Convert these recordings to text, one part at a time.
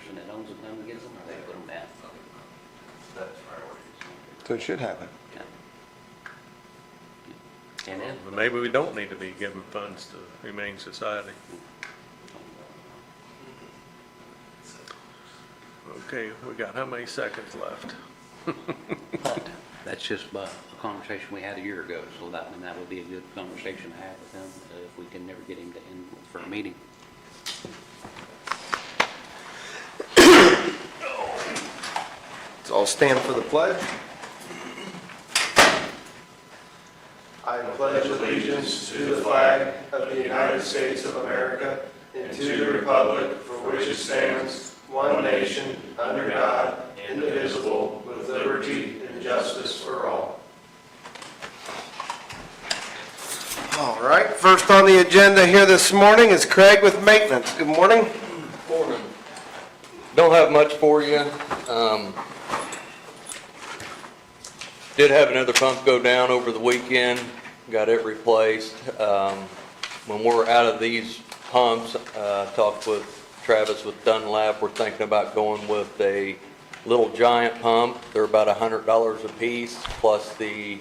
person that owns them come and gets them, or they put them down? That's priorities. So it should happen. Yeah. And then, Well, maybe we don't need to be giving funds to Humane Society. Okay, we got how many seconds left? but that's just a conversation we had a year ago, so that would be a good conversation to have with him if we can never get him to end for a meeting. So I'll stand for the pledge. I pledge allegiance to the flag of the United States of America and to the republic for which it stands, one nation, under God, indivisible, with liberty and justice for all. All right, first on the agenda here this morning is Craig with maintenance. Good morning. Morning. Don't have much for you. Did have another pump go down over the weekend, got it replaced. When we're out of these pumps, talked with Travis with Dunlap, we're thinking about going with a little giant pump. They're about $100 a piece, plus the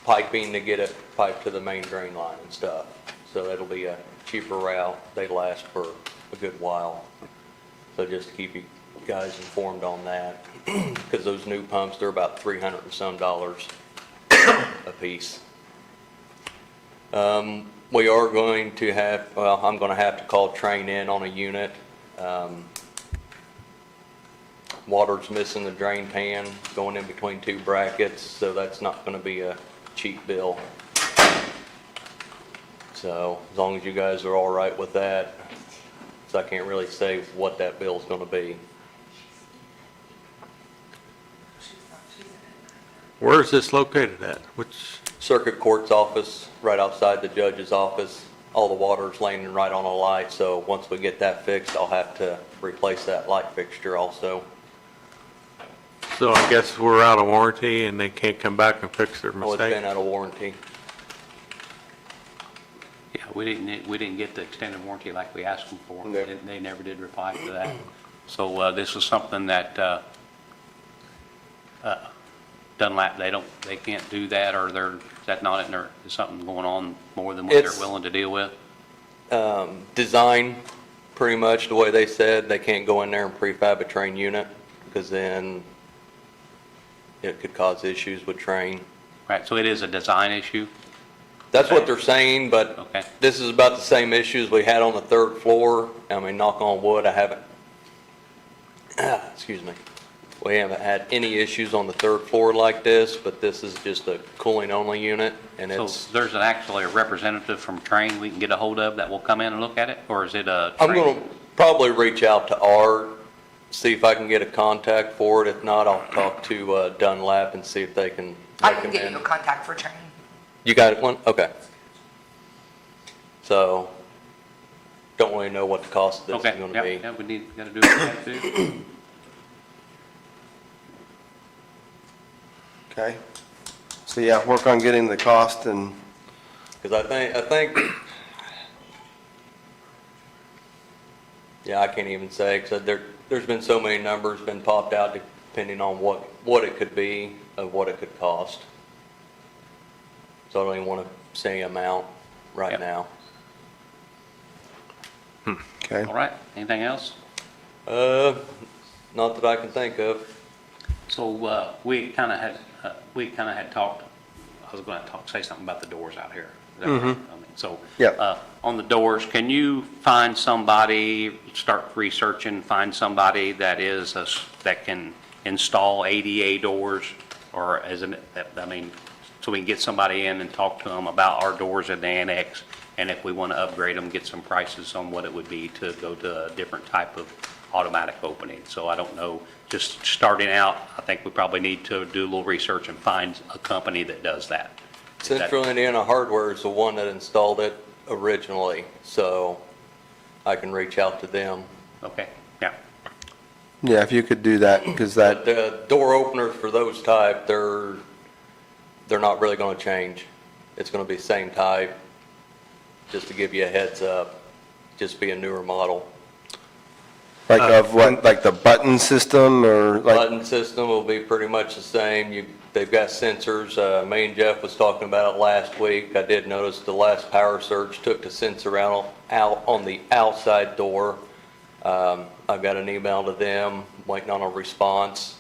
piping to get it piped to the main drain line and stuff. So it'll be a cheaper route. They last for a good while. So just to keep you guys informed on that, because those new pumps, they're about $300 and some a piece. We are going to have, well, I'm going to have to call Train in on a unit. Water's missing the drain pan, going in between two brackets, so that's not going to be a cheap bill. So as long as you guys are all right with that, so I can't really say what that bill's going to be. Where is this located at? Which, Circuit Court's office, right outside the judge's office. All the water's laying right on a light, so once we get that fixed, I'll have to replace that light fixture also. so I guess we're out of warranty and they can't come back and fix their Oh, it's been mistake? out of warranty. Yeah, we didn't get the extended warranty like we asked them for. No. They never did reply to that. So this is something that Dunlap, they can't do that, or is that not in there? Is something going on more than what they're It's- willing to deal with? Design, pretty much the way they said, they can't go in there and prefab a train unit, because then it could cause issues with train. Right, so it is a design issue? That's what they're saying, but Okay. this is about the same issues we had on the third floor. I mean, knock on wood, I haven't, excuse me. We haven't had any issues on the third floor like this, but this is just a cooling only unit, and So it's, there's actually a representative from Train we can get a hold of that will come in and look at it, or is it a? I'm Train? gonna probably reach out to Art, see if I can get a contact for it. If not, I'll talk to Dunlap and see if they can I make can him get in. you a contact for Train. You got one? Okay. So, don't really know what the cost of this Okay, is gonna yeah, be. yeah, gotta do that too. Okay. So yeah, work on getting the cost and, Because I think, yeah, I can't even say, because there's been so many numbers been popped out depending on what it could be, of what it could cost. So I don't even want to say amount right Yep. now. okay. All right, anything else? Not that I can think of. So we kind of had talked, I was going to say something about the doors out here. Is that right? I mean, so, Yep. on the doors, can you find somebody, start researching, find somebody that that can install ADA doors, or I mean, so we can get somebody in and talk to them about our doors at the annex, and if we want to upgrade them, get some prices on what it would be to go to a different type of automatic opening. So I don't know, just starting out, I think we probably need to do a little research and find a company that does that. Central Indiana Hardware is the one that installed it originally, so I can reach out to them. Okay, yeah. Yeah, if you could do that, because that, But the door openers for those type, they're not really going to change. It's going to be same type, just to give you a heads up, just be a newer model. Like of what, like the button system or like? Button system will be pretty much the same. They've got sensors. Me and Jeff was talking about it last week. I did notice the last power surge took the sensor out on the outside door. I've got an email to them, waiting on a response.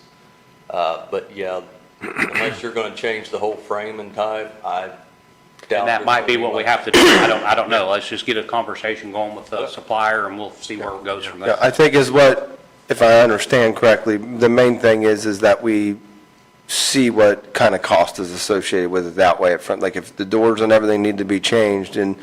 But yeah, unless you're going to change the whole frame and type, I doubt. And that might be what we have to do. I don't know. Let's just get a conversation going with the supplier and we'll see where it goes from Yeah, there. I think is what, if I understand correctly, the main thing is that we see what kind of cost is associated with it that way up front. Like if the doors and everything need to be changed and,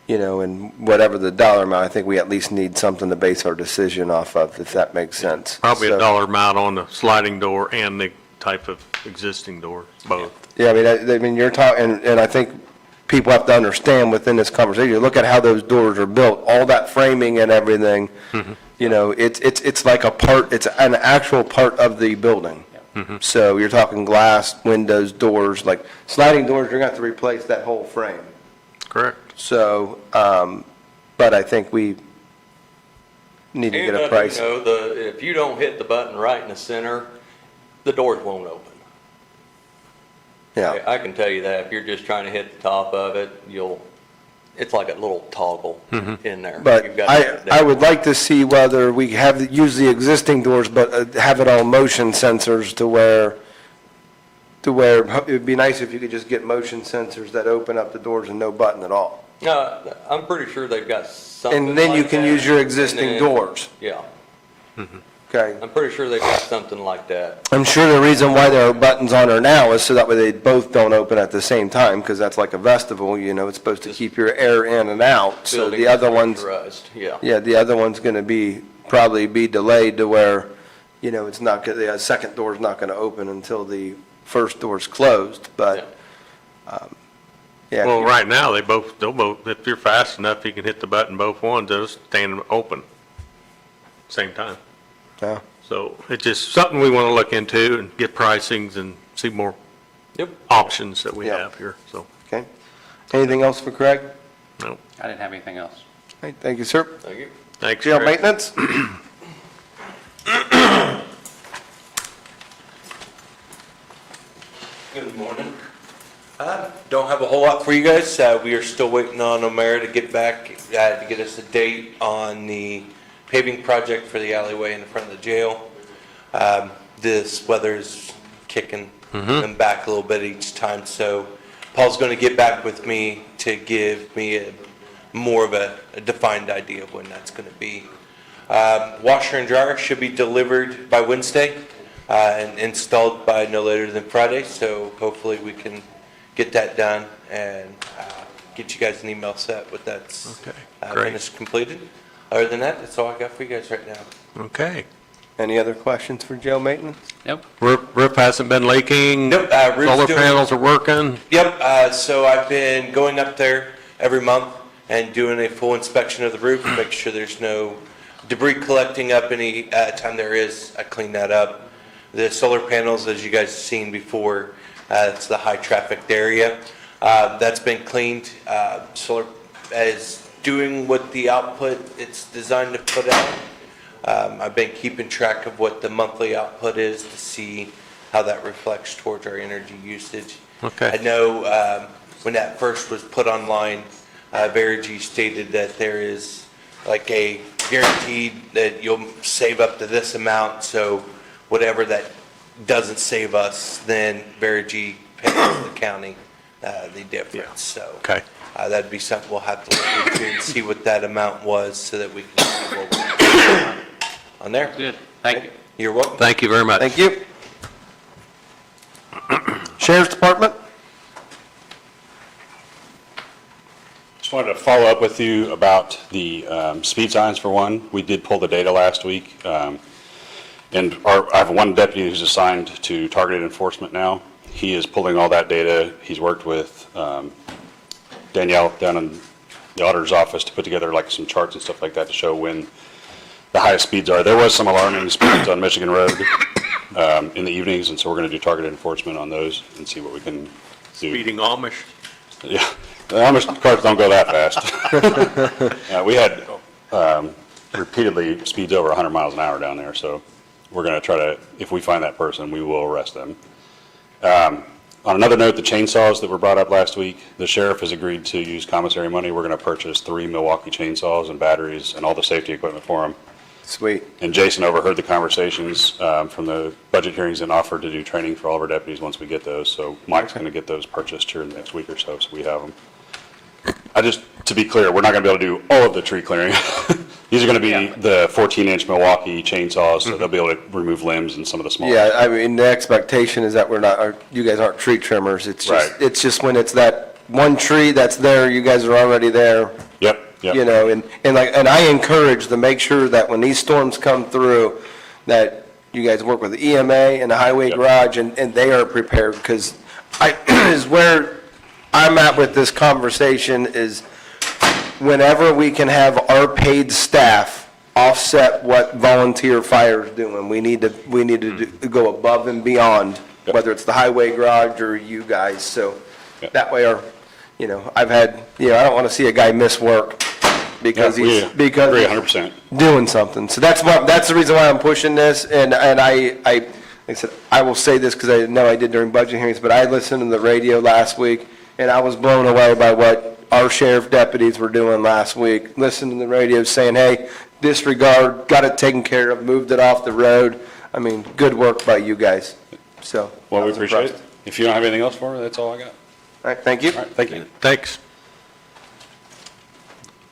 you know, and whatever the dollar amount, I think we at least need something to base our decision off of, if that makes sense. Probably a So- dollar amount on the sliding door and the type of existing door, both. Yeah, I mean, you're talking, and I think people have to understand within this conversation, you look at how those doors are built, all that framing and everything, you know, it's like a part, it's an actual part of the building. So you're talking glass, windows, doors, like sliding doors, you're going to have to replace that whole frame. Correct. So, but I think we need to get a price. You know, if you don't hit the button right in the center, the doors won't open. Yeah, I can tell you that. If you're just trying to hit the top of it, it's like a little toggle in there. but You've got to hit it I down. would like to see whether we use the existing doors, but have it all motion sensors to where it'd be nice if you could just get motion sensors that open up the doors and no button at all. No, I'm pretty sure they've got something And then you like can that. use your And existing then- doors, Yeah, okay? I'm pretty sure they've got something like that. I'm sure the reason why there are buttons on there now is so that way they both don't open at the same time, because that's like a vestibule, you know, it's supposed to keep your air in and out. So Building the is other one's, pressurized, yeah. yeah, the other one's going to probably be delayed to where, you know, it's not, the second door's not going to open until the first door's closed, but, yeah. Well, right now, they'll both, if you're fast enough, you can hit the button both ones, they'll stand open, same time. Yeah. So it's just something we want to look into and get pricings and see more Yep. options that we Yeah. have here, so, Okay. Anything else for Craig? no. I didn't have anything else. All right, thank you, sir. Thank you. Thanks, Jail Craig. maintenance? Good morning. Don't have a whole lot for you guys. We are still waiting on O'Mara to get back, to get us a date on the paving project for the alleyway in the front of the jail. This weather's kicking them back a little bit each time, so Paul's going to get back with me to give me more of a defined idea of when that's going to be. Washer and dryer should be delivered by Wednesday and installed by no later than Friday, so hopefully we can get that done and get you guys an email set with that's Okay, great. finished, completed. Other than that, that's all I got for you guys right now. Okay. Any other questions for jail maintenance? Nope. Roof hasn't been leaking? Nope, roof's Solar doing- panels are working? Yep, so I've been going up there every month and doing a full inspection of the roof, make sure there's no debris collecting up. Any time there is, I clean that up. The solar panels, as you guys have seen before, it's the high trafficked area. That's been cleaned. Solar is doing what the output it's designed to put out. I've been keeping track of what the monthly output is to see how that reflects towards our energy usage. Okay. I know when that first was put online, Verigy stated that there is like a guaranteed that you'll save up to this amount, so whatever that doesn't save us, then Verigy pays the county the difference, so. Okay. That'd be something we'll have to look into and see what that amount was so that we can see what we're on there. Good. Thank you. You're welcome. Thank you very much. Thank you. Sheriff's Department? Just wanted to follow up with you about the speed signs for one. We did pull the data last week. And I have one deputy who's assigned to targeted enforcement now. He is pulling all that data. He's worked with Danielle down in the auditor's office to put together like some charts and stuff like that to show when the highest speeds are. There was some alarming speeds on Michigan Road in the evenings, and so we're going to do targeted enforcement on those and see what we can do. Speeding Amish. Yeah, the Amish cars don't go that fast. We had repeatedly speeds over 100 miles an hour down there, so we're going to try to, if we find that person, we will arrest them. On another note, the chainsaws that were brought up last week, the sheriff has agreed to use commissary money. We're going to purchase 3 Milwaukee chainsaws and batteries and all the safety equipment for them. Sweet. And Jason overheard the conversations from the budget hearings and offered to do training for all of our deputies once we get those. So Mike's going to get those purchased here in the next week or so we have them. To be clear, we're not going to be able to do all of the tree clearing. These are going to be the 14-inch Milwaukee chainsaws, so they'll be able to remove limbs and some of the smaller. Yeah, I mean, the expectation is that you guys aren't tree trimmers. It's just, Right. it's just when it's that one tree that's there, you guys are already there. Yep. You know, and I encourage to make sure that when these storms come through, that you guys work with the EMA and the highway Yep. garage, and they are prepared, because is where I'm at with this conversation is whenever we can have our paid staff offset what volunteer fire is doing, we need to go above and beyond, Yep. whether it's the highway garage or you guys, so Yep. that way I've had, I don't want to see a guy miss work because Yeah, he's, we agree because 100%. doing something. So that's the reason why I'm pushing this, and like I said, I will say this because I know I did during budget hearings, but I listened to the radio last week, and I was blown away by what our sheriff deputies were doing last week. Listening to the radio saying, hey, disregard, got it taken care of, moved it off the road. I mean, good work by you guys, so. Well, I we was appreciate it. impressed. If you don't have anything else for me, that's all I got. All right, thank you. All right, thank you. Thanks.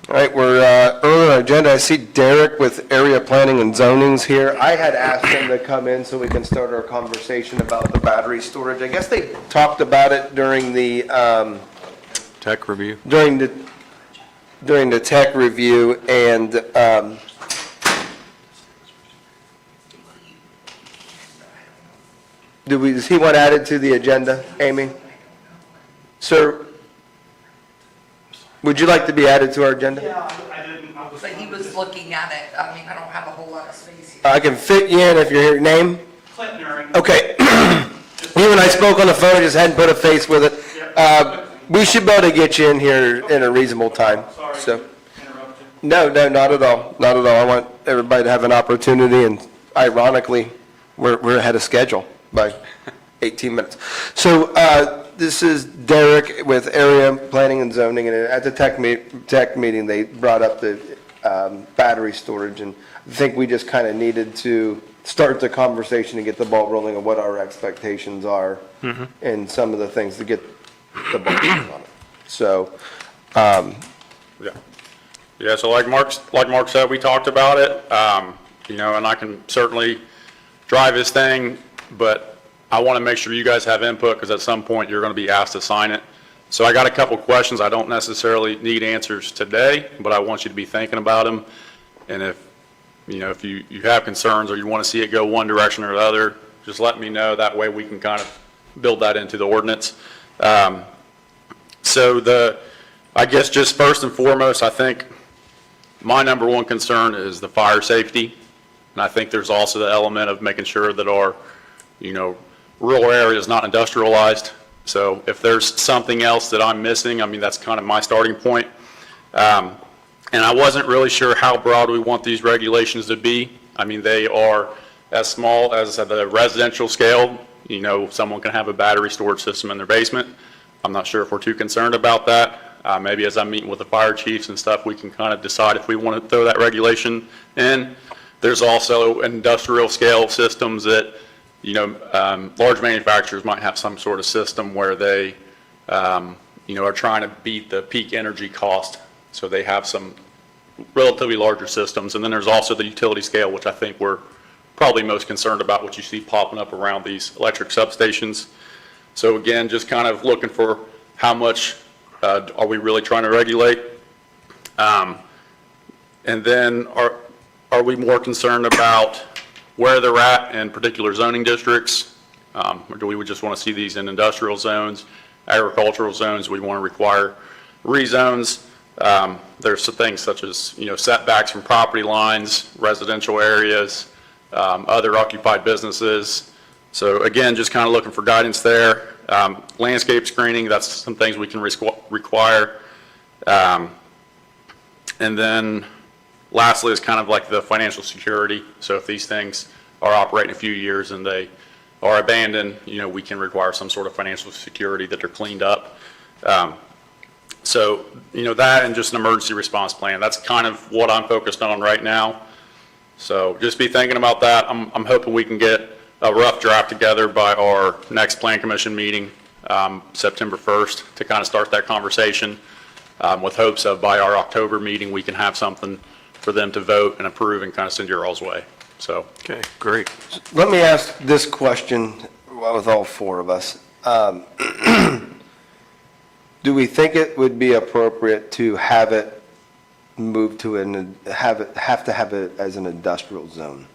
All right, we're early on our agenda. I see Derek with area planning and zonings here. I had asked him to come in so we can start our conversation about the battery storage. I guess they talked about it during the, Tech review. during the tech review, and does he want added to the agenda, Amy? Sir, would you like to be added to our agenda? I didn't, I was. But he was looking at it, I mean, I don't have a whole lot of space here. I can fit you in if you're here. Name? Clinton Aaron. Okay. You and I spoke on the phone, just hadn't put a face with it. We should be able to get you in here in a reasonable time, Sorry so. to interrupt you. No, not at all, not at all. I want everybody to have an opportunity, and ironically, we're ahead of schedule by 18 minutes. So, this is Derek with Area Planning and Zoning, and at the tech meeting, they brought up the battery storage, and I think we just kind of needed to start the conversation and get the ball rolling on what our expectations are, and some of the things to get the ball rolling on it. So, Yeah. Yeah, so like Mark said, we talked about it, and I can certainly drive this thing, but I want to make sure you guys have input, because at some point you're going to be asked to sign it. So I got a couple questions. I don't necessarily need answers today, but I want you to be thinking about them. And if you have concerns or you want to see it go one direction or the other, just let me know. That way we can kind of build that into the ordinance. I guess just first and foremost, I think my number one concern is the fire safety. And I think there's also the element of making sure that our, rural area is not industrialized. So if there's something else that I'm missing, I mean, that's kind of my starting point. And I wasn't really sure how broad we want these regulations to be. I mean, they are as small as the residential scale. Someone can have a battery storage system in their basement. I'm not sure if we're too concerned about that. Maybe as I'm meeting with the fire chiefs and stuff, we can kind of decide if we want to throw that regulation in. There's also industrial scale systems that, large manufacturers might have some sort of system where they, are trying to beat the peak energy cost. So they have some relatively larger systems. And then there's also the utility scale, which I think we're probably most concerned about, what you see popping up around these electric substations. So again, just kind of looking for how much are we really trying to regulate? And then are we more concerned about where they're at in particular zoning districts? Or do we just want to see these in industrial zones, agricultural zones? We want to require rezones. There's some things such as, setbacks from property lines, residential areas, other occupied businesses. So again, just kind of looking for guidance there. Landscape screening, that's some things we can require. And then lastly is kind of like the financial security. So if these things are operating a few years and they are abandoned, we can require some sort of financial security that they're cleaned up. So, that and just an emergency response plan, that's kind of what I'm focused on right now. So just be thinking about that. I'm hoping we can get a rough draft together by our next Plan Commission meeting, September 1st, to kind of start that conversation, with hopes of by our October meeting, we can have something for them to vote and approve and kind of send your all's way. So, Okay, great. Let me ask this question with all four of us. Do we think it would be appropriate to have it moved to have to have it as an industrial zone?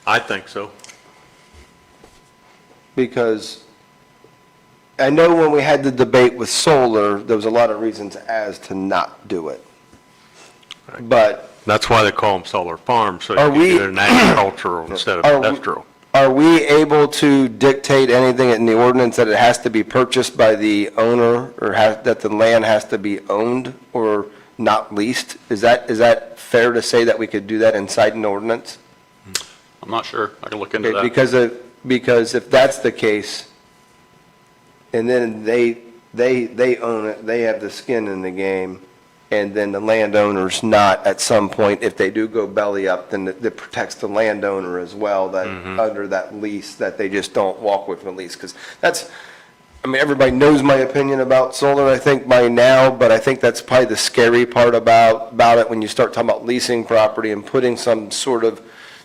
I think so. Because I know when we had the debate with solar, there was a lot of reasons as to not do it. But That's why they call them solar farms, so Are you we- get an agricultural instead of Are we- industrial. are we able to dictate anything in the ordinance that it has to be purchased by the owner, or that the land has to be owned or not leased? Is that fair to say that we could do that inside an ordinance? I'm not sure. I can look into Okay, that. because if that's the case, and then they own it, they have the skin in the game, and then the landowner's not at some point, if they do go belly up, then that protects the landowner as well, that under that lease, that they just don't walk with the lease. Because everybody knows my opinion about solar, I think, by now, but I think that's probably the scary part about it, when you start talking about leasing property and putting some sort of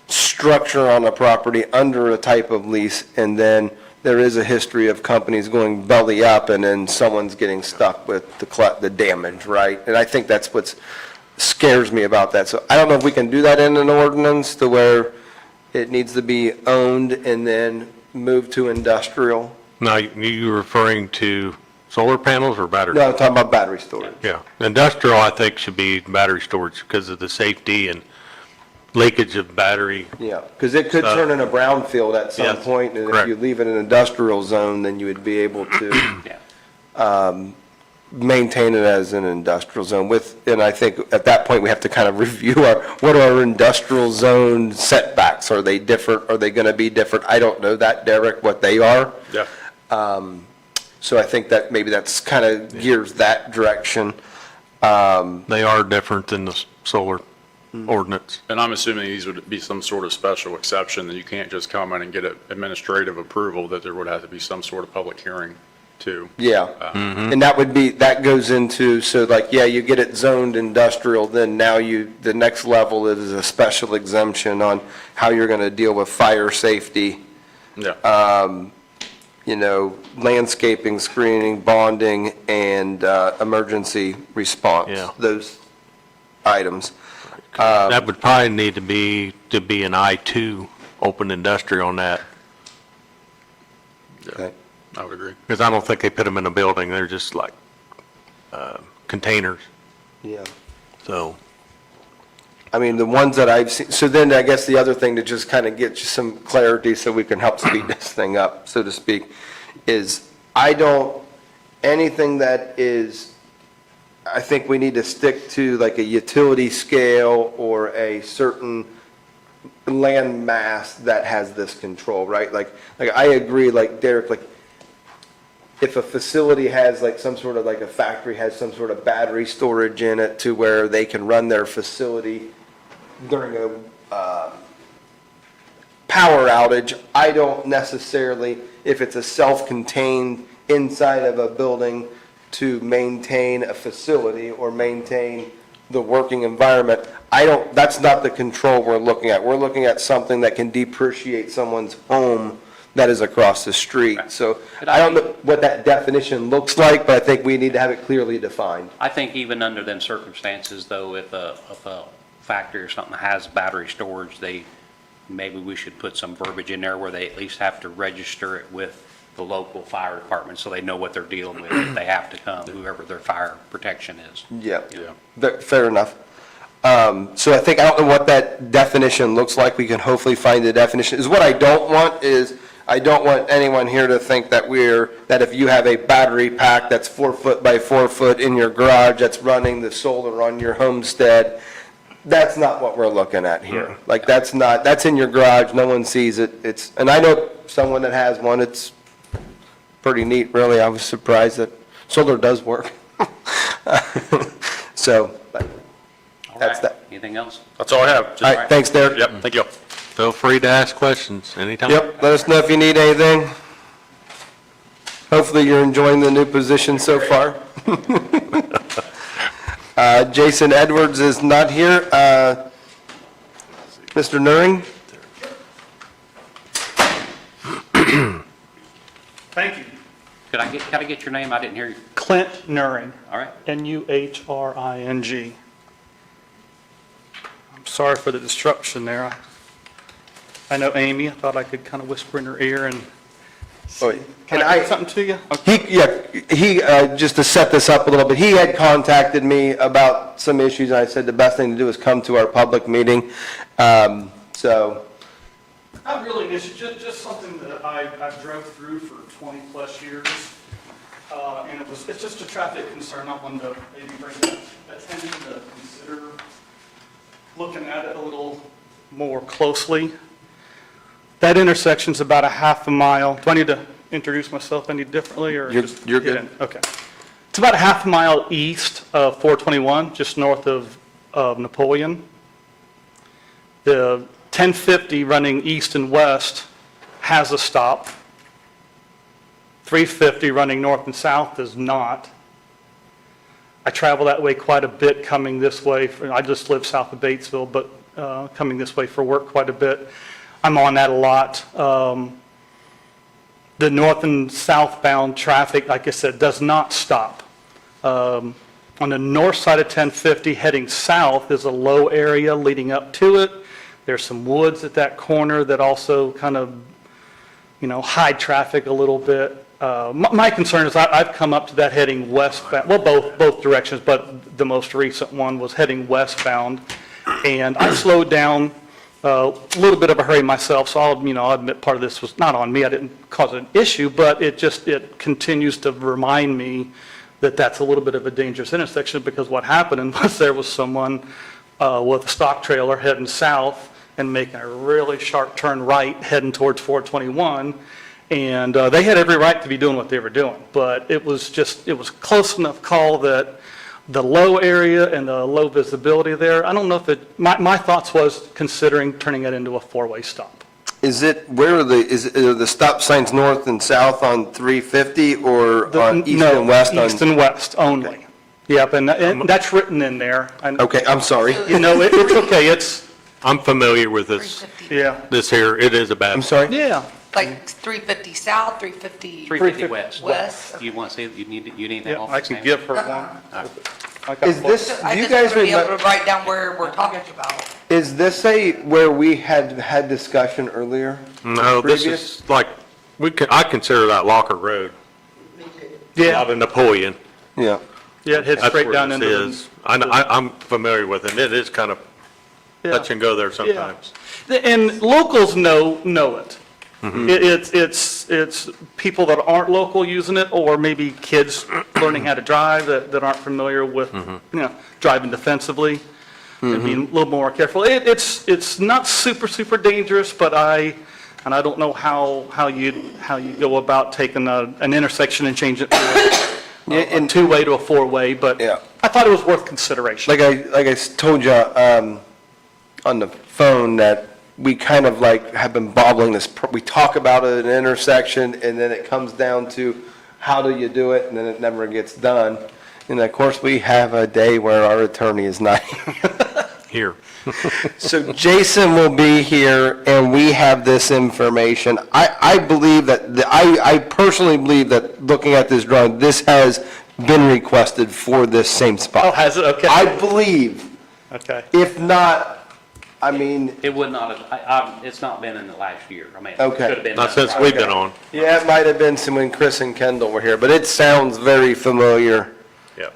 structure on a property under a type of lease, and then there is a history of companies going belly up, and then someone's getting stuck with the damage, right? And I think that's what scares me about that. So I don't know if we can do that in an ordinance to where it needs to be owned and then moved to industrial. Now, you referring to solar panels or batteries? No, I'm talking about battery storage. Yeah, industrial, I think, should be battery storage because of the safety and leakage of battery. Yeah, because it could turn in a brownfield at some Yes, point, and if correct. you leave it in an industrial zone, then you would be able to Yeah. maintain it as an industrial zone and I think at that point, we have to kind of review what are our industrial zone setbacks? Are they different? Are they going to be different? I don't know that, Derek, what they are. Yeah. So I think that maybe that's kind of gears that direction. They are different than the solar ordinance. And I'm assuming these would be some sort of special exception, that you can't just come in and get administrative approval, that there would have to be some sort of public hearing too. Yeah, and that goes into, so like, yeah, you get it zoned industrial, then now the next level is a special exemption on how you're going to deal with fire safety, Yeah. landscaping, screening, bonding, and emergency response. Yeah. Those items. That would probably need to be an I-2 open industrial on that, Okay. I would agree. because I don't think they put them in a building, they're just like containers, Yeah. so. I mean, the ones that I've seen, so then I guess the other thing to just kind of get you some clarity so we can help speed this thing up, so to speak, is anything that is, I think we need to stick to like a utility scale or a certain land mass that has this control, right? Like I agree, like Derek, like if a facility has like some sort of, like a factory has some sort of battery storage in it to where they can run their facility during a power outage, I don't necessarily, if it's a self-contained inside of a building to maintain a facility or maintain the working environment, that's not the control we're looking at. We're looking at something that can depreciate someone's home that is across the street. So I don't know what that definition looks like, but I think we need to have it clearly defined. I think even under them circumstances, though, if a factory or something has battery storage, maybe we should put some verbiage in there where they at least have to register it with the local fire department so they know what they're dealing with if they have to come, whoever their fire protection is. Yeah. Yeah. Fair enough. So I don't know what that definition looks like. We can hopefully find the definition. What I don't want is, I don't want anyone here to think that that if you have a battery pack that's 4 foot by 4 foot in your garage that's running the solar on your homestead, that's not what we're looking at here. Like, that's in your garage, no one sees it. And I know someone that has one, it's pretty neat, really. I was surprised that solar does work. So, but All that's right. that. Anything else? That's all I have. Just- All right, thanks, Derek. Yep, thank you. Feel free to ask questions anytime. Yep, let us know if you need anything. Hopefully you're enjoying the new position so far. Jason Edwards is not here. Mr. Nuring? Thank you. Could I get your name? I didn't hear you. Clint Nuring, All right. Nuhring. I'm sorry for the disruption there. I know Amy, I thought I could kind of whisper in her ear and, Oh, can I say something to you? Okay. He, just to set this up a little bit, he had contacted me about some issues, and I said the best thing to do is come to our public meeting. So, Not really an issue, just something that I've drove through for 20-plus years. And it's just a traffic concern. I wanted to maybe bring that attention to consider looking at it a little more closely. That intersection's about a half a mile. Do I need to introduce myself any differently, or You're- just you're get good. in? Okay. It's about a half a mile east of 421, just north of Napoleon. The 1050 running east and west has a stop. 350 running north and south does not. I travel that way quite a bit coming this way. I just live south of Batesville, but coming this way for work quite a bit. I'm on that a lot. The north and southbound traffic, like I said, does not stop. On the north side of 1050 heading south is a low area leading up to it. There's some woods at that corner that also kind of, hide traffic a little bit. My concern is I've come up to that heading westbound, well, both directions, but the most recent one was heading westbound. And I slowed down a little bit of a hurry myself, so I'll admit part of this was not on me. I didn't cause an issue, but it continues to remind me that that's a little bit of a dangerous intersection, because what happened was there was someone with a stock trailer heading south and making a really sharp turn right heading towards 421. And they had every right to be doing what they were doing, but it was close enough call that the low area and the low visibility there, I don't know if my thoughts was considering turning it into a four-way stop. is it, are the stop signs north and south on 350, or on east No, and west on? east and west only. Yep, and that's written in there. Okay, I'm sorry. It's okay, I'm familiar with this, 350, yeah, this here, it is a bad. I'm sorry? yeah. like 350 south, 350 350 west. west. You want to see, you need that Yeah, off? I can Sam? give her one. I got Is one. this, I do you just want guys to be able remember, to write down where we're talking about. is this where we had discussion earlier? No, this Previous? is like, I consider that Locker Road, Yeah, out of Napoleon. Yeah. yeah, it heads That's straight where down this into is. I'm familiar with it, and it is kind of the. touch and go there sometimes. And locals know it. Mm-hmm. It's people that aren't local using it, or maybe kids learning how to drive that aren't familiar with, Mm-hmm. driving defensively and being a little more careful. It's not super dangerous, but I don't know how you go about taking an intersection and changing it to a two-way to a four-way, but Yeah. I thought it was worth consideration. Like I told you on the phone, that we kind of have been bobbling this, we talk about an intersection, and then it comes down to how do you do it, and then it never gets done. And of course, we have a day where our attorney is not here. Here. So Jason will be here, and we have this information. I believe that, I personally believe that, looking at this drawing, this has been requested for this same Oh, spot. has it? Okay. I believe, Okay. if not, I mean, It would not have, it's not been in the last year. I mean, it Okay. could have been. Not done since prior. we've been on. yeah, it might have been some when Chris and Kendall were here, but it sounds very familiar Yeah.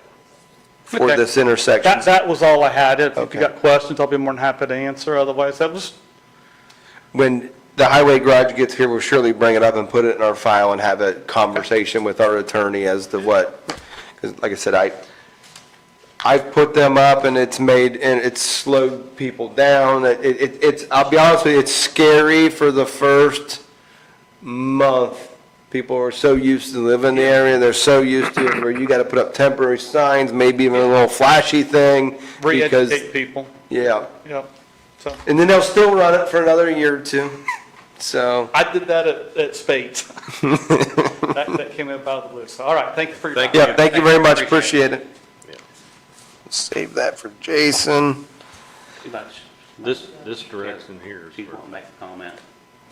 for Okay. this intersection. That was all I had. If Okay. you got questions, I'll be more than happy to answer. Otherwise, that was, When the highway garage gets here, we'll surely bring it up and put it in our file and have a conversation with our attorney as to what, because like I said, I've put them up and it's slowed people down. It's, I'll be honest with you, it's scary for the first month. People are so used to living in the area, they're so used to it where you gotta put up temporary signs, maybe even a little flashy thing. because Re-educate people. Yeah, Yep. So and then they'll still run it for another year or two, so. I did that at Spades. That came up out of the blue. So, all right, thank you for your time. Thank you. Yeah, thank you very much, Appreciate appreciate it. Save that for Jason. Too much. This direction here is If you want to make a comment.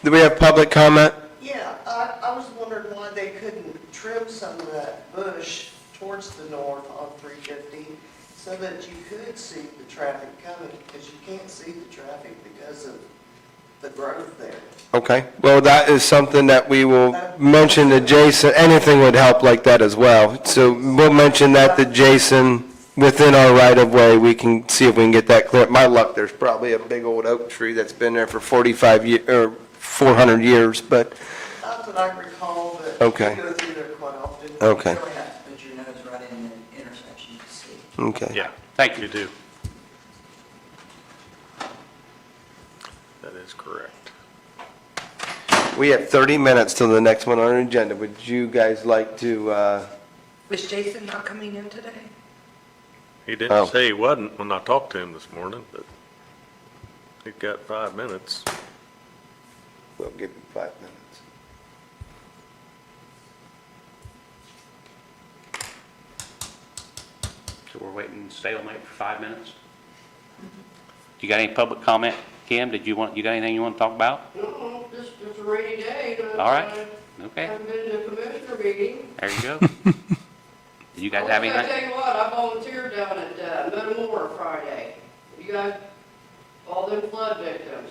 Do we have public comment? Yeah, I was wondering why they couldn't trim some of that bush towards the north on 350 so that you could see the traffic coming, because you can't see the traffic because of the growth there. Okay, well, that is something that we will mention to Jason. Anything would help like that as well. So we'll mention that to Jason. Within our right-of-way, we can see if we can get that clear. My luck, there's probably a big old oak tree that's been there for 45 years, or 400 years, but, Not that I recall, but Okay. you go through there quite often. okay, You really have to put your nose right in the intersection to see. okay. Yeah, Thank you. you do. That is correct. We have 30 minutes till the next one on our agenda. Would you guys like to, Was Jason not coming in today? He Oh. didn't say he wasn't when I talked to him this morning, but he's got 5 minutes. we'll give you 5 minutes. So we're waiting stalemate for 5 minutes? You got any public comment? Kim, you got anything you want to talk about? No, just, it's a rainy day. and All right. I Okay, haven't been to a commissioner meeting. there you go. Do you guys have I anything? tell you what, I volunteered down at Metamora Friday. You guys, all them flood victims.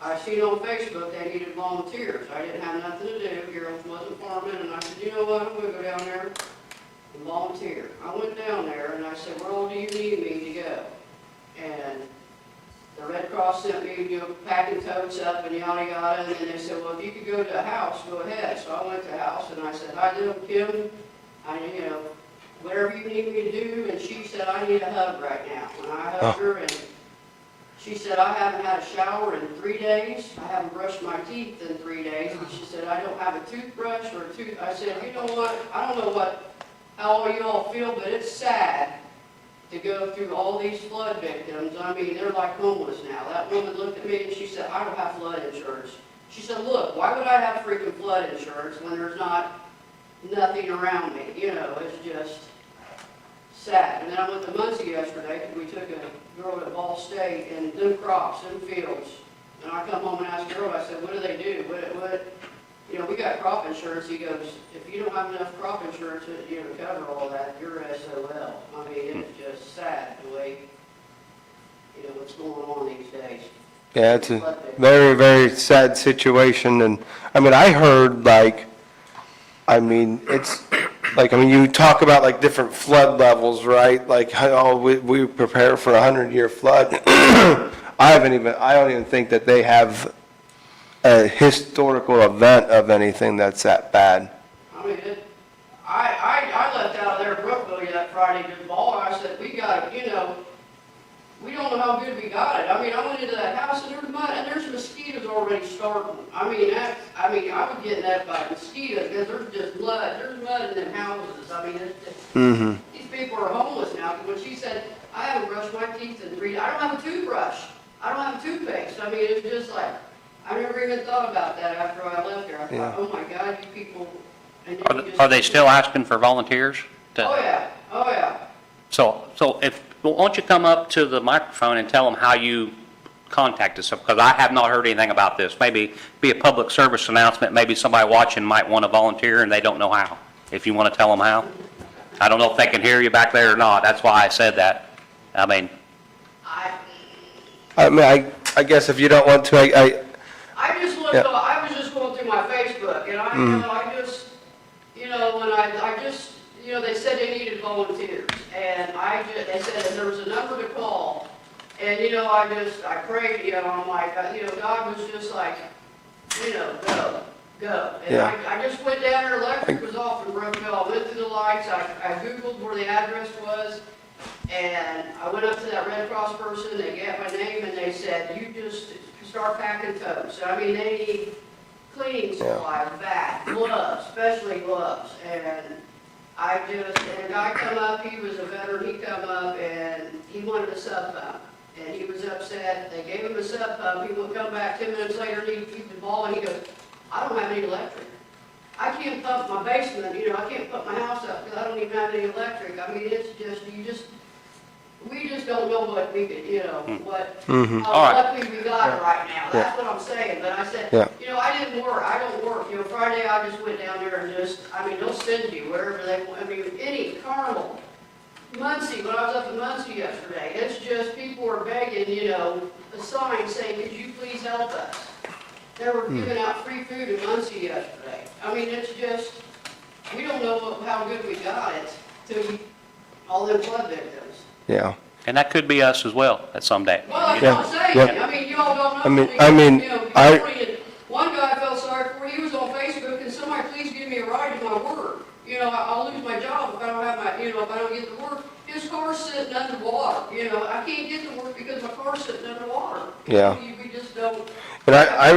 I seen on Facebook they needed volunteers. I didn't have nothing to do, Gerald wasn't farming, and I said, you know what, I'm gonna go down there and volunteer. I went down there and I said, where all do you need me to go? And the Red Cross sent me, packing totes up and yada yada, and then they said, well, if you could go to a house, go ahead. So I went to a house and I said, hi, little Kim, whatever you need me to do, and she said, I need a hug right now. And I hugged her, and she said, I haven't had a shower in 3 days, I haven't brushed my teeth in 3 days, and she said, I don't have a toothbrush or I said, you know what, I don't know how all you all feel, but it's sad to go through all these flood victims. I mean, they're like homeless now. That woman looked at me and she said, I don't have flood insurance. She said, look, why would I have freaking flood insurance when there's nothing around me? It's just sad. And then I went to Muncie yesterday, because we took a girl to Ball State, and them crops, them fields. And I come home and asked Gerald, I said, what do they do? We got crop insurance. He goes, if you don't have enough crop insurance to cover all that, you're SOL. I mean, it's just sad the way, what's going on these days. Yeah, it's a very, very sad situation, and, I heard, you talk about, different flood levels, right? We prepare for a 100-year flood. I don't even think that they have a historical event of anything that's that bad. I mean, I left out of there Brookville that Friday to the ball. I said, we got it, we don't know how good we got it. I went into that house and there's mud, and there's mosquitoes already starting. I was getting that by mosquitoes, because there's just mud. There's mud in them houses. These people are homeless now. When she said, I haven't brushed my teeth in 3 days, I don't have a toothbrush. I don't have a toothpaste. It's just like, I never even thought about that after I left there. I thought, oh my God, you people. And then you just- Are they still asking for volunteers? Oh, yeah, oh, yeah. So why don't you come up to the microphone and tell them how you contact us? Because I have not heard anything about this. Maybe be a public service announcement, maybe somebody watching might want to volunteer and they don't know how. If you want to tell them how. I don't know if they can hear you back there or not. That's why I said that. I guess if you don't want to, I just looked, Yeah. I was just going through my Facebook, and they said they needed volunteers, and they said that there was a number to call, And, I prayed, I'm like, God was just like, go. And Yeah. I just went down there, electric was off in Brookville, I went through the lights, I Googled where the address was, and I went up to that Red Cross person, they got my name, and they said, you just start packing totes. So, they need cleaning supplies, bath, gloves, especially gloves, and and a guy come up, he was a veteran, he come up, and he wanted a sub pump. And he was upset, they gave him a sub pump, he would come back 10 minutes later, and he'd keep the ball, and he goes, I don't have any electric. I can't pump my basement, I can't pump my house up, because I don't even have any electric. It's we just don't know what we could, how All right. lucky we got right now, that's what I'm saying. But I said, Yeah. I didn't work, I don't work, Friday I just went down there and they'll send you wherever they want, any Carmel, Muncie, when I was up in Muncie yesterday, it's just, people are begging, a sign saying, could you please help us? They were giving out free food in Muncie yesterday. It's just, we don't know how good we got it till all them flood victims. Yeah. And that could be us as well at some day. Well, that's Yeah. what I'm saying. Yeah. You all don't know. One guy I felt sorry for, he was on Facebook, and somebody please give me a ride to my work. I'll lose my job if I don't have if I don't get to work. His car's sitting underwater, I can't get to work because my car's sitting underwater. Yeah. We just don't. And I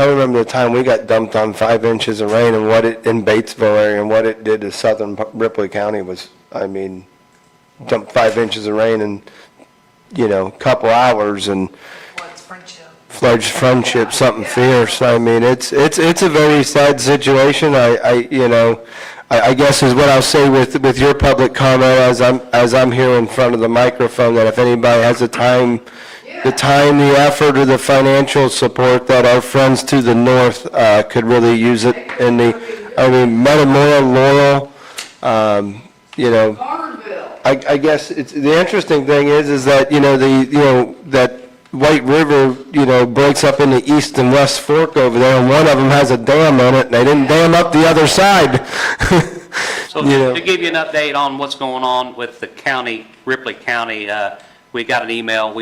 remember the time we got dumped on 5 inches of rain and in Batesville area and what it did to southern Ripley County was, dumped 5 inches of rain in, couple hours and Fledged friendship, something fierce. It's a very sad situation. I guess is what I'll say with your public comment as I'm here in front of the microphone, that if anybody has the time, the effort, or the financial support, that our friends to the north could really use it. In Metamora, Laurel, Carterville. I guess the interesting thing is that, that White River, breaks up into East and West Fork over there, and one of them has a dam on it, and they didn't dam up the other side. So to give you an update on what's going on with the county, Ripley County, we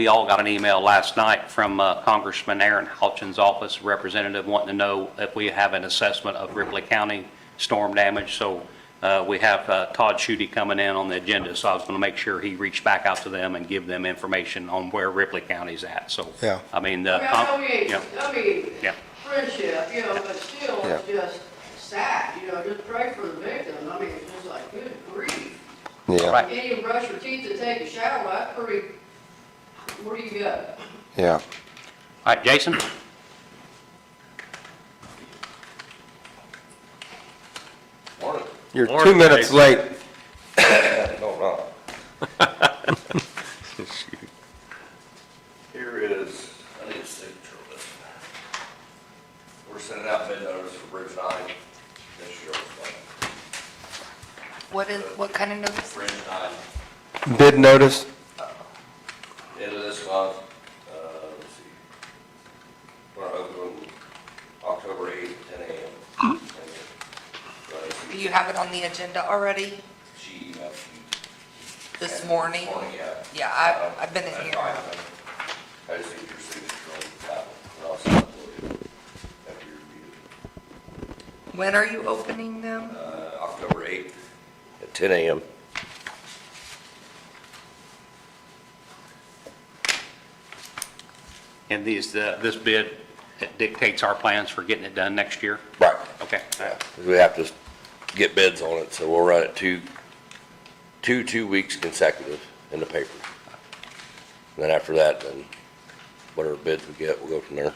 all got an email last night from Congressman Aaron Halchin's office, representative, wanting to know if we have an assessment of Ripley County storm damage. So we have Todd Schutte coming in on the agenda, so I was going to make sure he reached back out to them and give them information on where Ripley County's at. So, Yeah. Friendship, but still, Yeah. it's just sad, just pray for the victim. It's just like, good grief. Yeah, Right. You can't even brush your teeth and take a shower, that's pretty, where do you go? yeah. All right, Jason? You're Morning, 2 minutes Jason. late. Here is, I need a signature on this. We're sending out bid notice for Bridge 9 this year. What kind of notice? Bridge 9, Bid notice? end of this month, let's see. We're gonna open October 8th, 10 a.m. Do you have it on the agenda already She emailed you. this morning? Yeah. Yeah, I've been in That's here. fine. I just need your signature on the tablet, and I'll sign it for you after you review it. When are you opening them? October 8th at 10 a.m. And this bid dictates our plans for getting it done next year? Right. Okay. We have to get bids on it, so we'll run it two weeks consecutive in the paper. And then after that, then whatever bids we get, we'll go from there.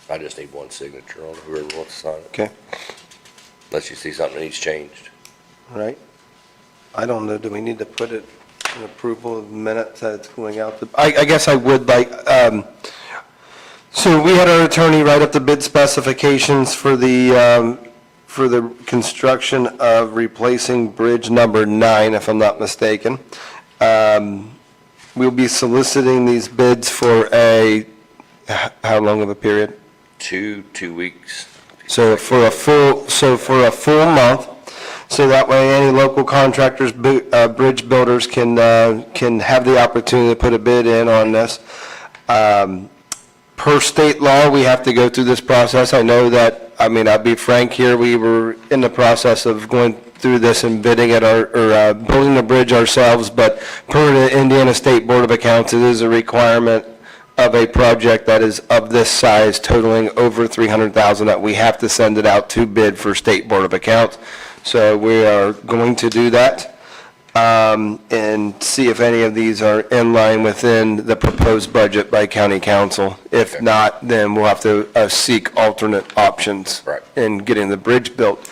I just need one signature on it, whoever wants to sign it, Okay, unless you see something that needs changed. right. I don't know, do we need to put it in approval of minutes that it's going out? I guess I would like, so we had our attorney write up the bid specifications for the construction of replacing bridge number 9, if I'm not mistaken. we'll be soliciting these bids for how long of a period? 2 weeks. So for a full month, so that way any local contractors, bridge builders can have the opportunity to put a bid in on this. Per state law, we have to go through this process. I know that, I mean, I'll be frank here, we were in the process of going through this and bidding at building the bridge ourselves, but per the Indiana State Board of Accounts, it is a requirement of a project that is of this size totaling over 300,000 that we have to send it out to bid for State Board of Accounts. So we are going to do that and see if any of these are in line within the proposed budget by county council. If not, then we'll have to seek alternate options Right. in getting the bridge built.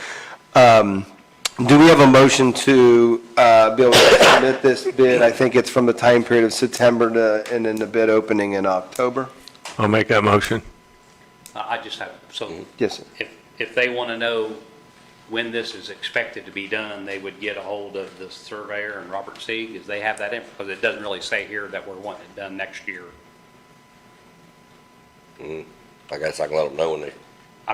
Do we have a motion to be able to submit this bid? I think it's from the time period of September and then the bid opening in October? I'll make that motion. I just have, so Yes, sir. if they want to know when this is expected to be done, they would get a hold of the surveyor and Robert Sieg, because they have that info, because it doesn't really say here that we're wanting it done next year. I guess I can let them know when they, I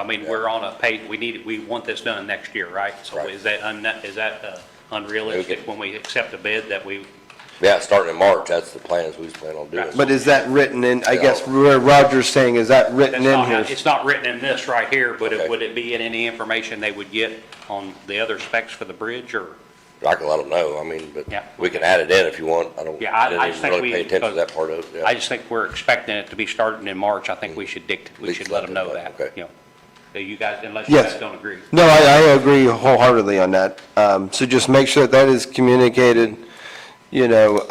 mean, we're on a page, we want this done next year, right? So Right. is that unrealistic when we accept a bid that we, yeah, starting in March, that's the plans we was planning on doing. But is that written in, I guess where Roger's saying, is that written in here? it's not written in this right here, but Okay. would it be in any information they would get on the other specs for the bridge, or? I can let them know, I mean, but Yeah. we can add it in if you want. I Yeah, I didn't just even think really pay attention to that part of it. I just think we're expecting it to be starting in March. I think we should let them know that, Okay. you know. So you guys, unless you Yes. guys don't agree. No, I agree wholeheartedly on that. So just make sure that is communicated, you know,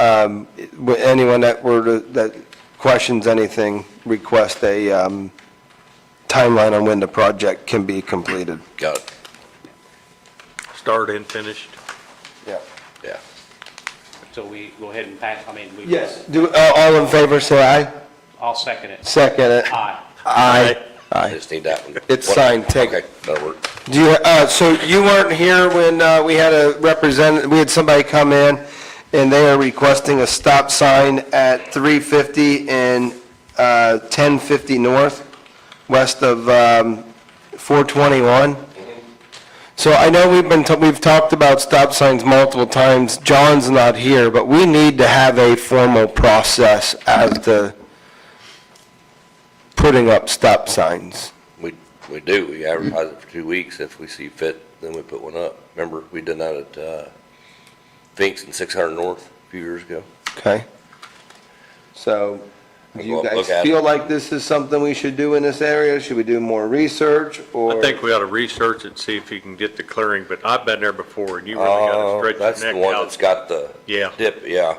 anyone that questions anything, request a timeline on when the project can be completed. Got it, Start and finished. Yeah. yeah. So we go ahead and pass, Yes. All in favor, say aye. I'll second it. Second it. Aye. Aye. I just need that one. It's signed, take it. Okay, that'll work. Do you, so you weren't here when we had we had somebody come in, and they are requesting a stop sign at 350 and 1050 North, west of 421. So I know we've talked about stop signs multiple times. John's not here, but we need to have a formal process as to putting up stop signs. We do, we advertise it for 2 weeks. If we see fit, then we put one up. Remember, we did that at Finks and 600 North a few years ago. Okay. So, do Go you up, guys look at feel it. like this is something we should do in this area? Should we do more research, or? I think we ought to research it, see if you can get the clearing, but I've been there before, and you really gotta stretch That's your the neck one out. that's got the Yeah. dip, yeah.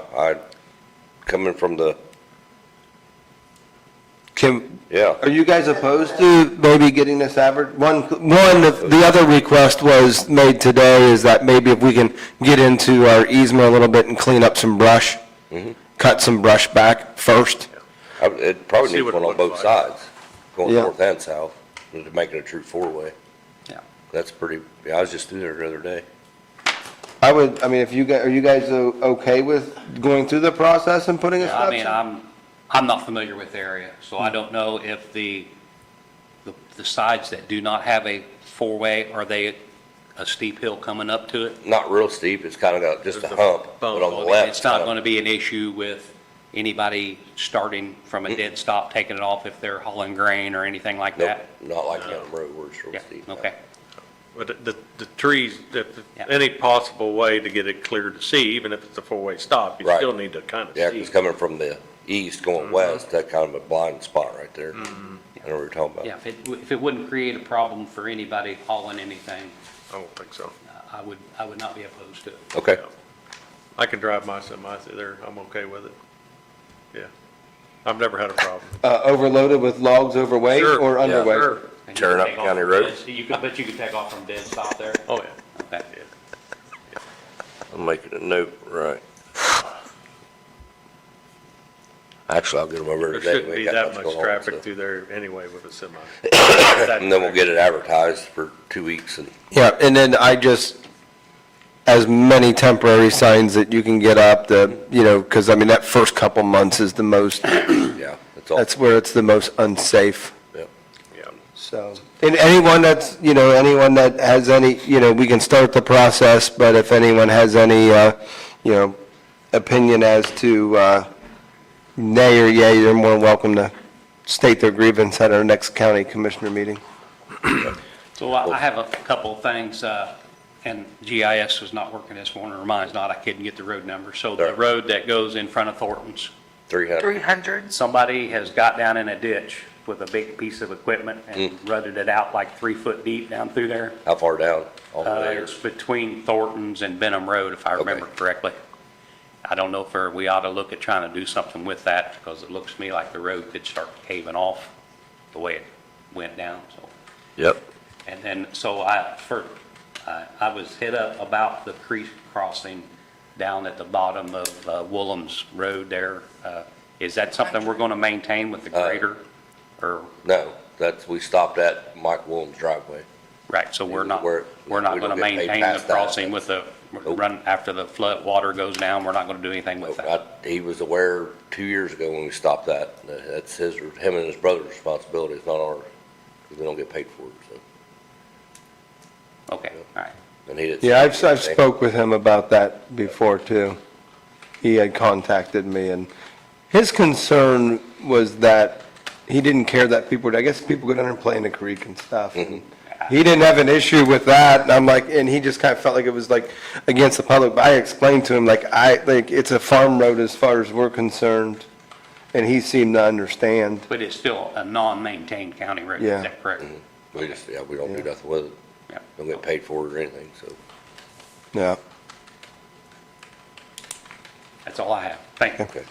Coming from the, Are you guys opposed to maybe getting this the other request was made today is that maybe if we can get into our easement a little bit and clean up some brush, cut some brush back first. it probably See needs what one it on looks both like. sides, going Yeah. north and south, to make it a true four-way. Yeah. That's pretty, yeah, I was just through there the other day. I mean, if are you guys okay with going through the process and putting a Yeah, stop I mean, sign? I'm not familiar with the area, so I don't know if the sides that do not have a four-way, are they a steep hill coming up to it? Not real steep, it's kind of got just a There's a hump, bump. but on the So, I mean, left. it's not going to be an issue with anybody starting from a dead stop, taking it off if they're hauling grain or anything like Nope, that? not like down the road where it's real Yeah, steep. okay. But the trees, Yeah. any possible way to get it clear to see, even if it's a four-way stop, you Right. still need to kind of Yeah, see. 'cause coming from the east going west, that kind of a blind spot right there. I know what you're talking about. Yeah, if it wouldn't create a problem for anybody hauling anything, I don't think so. I would not be opposed to it. Okay, I can drive my semi through there, I'm okay with it. Yeah, I've never had a problem. Overloaded with logs overweight Sure. or Yeah, underweight? sure. And you Tearing can up take off county from roads. dead- But you could take off from dead stop there? Oh, yeah. Okay. I'm making a note, right. Actually, I'll get them over There today. shouldn't We be ain't got that much going on, traffic so. through there anyway with a semi. And then we'll get it advertised for 2 weeks and Yeah, and then as many temporary signs that you can get up, because, I mean, that first couple months is the most, Yeah, that's all. that's where it's the most unsafe. Yep. Yeah. So, and anyone that's, anyone that has any, we can start the process, but if anyone has any, opinion as to nay or yay, you're more welcome to state their grievance at our next county commissioner meeting. So I have a couple of things, and GIS was not working this morning, or mine's not, I couldn't get the road number. So the road that goes in front of Thornton's, 300. 300. somebody has got down in a ditch with a big piece of equipment and rutted it out like 3 foot deep down through there. How far down? All the way? It's between Thornton's and Benham Road, if I remember correctly. I don't know if we ought to look at trying to do something with that, because it looks to me like the road could start caving off the way it went down, so. Yep. And then, so I was hit up about the creek crossing down at the bottom of Woolham's Road there. Is that something we're going to maintain with the grader? Or, No, we stopped at Mike Williams' driveway. right, so we're not we going don't to get paid maintain the past that. crossing with the, run after the flood water goes down, we're not going to do anything with that? He was aware 2 years ago when we stopped that. That's him and his brother's responsibility, it's not ours. We don't get paid for it, so. Okay, all right. And he didn't. Yeah, I've spoke with him about that before, too. He had contacted me, and his concern was that he didn't care that I guess people go down there and play in the creek and stuff. And he didn't have an issue with that, and I'm like, and he just kind of felt like it was like against the public. But I explained to him, like, it's a farm road as far as we're concerned, and he seemed to understand. But it's still a non-maintained county road, Yeah. is that correct? We just, we don't do nothing with it. Yeah. Don't get paid for it or anything, so. Yeah. That's all I have. Thank you. Okay.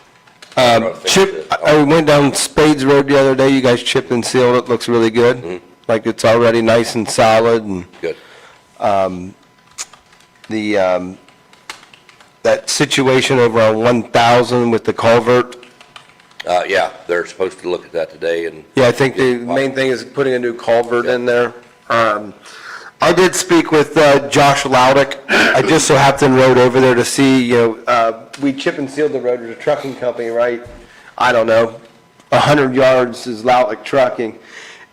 Chip, I went down Spades Road the other day, you guys chipped and sealed it, looks really good. Like it's already nice and solid, and Good. that situation over on 1,000 with the culvert, Yeah, they're supposed to look at that today and. yeah, I think the main thing is putting a new culvert in there. I did speak with Josh Loudick. I just so happened rode over there to see, we chip and sealed the road, there's a trucking company, right? I don't know, 100 yards is Loudick Trucking,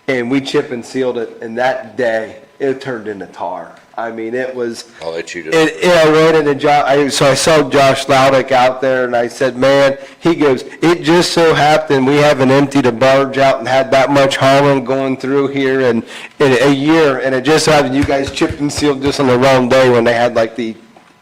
and we chip and sealed it, and that day, it turned into tar. I mean, it was. I'll let you do it. I ran into so I saw Josh Loudick out there, and I said, man, he goes, it just so happened we haven't emptied a barge out and had that much hauling going through here in a year, and it just happened you guys chipped and sealed just on the wrong day when they had like the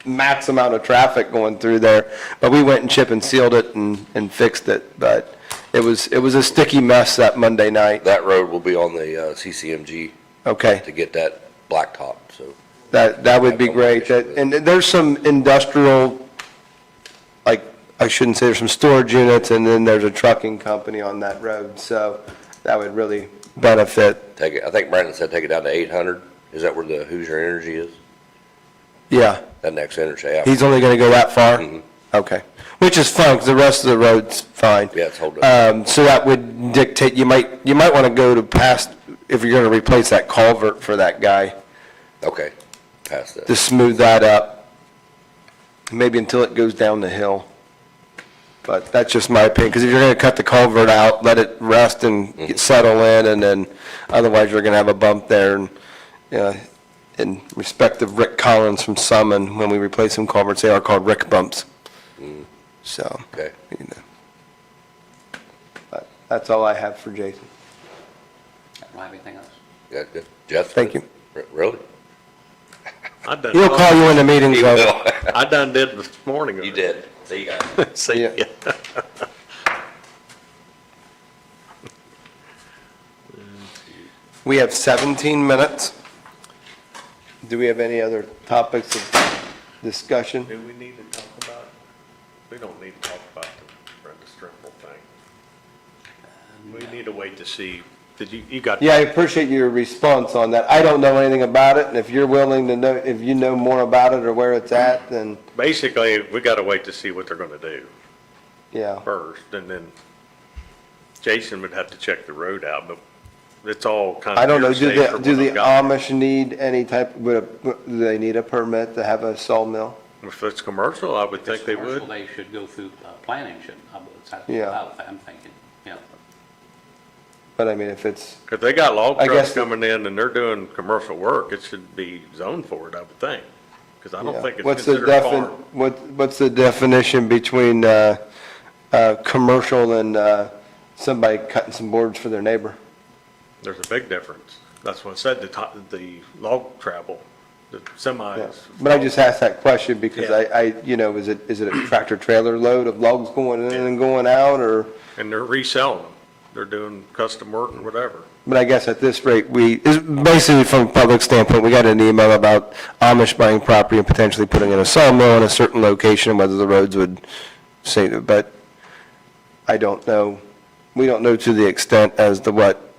max amount of traffic going through there. But we went and chip and sealed it and fixed it, but it was a sticky mess that Monday night. That road will be on the CCMG Okay. to get that blacktop, so. That would be great. And there's some industrial, like, I shouldn't say, there's some storage units, and then there's a trucking company on that road, so that would really benefit. Take it, I think Brandon said take it down to 800. Is that where the Hoosier Energy is? Yeah, That next interchange? he's only going to go that far? Mhm. Okay, which is fine, because the rest of the road's fine. Yeah, it's hold up. So that would dictate, you might want to go to past, if you're going to replace that culvert for that guy, Okay, past that. to smooth that up, maybe until it goes down the hill. But that's just my opinion, because if you're going to cut the culvert out, let it rest and settle in, and then otherwise you're going to have a bump there. And in respect of Rick Collins from Summon, when we replace some culverts, they are called Rick bumps. So, Okay. But that's all I have for Jason. I don't have anything else. Yeah, good. Jeff? Thank you. Really? I done. He'll call you in the meeting, He so. will. I done did this morning. You did. See you guys. See Yeah. ya. We have 17 minutes. Do we have any other topics of discussion? Do we need to talk about, we don't need to talk about the Brenda Strimple thing. We need to wait to see, you got. Yeah, I appreciate your response on that. I don't know anything about it, and if you're willing to know, if you know more about it or where it's at, then, Basically, we got to wait to see what they're going to do yeah. first, and then Jason would have to check the road out, but it's all kind of. I don't know, hearsay for do what the I've got. Amish need any type, do they need a permit to have a sawmill? If it's commercial, I would think they Commercial, would. They should go through planning, shouldn't, that's Yeah. what I'm thinking, yeah. But I mean, if it's, If they got log I trucks guess- coming in and they're doing commercial work, it should be zoned for it, I would think. Because I don't yeah. think it's What's the considered farm. what's the definition between, commercial and, somebody cutting some boards for their neighbor? There's a big difference. That's what I said, the log travel, the Yeah. semis. But I just asked that question because Yeah. you know, is it a tractor trailer load of logs going in and going out, or? And they're reselling them. They're doing custom work or whatever. But I guess at this rate, basically from a public standpoint, we got an email about Amish buying property and potentially putting in a sawmill in a certain location, whether the roads would say that, but I don't know. We don't know to the extent as to what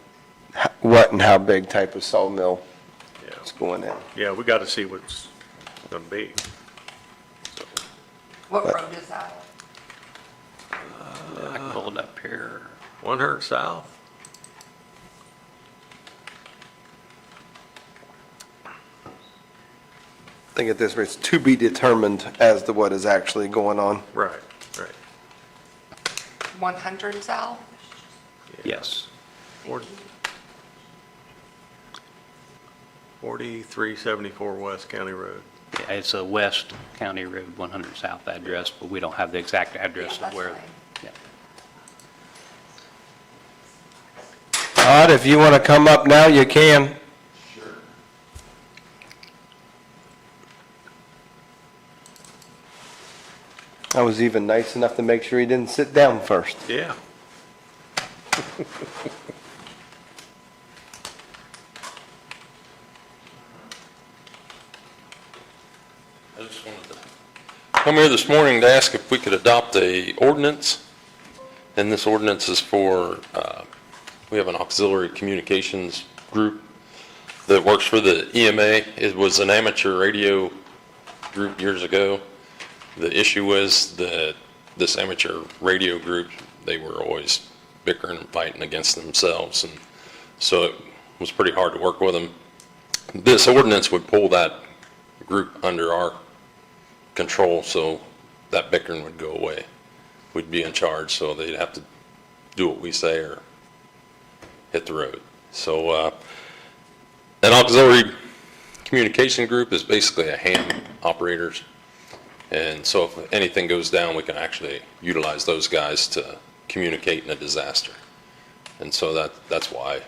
and how big type of sawmill Yeah. is going in. Yeah, we got to see what's going to be. What road is that? I pulled up here. 100 South? I think at this rate, it's to be determined as to what is actually going on. Right, right. 100 South? Yes. 4374 West County Road. Yeah, it's a West County Road 100 South address, but we don't have the exact address Yeah, of where. that's Yeah. Todd, if you want to come up now, you can. I was even nice enough to make sure he didn't sit down first. Yeah. I just wanted to come here this morning to ask if we could adopt a ordinance. And this ordinance is for, we have an auxiliary communications group that works for the EMA. It was an amateur radio group years ago. The issue was that this amateur radio group, they were always bickering and fighting against themselves. And so it was pretty hard to work with them. This ordinance would pull that group under our control, so that bickering would go away. We'd be in charge, so they'd have to do what we say or hit the road. So an auxiliary communication group is basically a ham operators. And so if anything goes down, we can actually utilize those guys to communicate in a disaster. And so that's why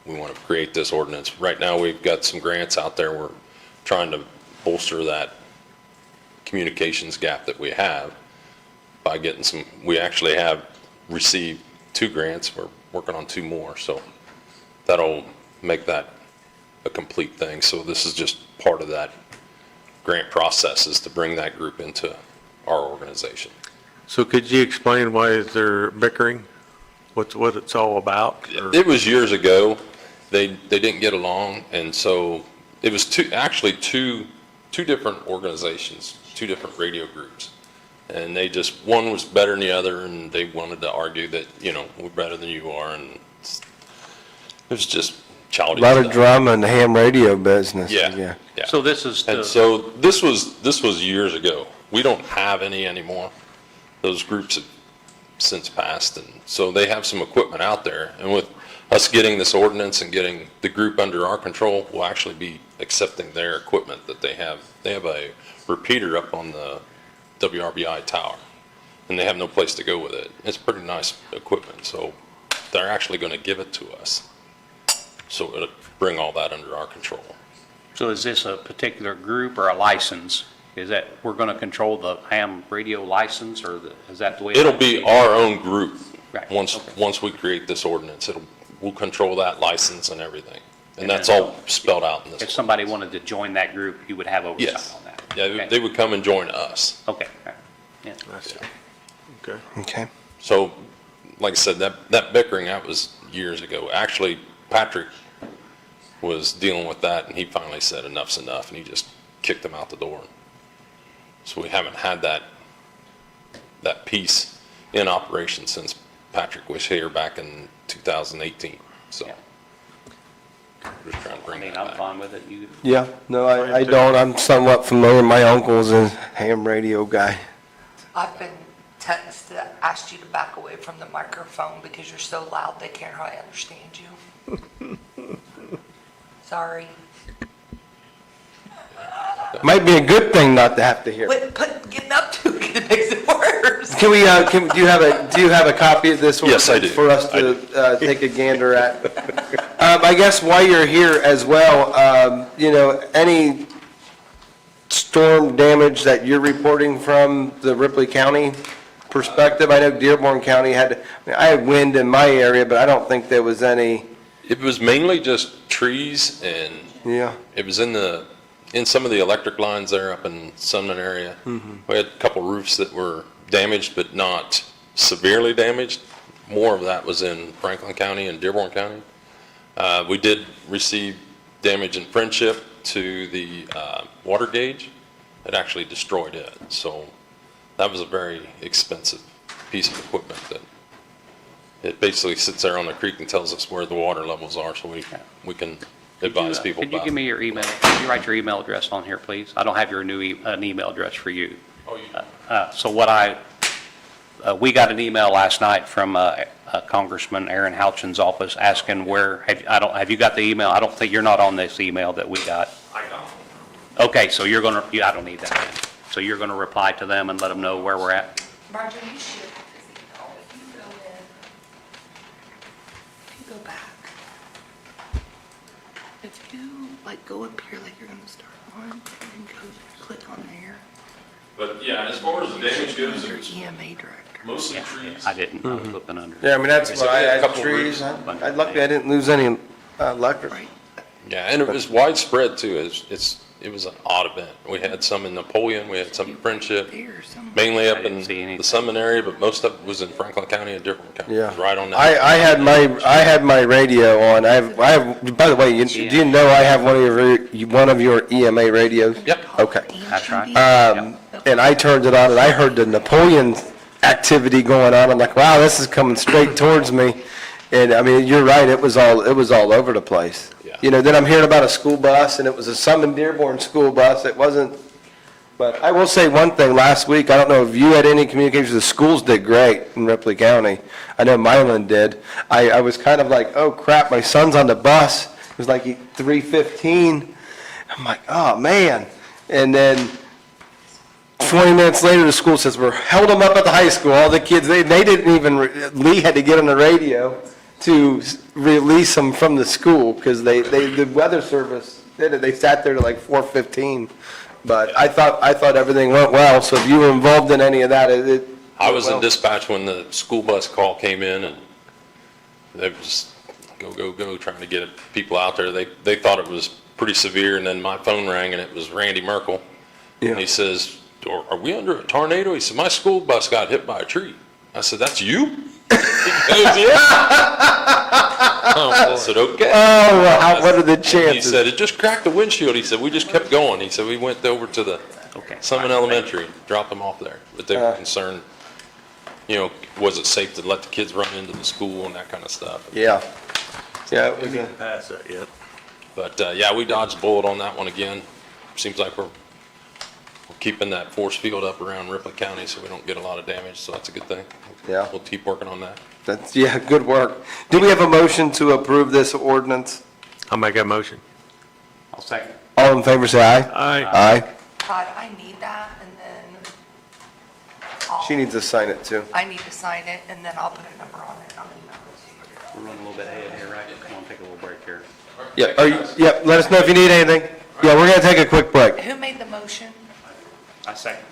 we want to create this ordinance. Right now, we've got some grants out there. We're trying to bolster that communications gap that we have by getting some, we actually have received 2 grants. We're working on 2 more. So that'll make that a complete thing. So this is just part of that grant process, is to bring that group into our organization. So could you explain why they're bickering? What it's all about? Or- It was years ago. They didn't get along, and so it was two different organizations, 2 different radio groups. And they just, one was better than the other, and they wanted to argue that, we're better than you are, and it was just A childish lot of stuff. drama in the ham radio business. Yeah. So this is And the, so this was years ago. We don't have any anymore. Those groups have since passed, and so they have some equipment out there. And with us getting this ordinance and getting the group under our control, we'll actually be accepting their equipment that they have. They have a repeater up on the WRBI tower, and they have no place to go with it. It's pretty nice equipment, so they're actually going to give it to us. So it'll bring all that under our control. so is this a particular group or a license? Is that, we're going to control the ham radio license, or is that the way? It'll be our own group. Right, Once okay. we create this ordinance, we'll control that license and everything. And And that's then- all spelled out in this. If somebody wanted to join that group, you would have oversight Yes. on that? Yeah, Okay. they would come and join us. Okay, all right. Yeah. I see. Okay. Okay. So, like I said, that bickering, that was years ago. Actually, Patrick was dealing with that, and he finally said enough's enough, and he just kicked them out the door. So we haven't had that piece in operation since Patrick was here back in 2018, so. Yeah. Just trying to I bring mean, that I'm back. fine with it. You, Yeah, no, I don't. I'm somewhat familiar. My uncle's a ham radio guy. I've been texted, asked you to back away from the microphone because you're so loud they can't hardly understand you. Sorry. Might be a good thing not to have to hear. Getting up to it makes it worse. Can we, do you have a copy of this? Yes, I do. For us to take a gander at? I guess while you're here as well, any storm damage that you're reporting from the Ripley County perspective? I know Dearborn County I had wind in my area, but I don't think there was any, It was mainly just trees, and yeah. it was in some of the electric lines there up in Sumner area. We had a couple roofs that were damaged, but not severely damaged. More of that was in Franklin County and Dearborn County. We did receive damage in Friendship to the water gauge. It actually destroyed it. So that was a very expensive piece of equipment that it basically sits there on the creek and tells us where the water levels are, so we can advise people could you about give it. me your email? Could you write your email address on here, please? I don't have your an email address for you. Oh, you So we got an email last night from Congressman Aaron Houchin's office asking have you got the email? I don't think, you're not on this email that we got. I got Okay, so I don't need that then. So you're going to reply to them and let them know where we're at? Marjorie, you should have this email. If you go in, if you go back, if you go up here like you're gonna start on, and then go click on there, But yeah, as far as the damage goes, your it was EMA director. mostly trees. I didn't. I was looking under. Yeah, I mean, that's So what I we had a had, couple trees. roofs. Luckily, I didn't lose any electric. Right Yeah, and it was widespread too. It was an odd event. We had some in Napoleon, we had some in Friendship, there, somewhere. mainly up I didn't in see anything. the Summit area, but most of it was in Franklin County and Dearborn County. Yeah. It was right on that. I had my radio on. I have, by the way, do you know I have one of your EMA radios? Yep. Okay. That's right. And I turned it on and I heard the Napoleon activity going on. I'm like, wow, this is coming straight towards me. And I mean, you're right, it was all over the place. Yeah. Then I'm hearing about a school bus and it was a Summon Dearborn school bus. It wasn't, but I will say one thing, last week, I don't know if you had any communication, the schools did great in Ripley County. I know Milan did. I was kind of like, oh crap, my son's on the bus. It was like 3:15. I'm like, oh man. And then 20 minutes later, the school says, we're held them up at the high school. All the kids, they didn't even, Lee had to get on the radio to release them from the school because the weather service did it. They sat there to like 4:15. But I thought everything went well. So if you were involved in any of that, I was in well. dispatch when the school bus call came in, and they were just go, trying to get people out there. They thought it was pretty severe, and then my phone rang, and it was Randy Merkel. Yeah. And he says, are we under a tornado? He said, my school bus got hit by a tree. I said, that's you? He goes, yeah. I said, okay. Oh, well, what are the He chances? said, it just cracked the windshield. He said, we just kept going. He said, we went over to the Okay. Summit Elementary, dropped them off there. But they were concerned, was it safe to let the kids run into the school and that kind of stuff. Yeah. Yeah, it was We didn't pass that yet. But, yeah, we dodged a bullet on that one again. Seems like we're keeping that force field up around Ripley County so we don't get a lot of damage, so that's a good thing. Yeah. We'll keep working on that. good work. Do we have a motion to approve this ordinance? I'll make that motion. I'll second. All in favor, say aye. Aye. Aye. Todd, I need that, and then She needs to sign it too. I need to sign it, and then I'll put a number on it, and I'll email it to you. We're running a little bit ahead here, right? Come on, take a little break here. Yeah, let us know if you need anything. Yeah, we're gonna take a quick break. Who made the motion? I second.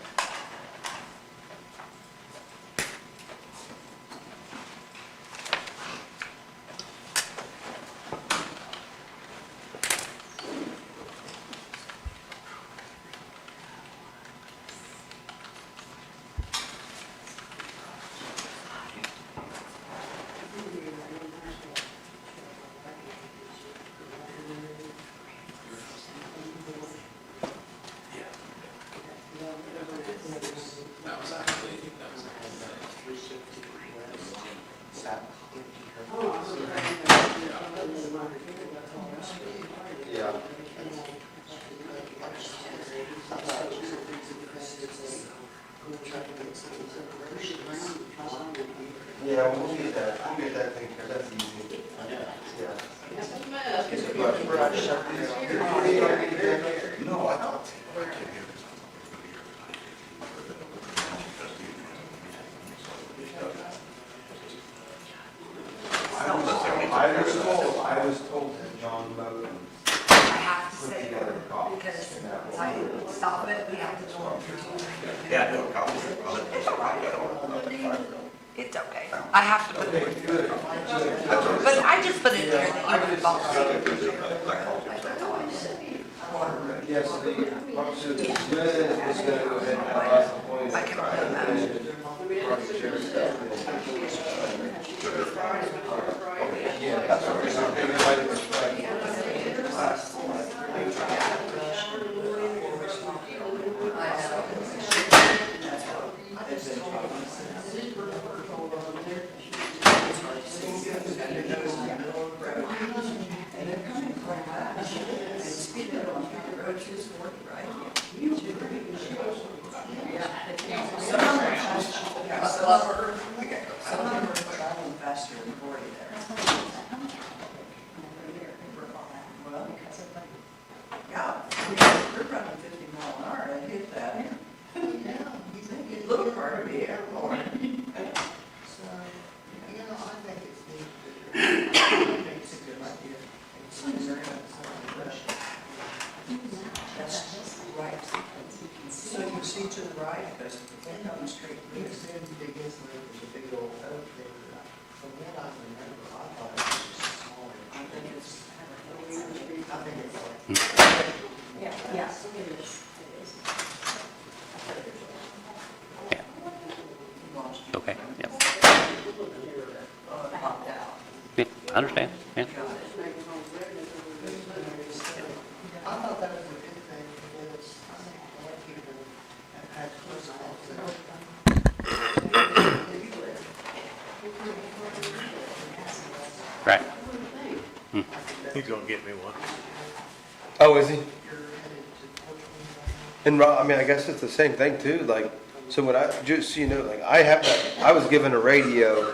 I was told that John Moten I have to say, because once I stop it, we have to go on for 2 3. Yeah, no, It's all right. It's okay. I have to put it. But I just put it there that you would follow. yes, the pharmaceutical president is going to go ahead and have us appointed. I can remember. Yeah, we're running 50 mile an hour, I hit that. Yeah, you think it little part of the airport. So, I think it's neat. I think it's a good idea. It's very much That's right. So you see to the right, because they come straight. It's in the biggest loop, there's a big old oak there. From what I remember, I thought it was just smaller. I think it's Okay, yeah. Yeah, I understand, yeah. I thought that was a good thing, because a lot of people have had close calls. Right. He's gonna get me one. Oh, is he? And I mean, I guess it's the same thing too, like, so when I, just so you know, like, I was given a radio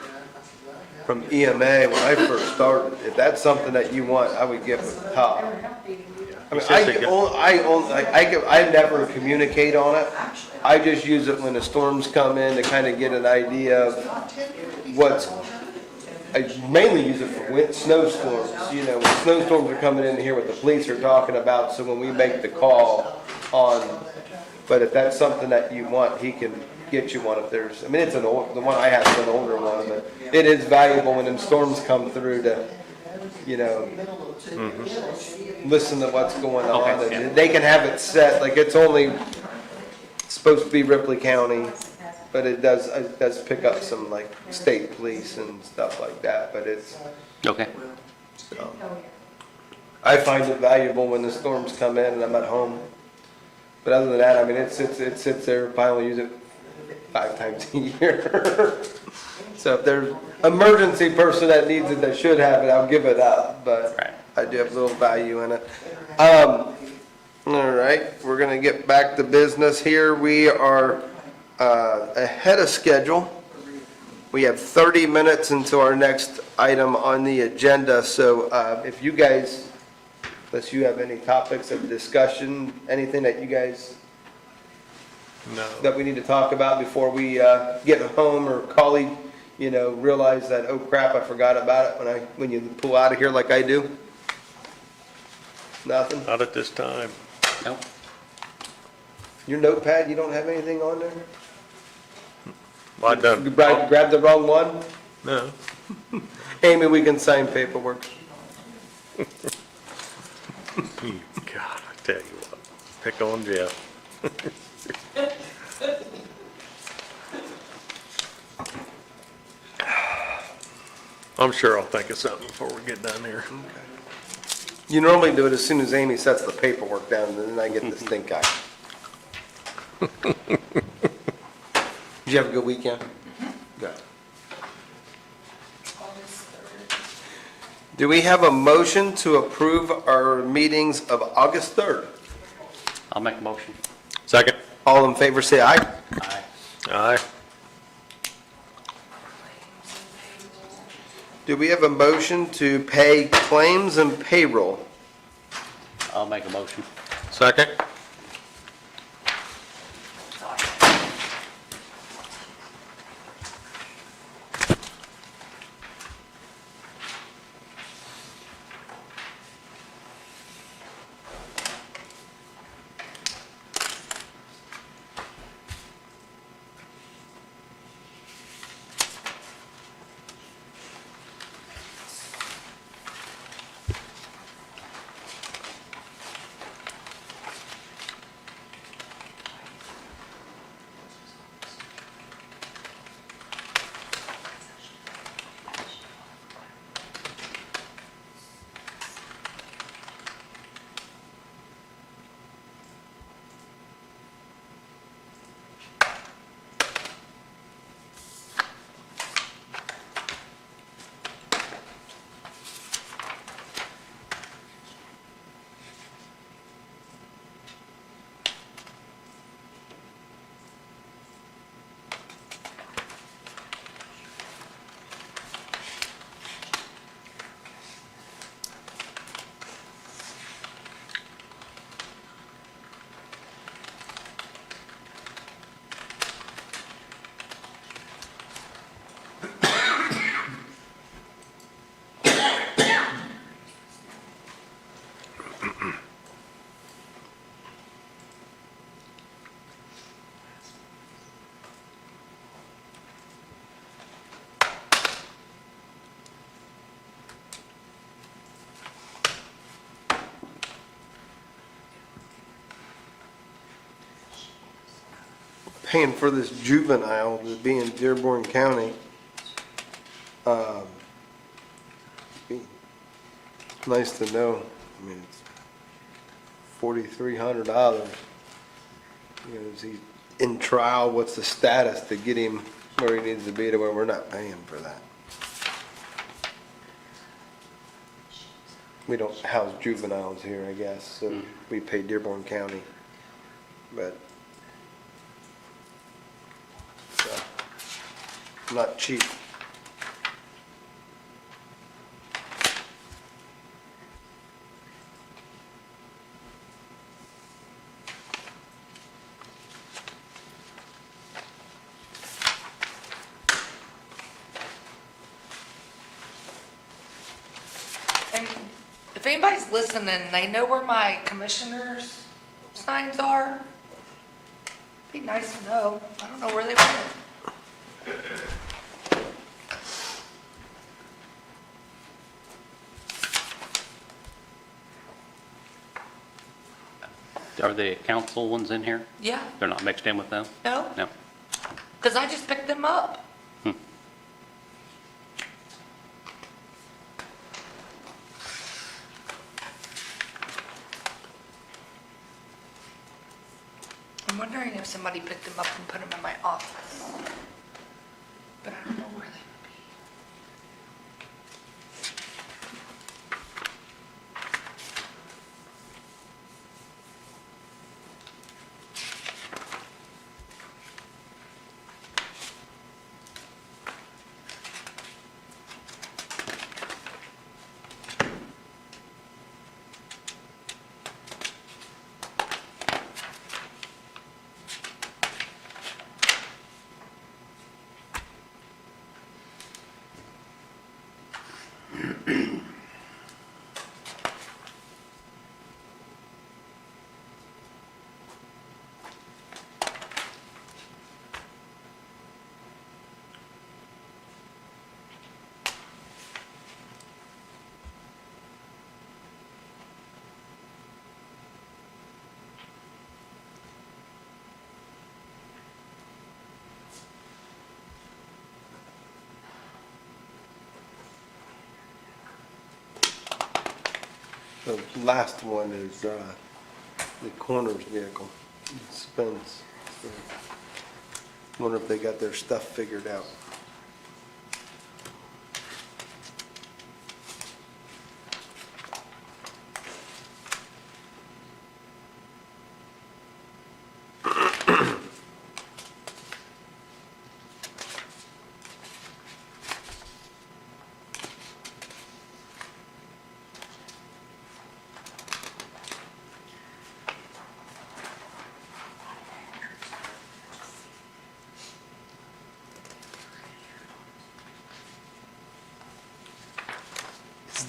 from EMA when I first started. If that's something that you want, I would give it a top. I mean, I never communicate on it. I just use it when the storms come in to kind of get an idea of what's, I mainly use it for snowstorms, when snowstorms are coming in here, what the police are talking about, so when we make the call on, but if that's something that you want, he can get you one if there's, I mean, it's the one I have is an older one, but it is valuable when them storms come through to, listen to what's going on. Okay, yeah. And they can have it set, like it's only supposed to be Ripley County, but it does pick up some like state police and stuff like that, but it's, Okay, I find it valuable when the storms come in and I'm at home. But other than that, I mean, it sits there, I only use it 5 times a year. So if there's emergency person that needs it, that should have it, I'll give it up, but Right. I do have a little value in it. All right, we're gonna get back to business here. We are ahead of schedule. We have 30 minutes into our next item on the agenda, so if you guys, unless you have any topics of discussion, anything that you guys, that we need to talk about before we get home, or colleague, realize that, oh crap, I forgot about it when you pull out of here like I do? Nothing? Not at this time. no, Your notepad, you don't have anything on there? Well, I You done, grabbed the wrong one? no. Amy, we can sign paperwork. God, I tell you what, pick on Jeff. I'm sure I'll think of something before we get done here. You normally do it as soon as Amy sets the paperwork down, and then I get the stink eye. Did you have a good weekend? Good. Do we have a motion to approve our meetings of August 3rd? I'll make a motion. Second? All in favor, say aye. Aye. Aye. Do we have a motion to pay claims and payroll? I'll make a motion. Second? Paying for this juvenile to be in Dearborn County. Be Nice to know, I mean, it's $4,300. You know, is he in trial, what's the status to get him where he needs to be to where we're not paying for that? We don't house juveniles here, I guess, so we pay Dearborn County, but not cheap. And if anybody's listening, they know where my commissioner's signs are. Be nice to know. I don't know where they went. Are the council ones in here? Yeah, They're not mixed in with them? no, No. because I just picked them up. I'm wondering if somebody picked them up and put them in my office. But I don't know where they would be. The last one is the coroner's vehicle, Spence. Wonder if they got their stuff figured out.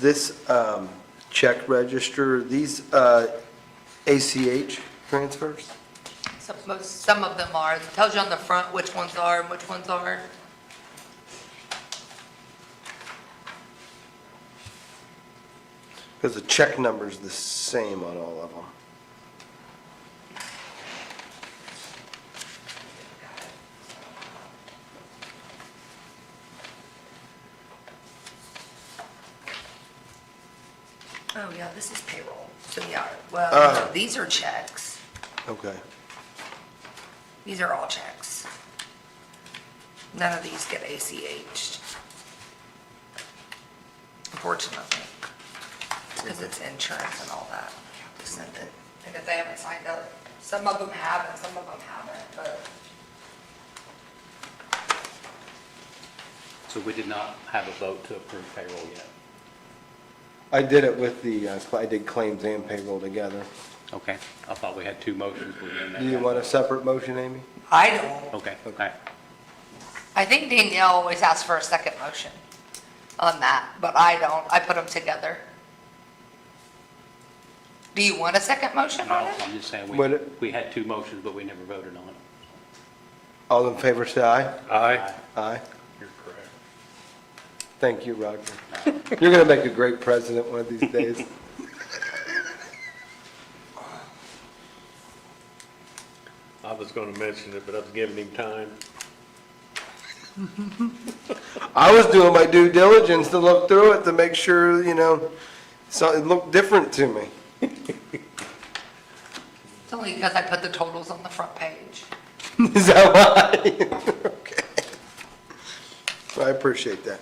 this check register, these ACH transfers? Some of them are. It tells you on the front which ones are and which ones aren't. Because the check number's the same on all of them. Oh, yeah, this is payroll. So, yeah, well, Oh. no, these are checks. Okay. These are all checks. None of these get ACH'd. Unfortunately. Because it's insurance and all that. To send it. And if they haven't signed up, some of them have and some of them haven't, but. So we did not have a vote to approve payroll yet. I did it with the, I did claims and payroll together. Okay, I thought we had two motions. We didn't have Do you that. want a separate motion, Amy? I don't. Okay, okay. I think Danielle always asks for a second motion on that, but I don't. I put them together. Do you want a second motion No, on it? I'm just saying, What- we had two motions, but we never voted on it. All in favor, say aye. Aye. Aye. You're correct. Thank you, Roger. You're going to make a great president one of these days. I was gonna mention it, but I was giving him time. I was doing my due diligence to look through it to make sure, so it looked different to me. It's only because I put the totals on the front page. Is that why? Okay. I appreciate that.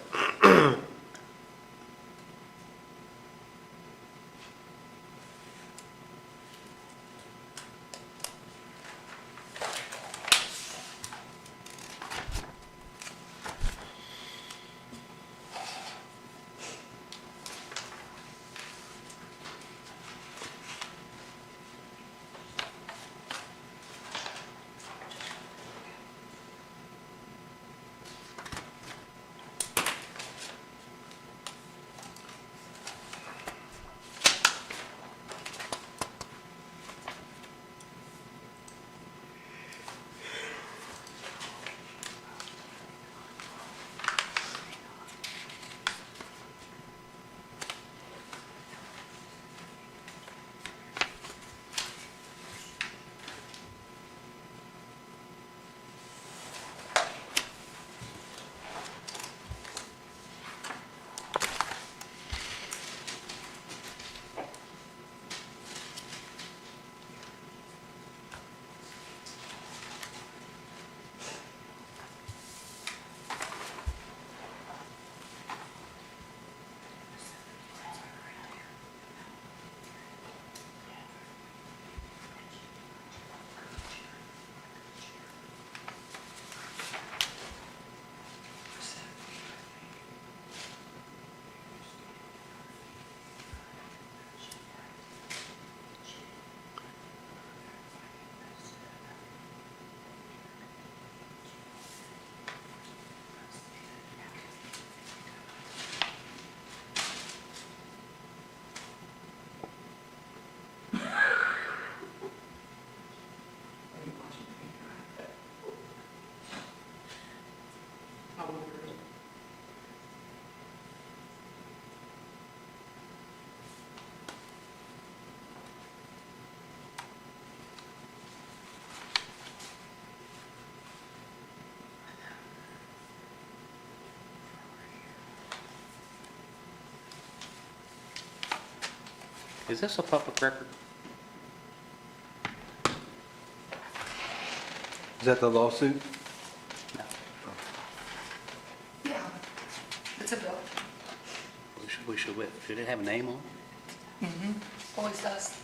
Is this a public record? Is that the lawsuit? Yeah. It's a bill. Should it have a name on it? Always does.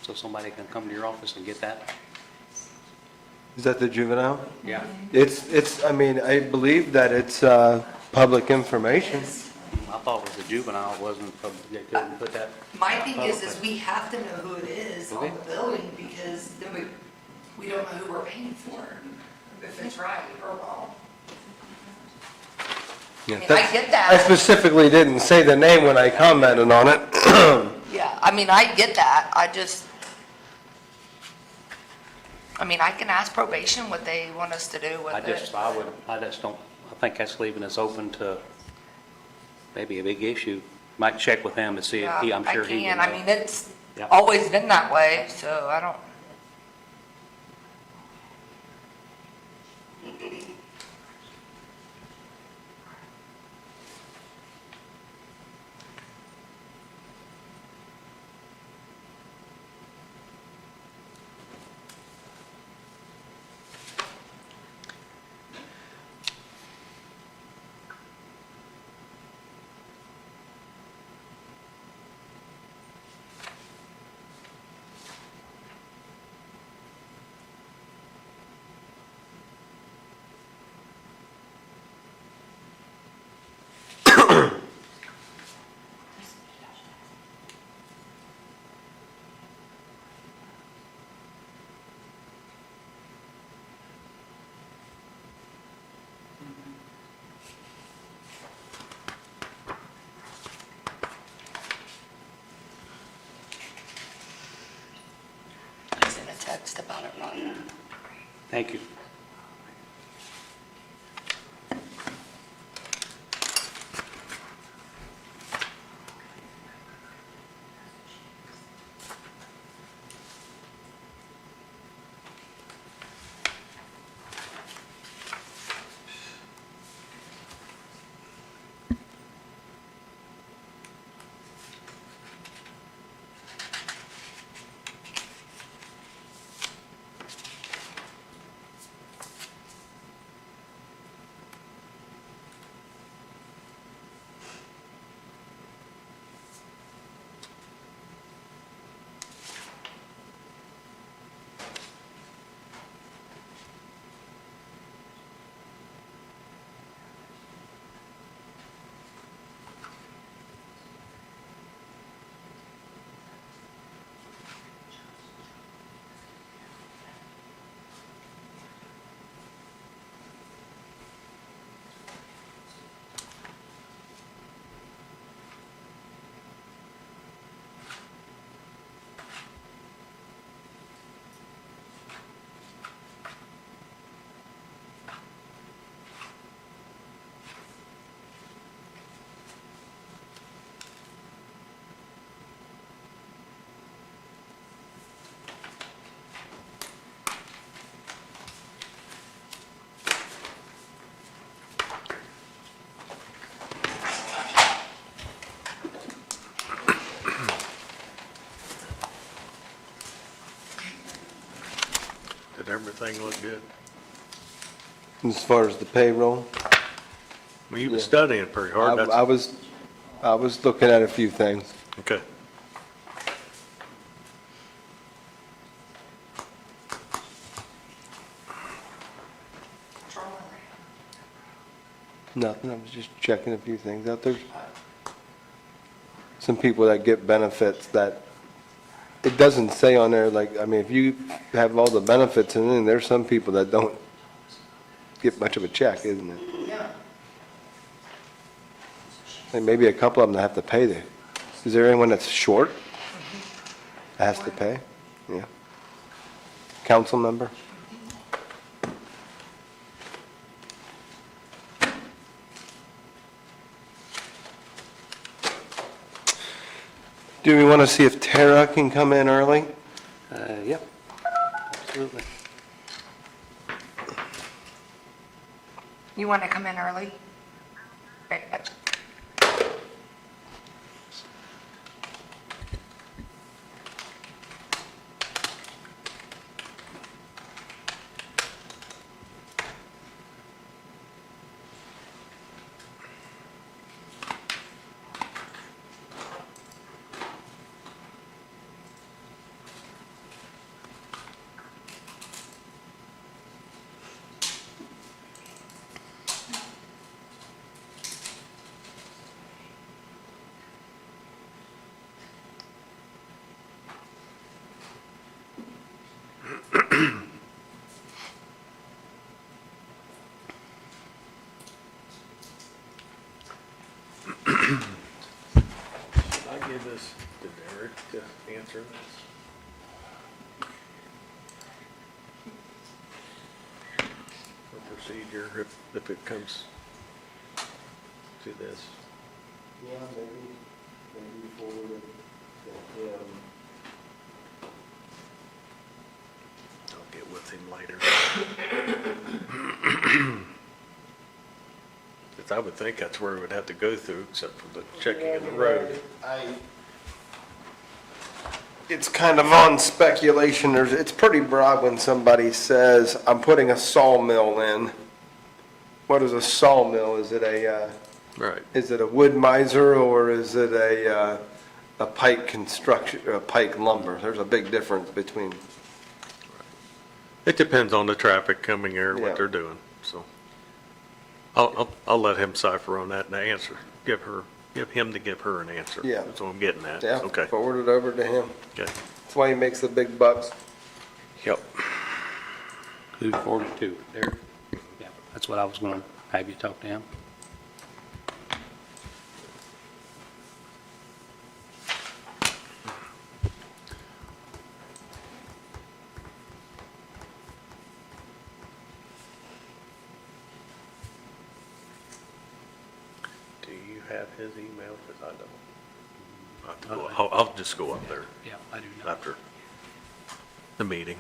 So somebody can come to your office and get that? Is that the juvenile? Yeah. I believe that it's public information. I thought it was a juvenile, it wasn't, they couldn't put that. My thing is we have to know who it is on Okay. the billing because then we don't know who we're paying for, if it's right or wrong. Yeah, I mean, that's- I get I that. specifically didn't say the name when I commented on it. Yeah, I mean, I get that. I mean, I can ask probation what they want us to do with I it. just don't, I think that's leaving us open to maybe a big issue. Might check with him to see if Yeah, I'm sure he would I can. know. I mean, it's Yeah. always been that way, so I don't. I sent a text about it, Ron. Thank you. Did everything look good? As far as the payroll, Well, you were studying pretty hard. I was looking at a few things. Okay. Nothing, I was just checking a few things out. There's some people that get benefits that, it doesn't say on there, like, I mean, if you have all the benefits and then there's some people that don't get much of a check, isn't it? Yeah. Like maybe a couple of them that have to pay the, is there anyone that's short? That has to pay? Yeah. Council member? Do we want to see if Tara can come in early? Yep, absolutely. You want to come in early? give this to Derek to answer this? For procedure, if it comes to this. Yeah, maybe forward it to him. I'll get with him later. 'Cause I would think that's where it would have to go through, except for the checking of the road. It's kind of on speculation. It's pretty broad when somebody says, I'm putting a sawmill in. What is a sawmill? Is it Right. is it a wood miser or is it a pike construction, a pike lumber? There's a big difference between, It depends on the traffic coming here, Yeah. what they're doing, so. I'll let him cipher on that and answer, give him to give her an answer. Yeah. That's what I'm getting at. yeah, Okay, forward it over to him. okay. That's why he makes the big bucks. Yep. Who forwarded it to? Derek? Yeah, that's what I was going to have you talk to him. Do you have his email? Because I don't. I'll just go up there Yeah, I do know. after the meeting.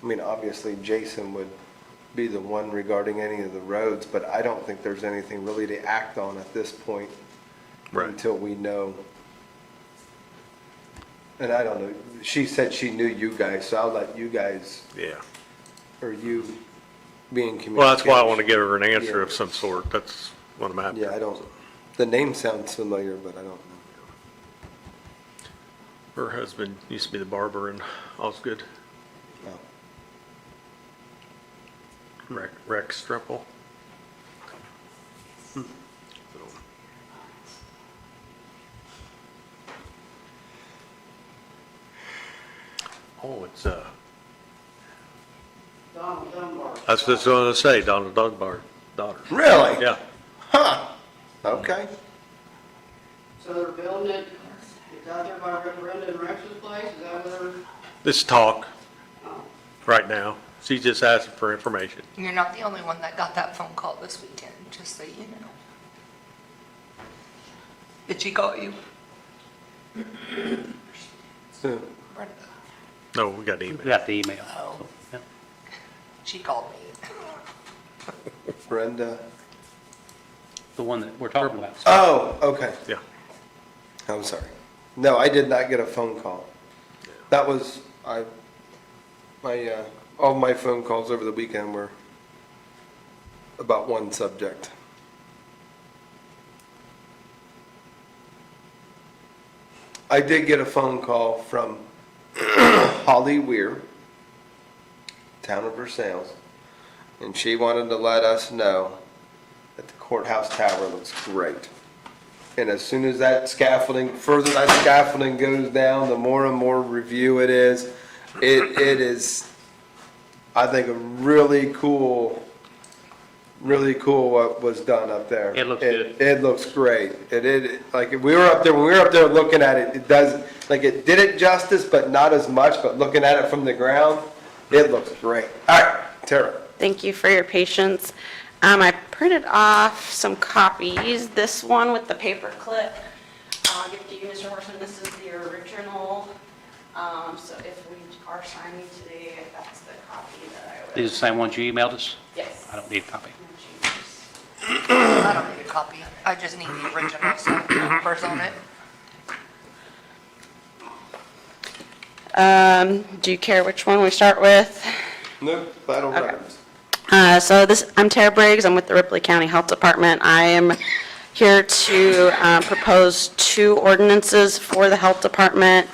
I mean, obviously Jason would be the one regarding any of the roads, but I don't think there's anything really to act on at this point. Right. Until we know. And I don't know, she said she knew you guys, so I'll let you guys, Yeah. or you be in communication. Well, that's why I want to give her an answer Yeah. of some sort. That's what I'm after. Yeah, I don't, the name sounds familiar, but I don't know. Her husband used to be the barber in Osgood, No. Rex Strimple. Oh, it's, Donald Dunbar. that's what I was going to say, Donald Dunbar, daughter. Really? Yeah, Huh, okay. So they're building it, it's out there by Brenda and Rex's place, is that where they're, this talk oh, right now. She's just asking for information. You're not the only one that got that phone call this weekend, just so you know. Did she call you? So, Brenda? No, we got We email. got the email. Oh. So, yeah. She called me. Brenda, The one that we're talking about. oh, okay. Yeah. I'm sorry. No, I did not get a phone call. That was, all my phone calls over the weekend were about one subject. I did get a phone call from Holly Weir, Town of Versailles, and she wanted to let us know that the courthouse tower looks great. And as soon as that further that scaffolding goes down, the more and more review it is. It is, I think, a really cool what was done up there. It looks good. It looks great. Like, when we were up there looking at it, it does, like, it did it justice, but not as much, but looking at it from the ground, it looks great. All right, Tara. Thank you for your patience. I printed off some copies. This one with the paper clip, I'll give to you, Mr. Horseman. This is the original. So if we are signing today, that's the copy that I would. These are the same ones you emailed us? Yes. I don't need a copy. I don't need a copy. I just need the original, so numbers on it. Do you care which one we start with? Nope, vital records. I'm Tara Briggs. I'm with the Ripley County Health Department. I am here to propose two ordinances for the Health Department.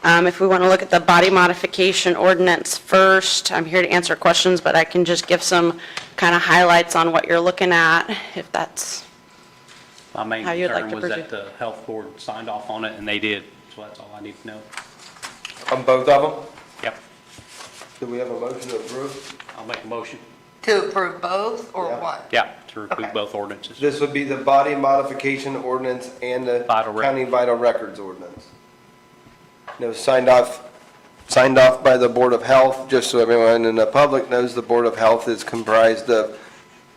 If we want to look at the body modification ordinance first, I'm here to answer questions, but I can just give some kind of highlights on what you're looking at, if that's, My main How you'd like concern to was that the health board signed off on it, and they did. So that's all I need to know. On both of them? Yep, Do we have a motion to approve? I'll make a motion. To approve both or Yeah. one? Yeah, to approve Okay. both ordinances. This would be the body modification ordinance and the Vital rec- county vital records ordinance. It was signed off by the Board of Health, just so everyone in the public knows, the Board of Health is comprised of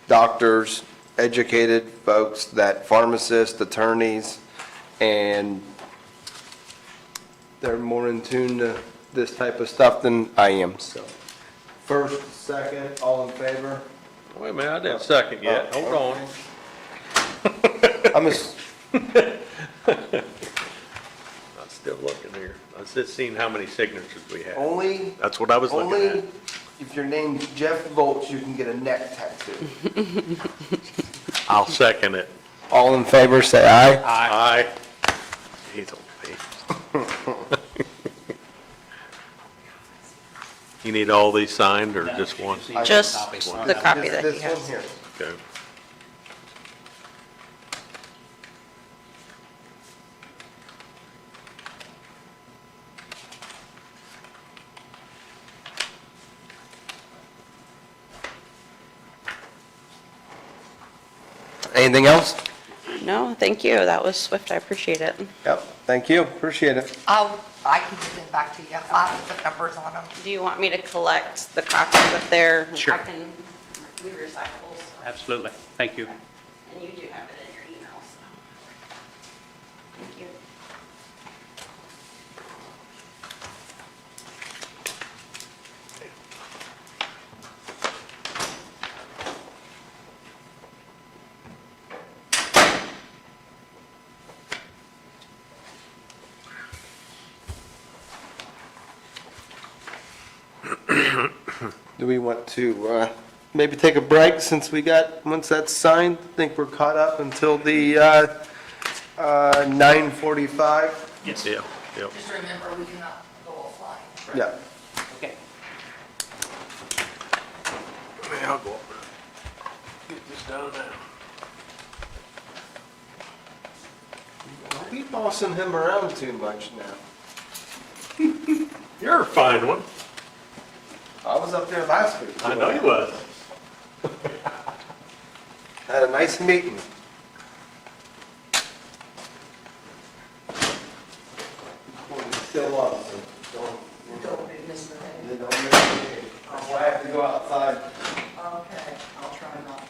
doctors, educated folks, that pharmacists, attorneys, and they're more in tune to this type of stuff than I am, so. First, second, all in favor? Wait a minute, I didn't second yet. Hold on. I'm just, I'm still looking here. I was just seeing how many signatures we have. only, That's what I was looking only at. if your name's Jeff Volch, you can get a neck tattoo. I'll second it. All in favor, say aye. Aye. Jeez, oh, me. You need all these signed or just one? Just the copy that he This has. one here. Okay. Anything else? No, thank you. That was swift. I appreciate it. Yep, thank you, appreciate it. I can give them back to you. I'll have to put numbers on them. Do you want me to collect the copies of their? Sure. I can do recyclables. Absolutely. Thank you. And you do have it in your email, so. Thank you. Do we want to maybe take a break since we got, once that's signed? I think we're caught up until the 9:45? Yes. Yeah, yep. Just remember, we cannot go offline. Yeah. Okay. I'll go up there. Get this done now. Don't be bossing him around too much now. You're a fine one. I was up there last week. I know you was. Had a nice meeting. Still on, so don't miss the day. Don't miss the day. That's why I have to go outside. Okay, I'll try not.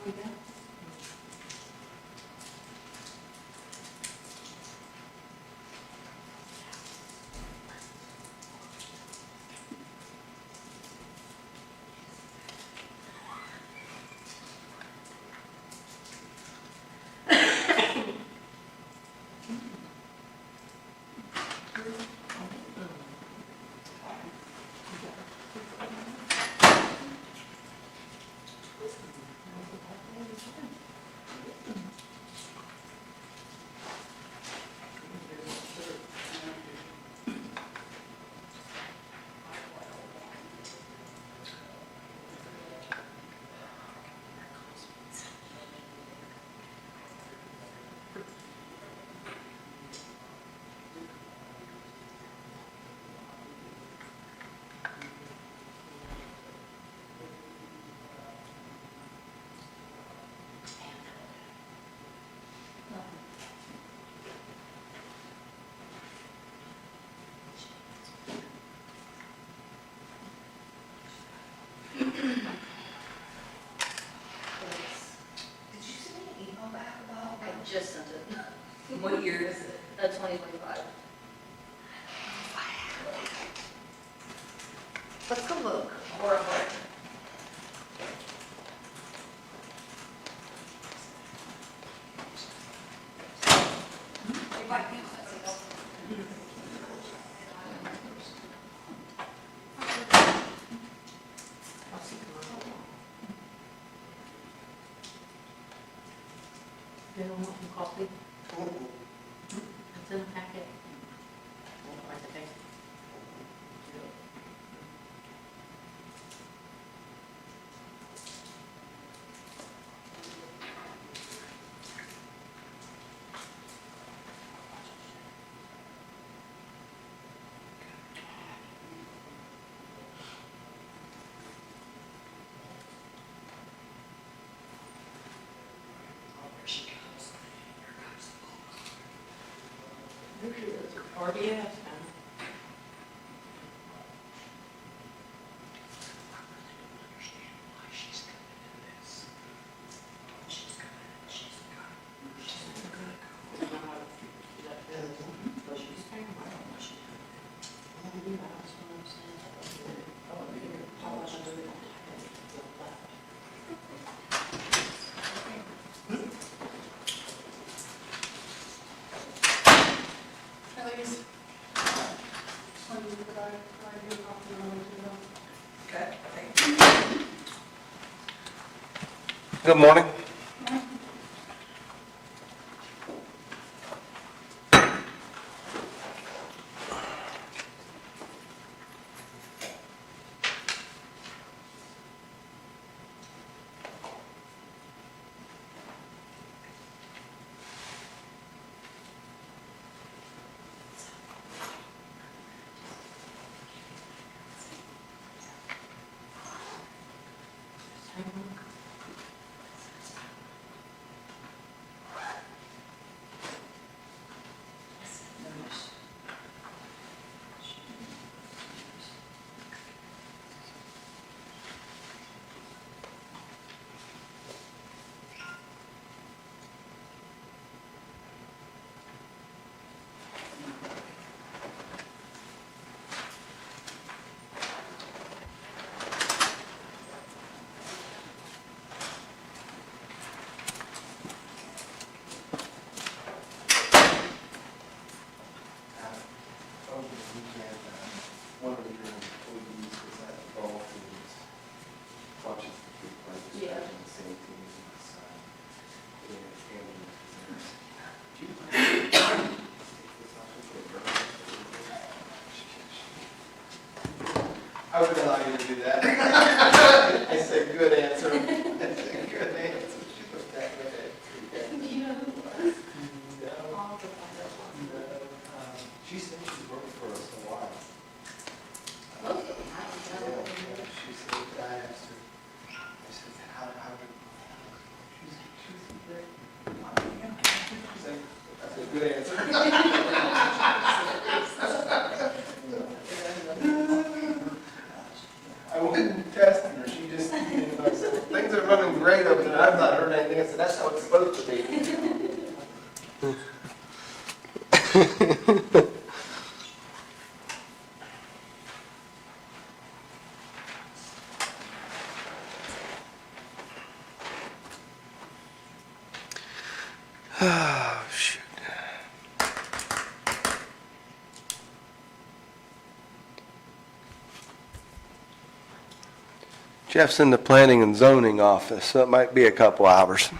Did you send me an email back about? I just sent it. What year is it? 2025. Let's go look. Horrible. You don't want some coffee? It's in the packet. Okay. RBS, Okay. Good morning. One of your employees was at the ball fields, watching the kid play the Yeah. same team. I would allow you to do that. I said, good answer. I said, good answer. She looked at me. Do you know who it was? No. I'll have to find out one. She said she's worked for us a while. Most of them have, Yeah, yeah. she said, I asked her, I said, how did, she's great. She's like, that's a good answer. I wasn't testing her, she just, you know, said, things are running great over there, I'm not Jeff's in the planning and zoning office, so it might be a couple hours.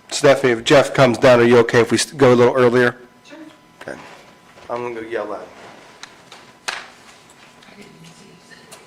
Stephanie, if Jeff comes down, are you okay if we go a little earlier? Sure. Okay. I'm going to go yell at him. I didn't see you said it.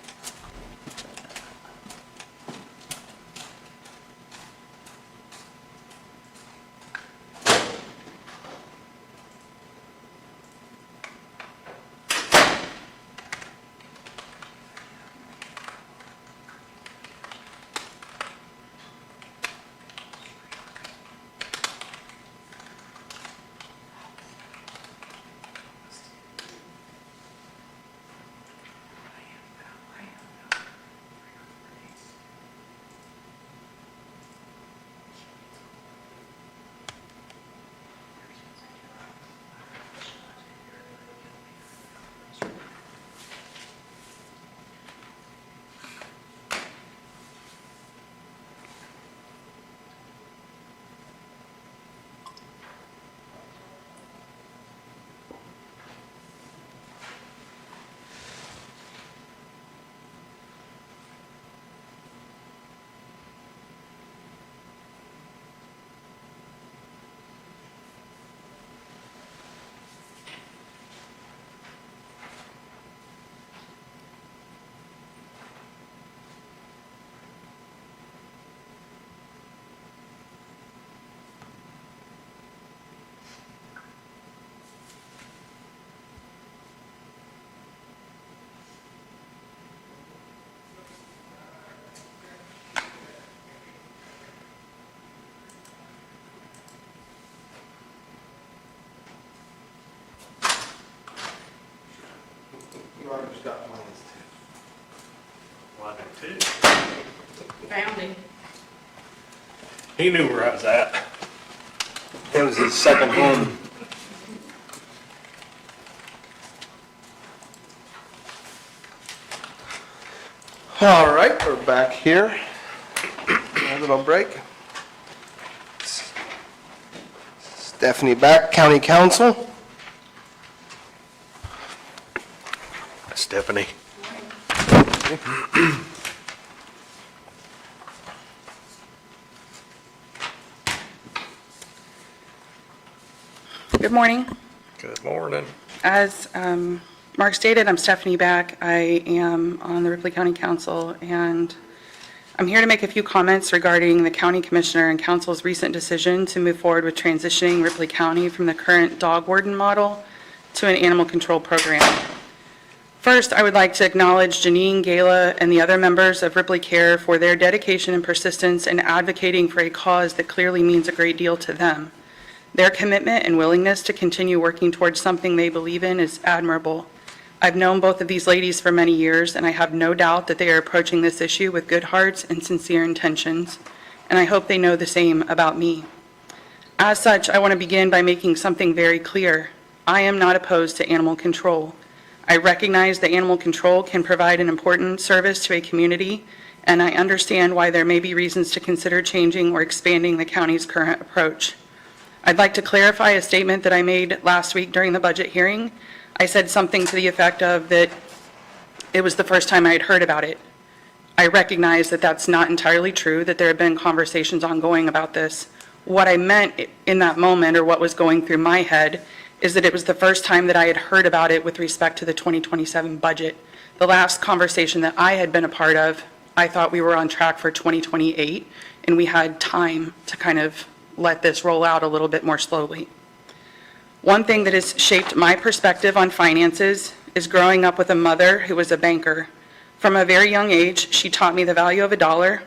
Roger's got plans too. Well, I do too. Found him. He knew where I was at. It was his second home. All right, we're back here. A little break. Stephanie back, County Council. Stephanie. Good morning. Good morning. As Mark stated, I'm Stephanie Back. I am on the Ripley County Council, and I'm here to make a few comments regarding the County Commissioner and Council's recent decision to move forward with transitioning Ripley County from the current dog warden model to an animal control program. First, I would like to acknowledge Janine, Gayla, and the other members of Ripley Care for their dedication and persistence in advocating for a cause that clearly means a great deal to them. Their commitment and willingness to continue working towards something they believe in is admirable. I've known both of these ladies for many years, and I have no doubt that they are approaching this issue with good hearts and sincere intentions, and I hope they know the same about me. As such, I want to begin by making something very clear. I am not opposed to animal control. I recognize that animal control can provide an important service to a community, and I understand why there may be reasons to consider changing or expanding the county's current approach. I'd like to clarify a statement that I made last week during the budget hearing. I said something to the effect of that it was the first time I had heard about it. I recognize that that's not entirely true, that there have been conversations ongoing about this. What I meant in that moment, or what was going through my head, is that it was the first time that I had heard about it with respect to the 2027 budget. The last conversation that I had been a part of, I thought we were on track for 2028, and we had time to kind of let this roll out a little bit more slowly. One thing that has shaped my perspective on finances is growing up with a mother who was a banker. From a very young age, she taught me the value of a dollar,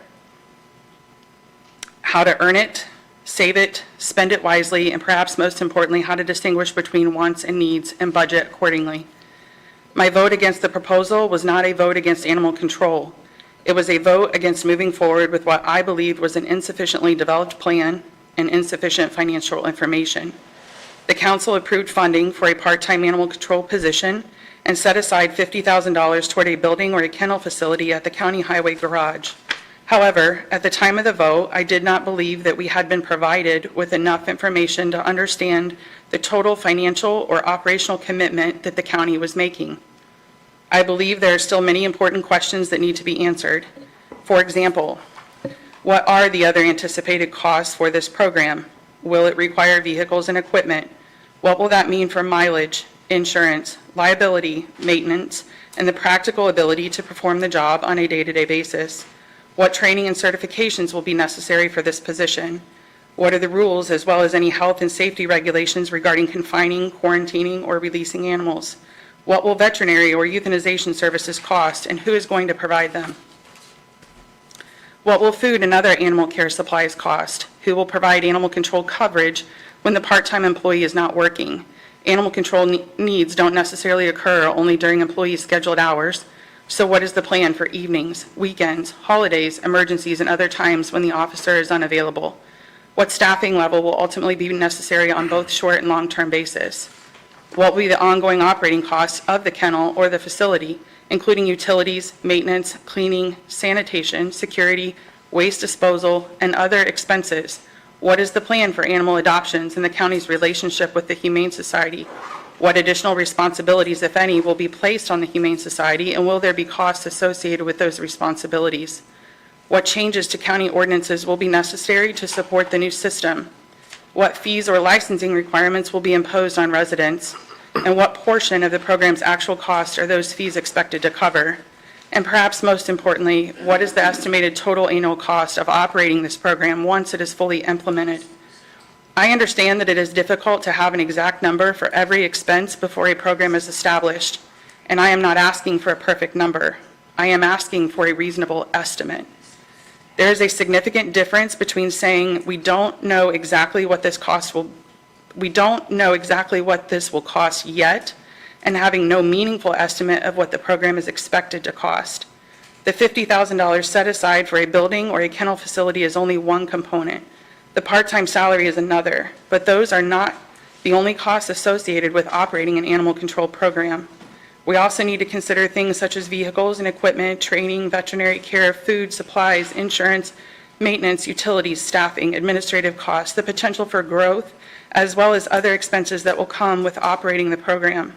how to earn it, save it, spend it wisely, and perhaps most importantly, how to distinguish between wants and needs and budget accordingly. My vote against the proposal was not a vote against animal control. It was a vote against moving forward with what I believed was an insufficiently developed plan and insufficient financial information. The council approved funding for a part-time animal control position, and set aside $50,000 toward a building or a kennel facility at the county highway garage. However, at the time of the vote, I did not believe that we had been provided with enough information to understand the total financial or operational commitment that the county was making. I believe there are still many important questions that need to be answered. For example, what are the other anticipated costs for this program? Will it require vehicles and equipment? What will that mean for mileage, insurance, liability, maintenance, and the practical ability to perform the job on a day-to-day basis? What training and certifications will be necessary for this position? What are the rules as well as any health and safety regulations regarding confining, quarantining, or releasing animals? What will veterinary or euthanization services cost, and who is going to provide them? What will food and other animal care supplies cost? Who will provide animal control coverage when the part-time employee is not working? Animal control needs don't necessarily occur only during employees' scheduled hours. So what is the plan for evenings, weekends, holidays, emergencies, and other times when the officer is unavailable? What staffing level will ultimately be necessary on both short and long-term basis? What will be the ongoing operating costs of the kennel or the facility, including utilities, maintenance, cleaning, sanitation, security, waste disposal, and other expenses? What is the plan for animal adoptions and the county's relationship with the Humane Society? What additional responsibilities, if any, will be placed on the Humane Society, and will there be costs associated with those responsibilities? What changes to county ordinances will be necessary to support the new system? What fees or licensing requirements will be imposed on residents? And what portion of the program's actual costs are those fees expected to cover? And perhaps most importantly, what is the estimated total annual cost of operating this program once it is fully implemented? I understand that it is difficult to have an exact number for every expense before a program is established, and I am not asking for a perfect number. I am asking for a reasonable estimate. There is a significant difference between saying we don't know exactly what this will cost yet, and having no meaningful estimate of what the program is expected to cost. The $50,000 set aside for a building or a kennel facility is only one component. The part-time salary is another, but those are not the only costs associated with operating an animal control program. We also need to consider things such as vehicles and equipment, training, veterinary care, food, supplies, insurance, maintenance, utilities, staffing, administrative costs, the potential for growth, as well as other expenses that will come with operating the program.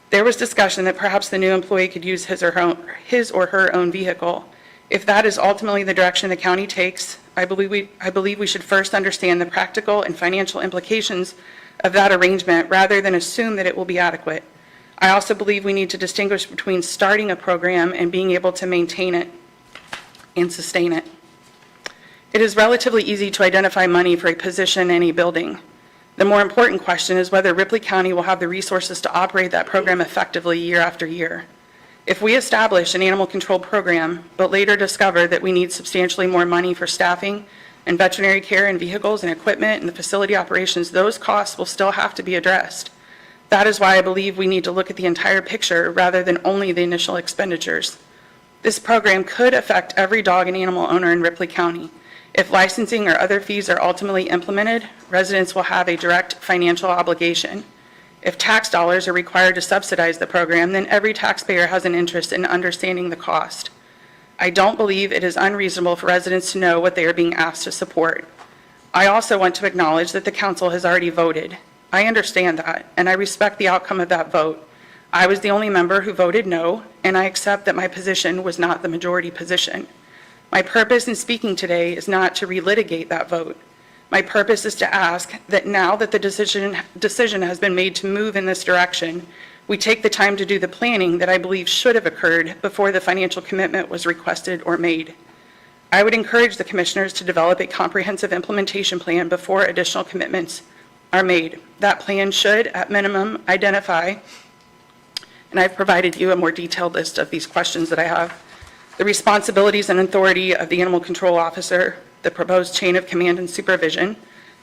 There was discussion that perhaps the new employee could use his or her own vehicle. If that is ultimately the direction the county takes, I believe we should first understand the practical and financial implications of that arrangement rather than assume that it will be adequate. I also believe we need to distinguish between starting a program and being able to maintain it and sustain it. It is relatively easy to identify money for a position in a building. The more important question is whether Ripley County will have the resources to operate that program effectively year after year. If we establish an animal control program, but later discover that we need substantially more money for staffing and veterinary care and vehicles and equipment and the facility operations, those costs will still have to be addressed. That is why I believe we need to look at the entire picture rather than only the initial expenditures. This program could affect every dog and animal owner in Ripley County. If licensing or other fees are ultimately implemented, residents will have a direct financial obligation. If tax dollars are required to subsidize the program, then every taxpayer has an interest in understanding the cost. I don't believe it is unreasonable for residents to know what they are being asked to support. I also want to acknowledge that the council has already voted. I understand that, and I respect the outcome of that vote. I was the only member who voted no, and I accept that my position was not the majority position. My purpose in speaking today is not to relitigate that vote. My purpose is to ask that now that the decision has been made to move in this direction, we take the time to do the planning that I believe should have occurred before the financial commitment was requested or made. I would encourage the commissioners to develop a comprehensive implementation plan before additional commitments are made. That plan should, at minimum, identify, and I've provided you a more detailed list of these questions that I have, the responsibilities and authority of the animal control officer, the proposed chain of command and supervision,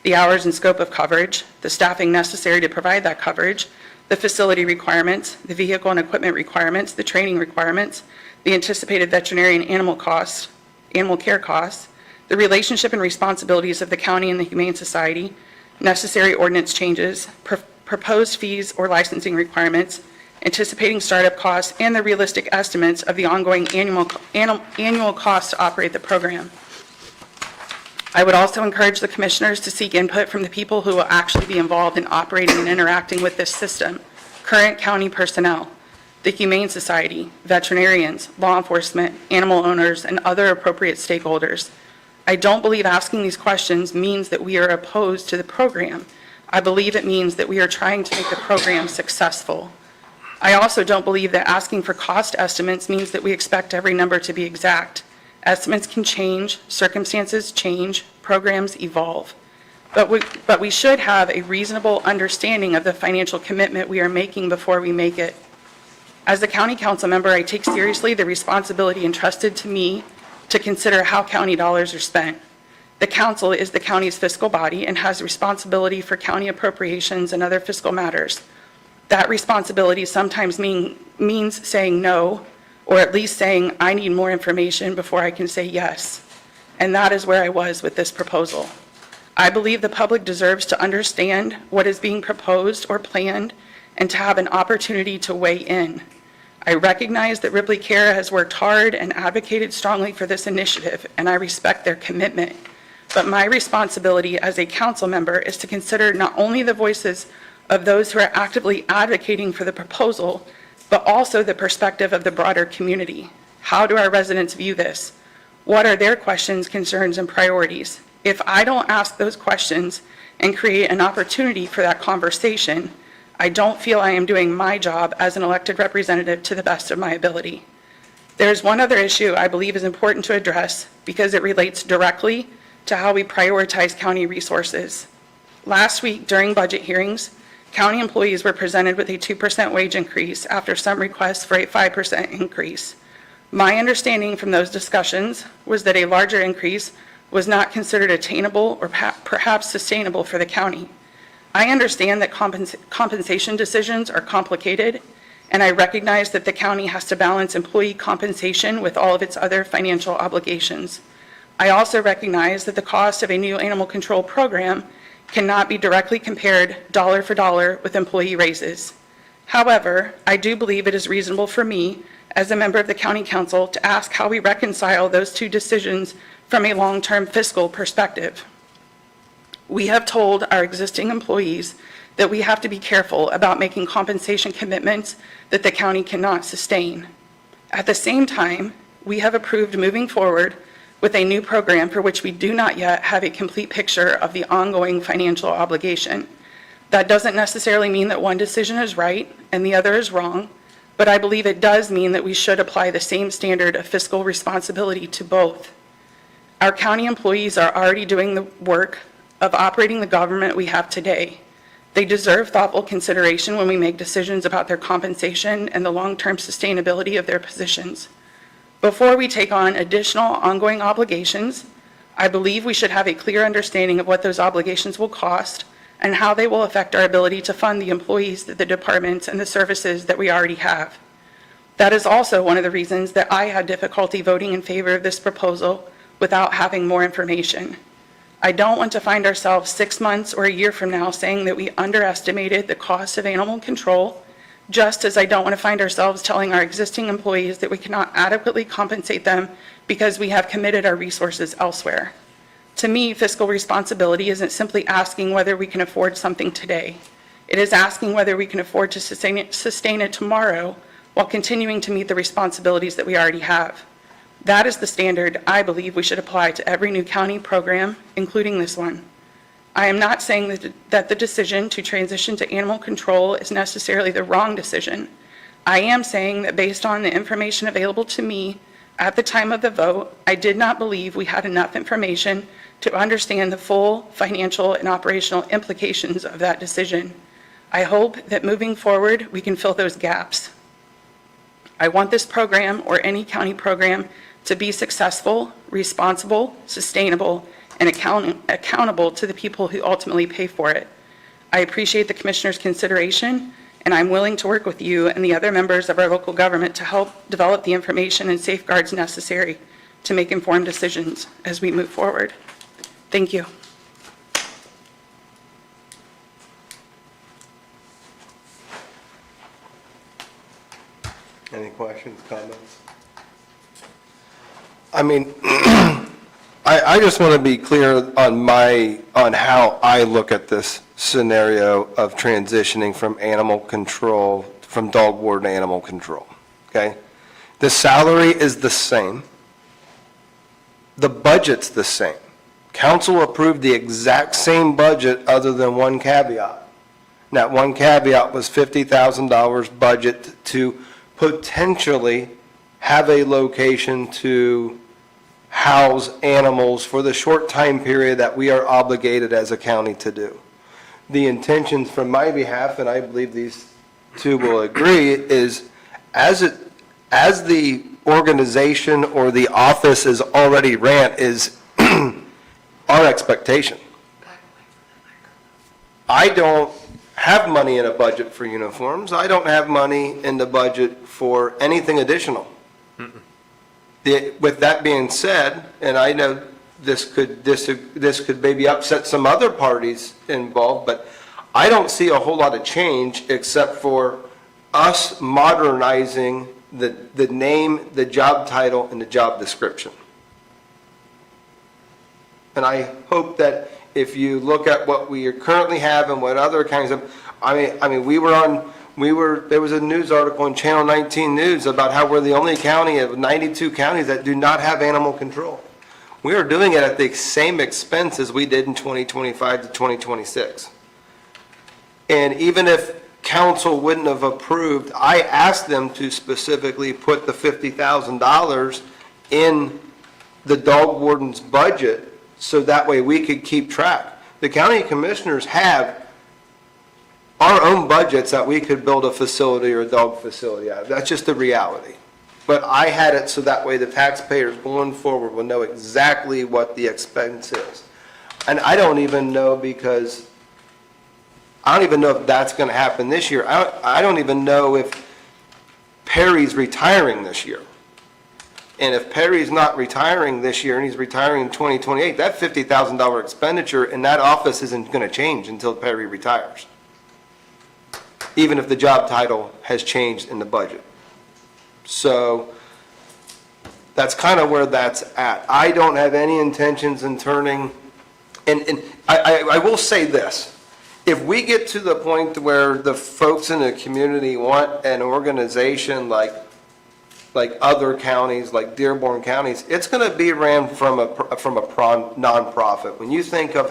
the hours and scope of coverage, the staffing necessary to provide that coverage, the facility requirements, the vehicle and equipment requirements, the training requirements, the anticipated veterinary and animal care costs, the relationship and responsibilities of the county and the Humane Society, necessary ordinance changes, proposed fees or licensing requirements, anticipating startup costs, and the realistic estimates of the ongoing annual cost to operate the program. I would also encourage the commissioners to seek input from the people who will actually be involved in operating and interacting with this system: current county personnel, the Humane Society, veterinarians, law enforcement, animal owners, and other appropriate stakeholders. I don't believe asking these questions means that we are opposed to the program. I believe it means that we are trying to make the program successful. I also don't believe that asking for cost estimates means that we expect every number to be exact. Estimates can change, circumstances change, programs evolve. But we should have a reasonable understanding of the financial commitment we are making before we make it. As a county council member, I take seriously the responsibility entrusted to me to consider how county dollars are spent. The council is the county's fiscal body and has responsibility for county appropriations and other fiscal matters. That responsibility sometimes means saying no, or at least saying, I need more information before I can say yes. And that is where I was with this proposal. I believe the public deserves to understand what is being proposed or planned and to have an opportunity to weigh in. I recognize that Ripley Care has worked hard and advocated strongly for this initiative, and I respect their commitment. But my responsibility as a council member is to consider not only the voices of those who are actively advocating for the proposal, but also the perspective of the broader community. How do our residents view this? What are their questions, concerns, and priorities? If I don't ask those questions and create an opportunity for that conversation, I don't feel I am doing my job as an elected representative to the best of my ability. There's one other issue I believe is important to address because it relates directly to how we prioritize county resources. Last week during budget hearings, county employees were presented with a 2% wage increase after some requests for a 5% increase. My understanding from those discussions was that a larger increase was not considered attainable or perhaps sustainable for the county. I understand that compensation decisions are complicated, and I recognize that the county has to balance employee compensation with all of its other financial obligations. I also recognize that the cost of a new animal control program cannot be directly compared dollar for dollar with employee raises. However, I do believe it is reasonable for me, as a member of the county council, to ask how we reconcile those two decisions from a long-term fiscal perspective. We have told our existing employees that we have to be careful about making compensation commitments that the county cannot sustain. At the same time, we have approved moving forward with a new program for which we do not yet have a complete picture of the ongoing financial obligation. That doesn't necessarily mean that one decision is right and the other is wrong, but I believe it does mean that we should apply the same standard of fiscal responsibility to both. Our county employees are already doing the work of operating the government we have today. They deserve thoughtful consideration when we make decisions about their compensation and the long-term sustainability of their positions. Before we take on additional ongoing obligations, I believe we should have a clear understanding of what those obligations will cost and how they will affect our ability to fund the employees, the departments, and the services that we already have. That is also one of the reasons that I had difficulty voting in favor of this proposal without having more information. I don't want to find ourselves 6 months or a year from now saying that we underestimated the cost of animal control, just as I don't want to find ourselves telling our existing employees that we cannot adequately compensate them because we have committed our resources elsewhere. To me, fiscal responsibility isn't simply asking whether we can afford something today. It is asking whether we can afford to sustain it tomorrow while continuing to meet the responsibilities that we already have. That is the standard I believe we should apply to every new county program, including this one. I am not saying that the decision to transition to animal control is necessarily the wrong decision. I am saying that based on the information available to me at the time of the vote, I did not believe we had enough information to understand the full financial and operational implications of that decision. I hope that moving forward, we can fill those gaps. I want this program, or any county program, to be successful, responsible, sustainable, and accountable to the people who ultimately pay for it. I appreciate the Commissioner's consideration, and I'm willing to work with you and the other members of our local government to help develop the information and safeguards necessary to make informed decisions as we move forward. Thank you. Any questions, comments? I mean, I just want to be clear on how I look at this scenario of transitioning from animal control, from dog ward to animal control, okay? The salary is the same. The budget's the same. Council approved the exact same budget other than one caveat. And that one caveat was $50,000 budget to potentially have a location to house animals for the short time period that we are obligated as a county to do. The intentions from my behalf, and I believe these two will agree, is as the organization or the office is already ran is our expectation. I don't have money in a budget for uniforms. I don't have money in the budget for anything additional. With that being said, and I know this could maybe upset some other parties involved, but I don't see a whole lot of change except for us modernizing the name, the job title, and the job description. And I hope that if you look at what we currently have and what other counties have, I mean, there was a news article in Channel 19 News about how we're the only county of 92 counties that do not have animal control. We are doing it at the same expense as we did in 2025 to 2026. And even if council wouldn't have approved, I asked them to specifically put the $50,000 in the dog warden's budget so that way we could keep track. The county commissioners have our own budgets that we could build a facility or a dog facility out of. That's just the reality. But I had it so that way the taxpayers going forward will know exactly what the expense is. And I don't even know because I don't even know if that's going to happen this year. I don't even know if Perry's retiring this year. And if Perry's not retiring this year and he's retiring in 2028, that $50,000 expenditure in that office isn't going to change until Perry retires, even if the job title has changed in the budget. So that's kind of where that's at. I don't have any intentions in turning, and I will say this. If we get to the point where the folks in the community want an organization like other counties, like Dearborn counties, it's going to be ran from a nonprofit. When you think of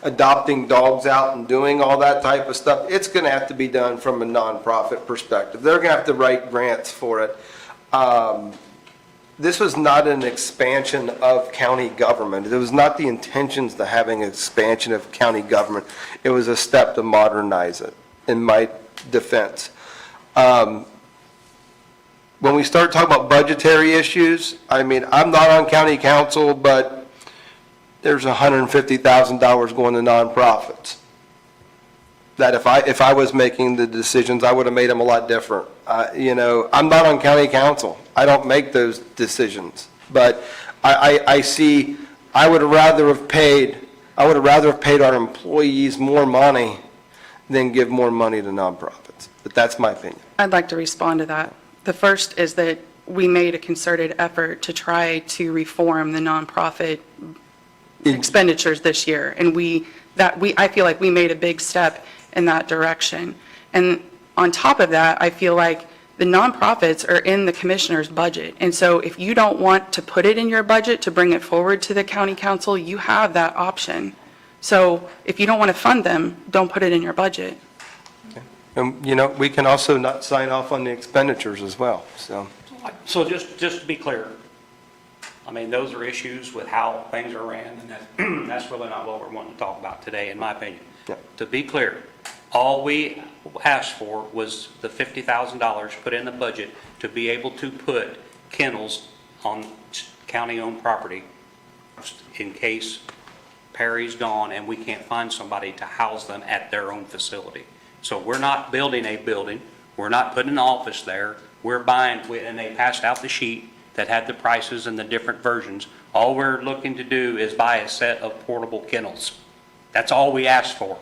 adopting dogs out and doing all that type of stuff, it's going to have to be done from a nonprofit perspective. They're going to have to write grants for it. This was not an expansion of county government. It was not the intentions to having an expansion of county government. It was a step to modernize it, in my defense. When we start talking about budgetary issues, I mean, I'm not on county council, but there's $150,000 going to nonprofits. That if I was making the decisions, I would have made them a lot different. I'm not on county council. I don't make those decisions. But I see, I would have rather have paid our employees more money than give more money to nonprofits. But that's my opinion. I'd like to respond to that. The first is that we made a concerted effort to try to reform the nonprofit expenditures this year, and I feel like we made a big step in that direction. And on top of that, I feel like the nonprofits are in the commissioner's budget, and so if you don't want to put it in your budget to bring it forward to the county council, you have that option. So if you don't want to fund them, don't put it in your budget. And, we can also not sign off on the expenditures as well, so. So just to be clear, I mean, those are issues with how things are ran, and that's really not what we're wanting to talk about today, in my opinion. Yeah. To be clear, all we asked for was the $50,000 put in the budget to be able to put kennels on county-owned property in case Perry's gone and we can't find somebody to house them at their own facility. So we're not building a building, we're not putting an office there, we're buying, and they passed out the sheet that had the prices and the different versions. All we're looking to do is buy a set of portable kennels. That's all we asked for.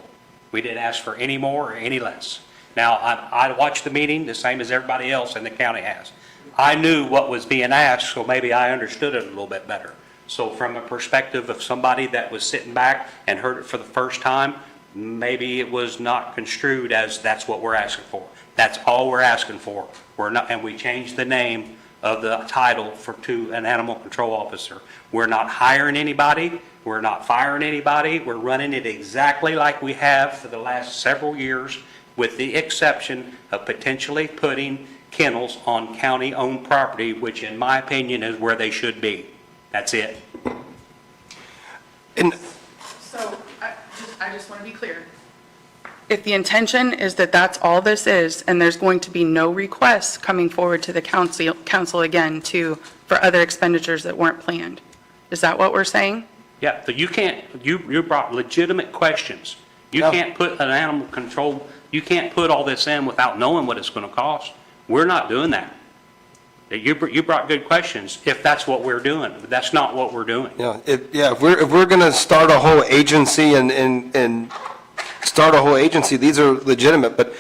We didn't ask for any more or any less. Now, I watched the meeting the same as everybody else in the county has. I knew what was being asked, so maybe I understood it a little bit better. So from a perspective of somebody that was sitting back and heard it for the first time, maybe it was not construed as that's what we're asking for. That's all we're asking for. We're not, and we changed the name of the title to an animal control officer. We're not hiring anybody. We're not firing anybody. We're running it exactly like we have for the last several years, with the exception of potentially putting kennels on county-owned property, which in my opinion is where they should be. That's it. And So I just want to be clear. If the intention is that that's all this is, and there's going to be no requests coming forward to the council again for other expenditures that weren't planned, is that what we're saying? Yeah, but you can't, you brought legitimate questions. You No. can't put an animal control, you can't put all this in without knowing what it's going to cost. We're not doing that. You brought good questions, if that's what we're doing, but that's not what we're doing. if we're going to start a whole agency and start a whole agency, these are legitimate, but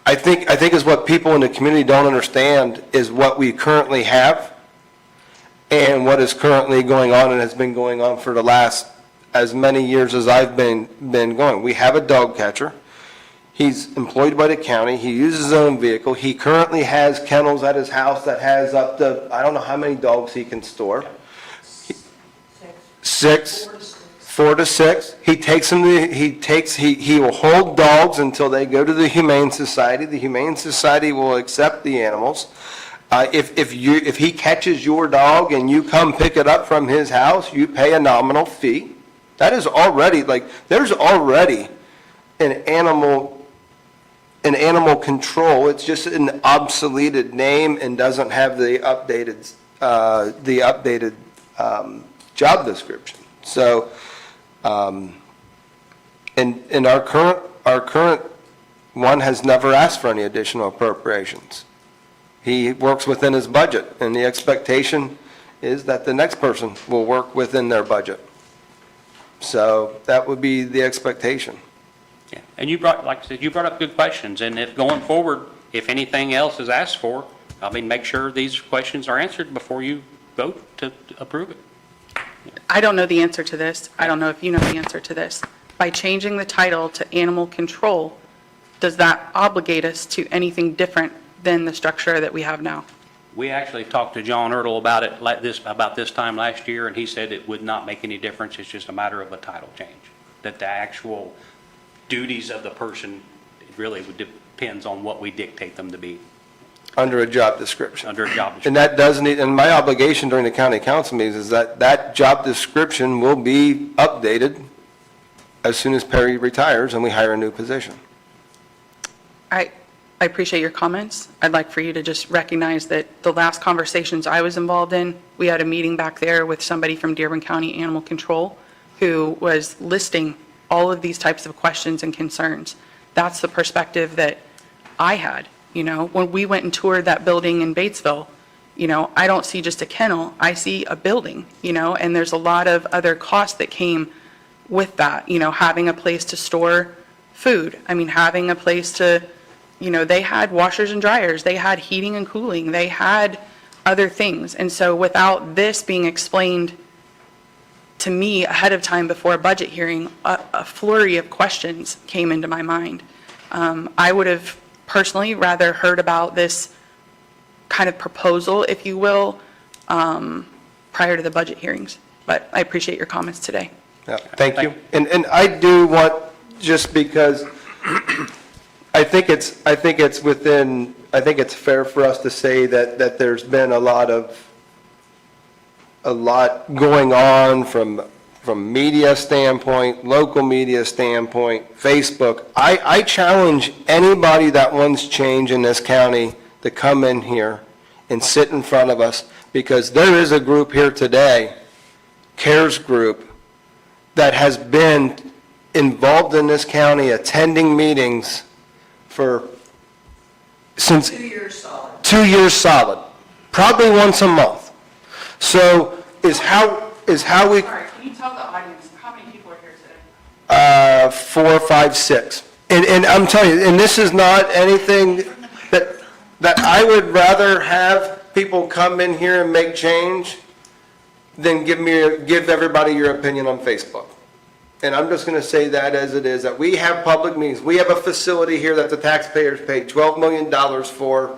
I think is what people in the community don't understand is what we currently have and what is currently going on and has been going on for the last as many years as I've been going. We have a dog catcher. He's employed by the county. He uses his own vehicle. He currently has kennels at his house that has up to, I don't know how many dogs he can store. 4 to 6. He takes them he will hold dogs until they go to the Humane Society. The Humane Society will accept the animals. If he catches your dog and you come pick it up from his house, you pay a nominal fee. That is already, there's already an animal control. It's just an obsoleted name and doesn't have the updated job description. So, and our current one has never asked for any additional appropriations. He works within his budget, and the expectation is that the next person will work within their budget. So that would be the expectation. Yeah. And like I said, you brought up good questions, and if going forward, if anything else is asked for, make sure these questions are answered before you vote to approve it. I don't know the answer to this. I don't know if you know the answer to this. By changing the title to animal control, does that obligate us to anything different than the structure that we have now? We actually talked to John Ertl about it about this time last year, and he said it would not make any difference. It's just a matter of a title change. That the actual duties of the person, it really depends on what we dictate them to be. Under a job description. Under a job description. And that does need, and my obligation during the county council meetings is that job description will be updated as soon as Perry retires and we hire a new position. I appreciate your comments. I'd like for you to just recognize that the last conversations I was involved in, we had a meeting back there with somebody from Dearborn County Animal Control who was listing all of these types of questions and concerns. That's the perspective that I had. When we went and toured that building in Batesville, I don't see just a kennel, I see a building, and there's a lot of other costs that came with that, having a place to store food. Having a place to, they had washers and dryers, they had heating and cooling, they had other things. And so without this being explained to me ahead of time before a budget hearing, a flurry of questions came into my mind. I would have personally rather heard about this kind of proposal, if you will, prior to the budget hearings. But I appreciate your comments today. Yeah, thank you. And I do want, just because I think it's fair for us to say that there's been a lot going on from media standpoint, local media standpoint, Facebook. I challenge anybody that wants change in this county to come in here and sit in front of us, because there is a group here today, CARES Group, that has been involved in this county, attending meetings since 2 years solid. 2 years solid, probably once a month. So is how we, Sorry, can you tell the audience how many people are here today? 4, 5, 6. And I'm telling you, and this is not anything that I would rather have people come in here and make change than give everybody your opinion on Facebook. And I'm just going to say that as it is, that we have public meetings. We have a facility here that the taxpayers paid $12 million for,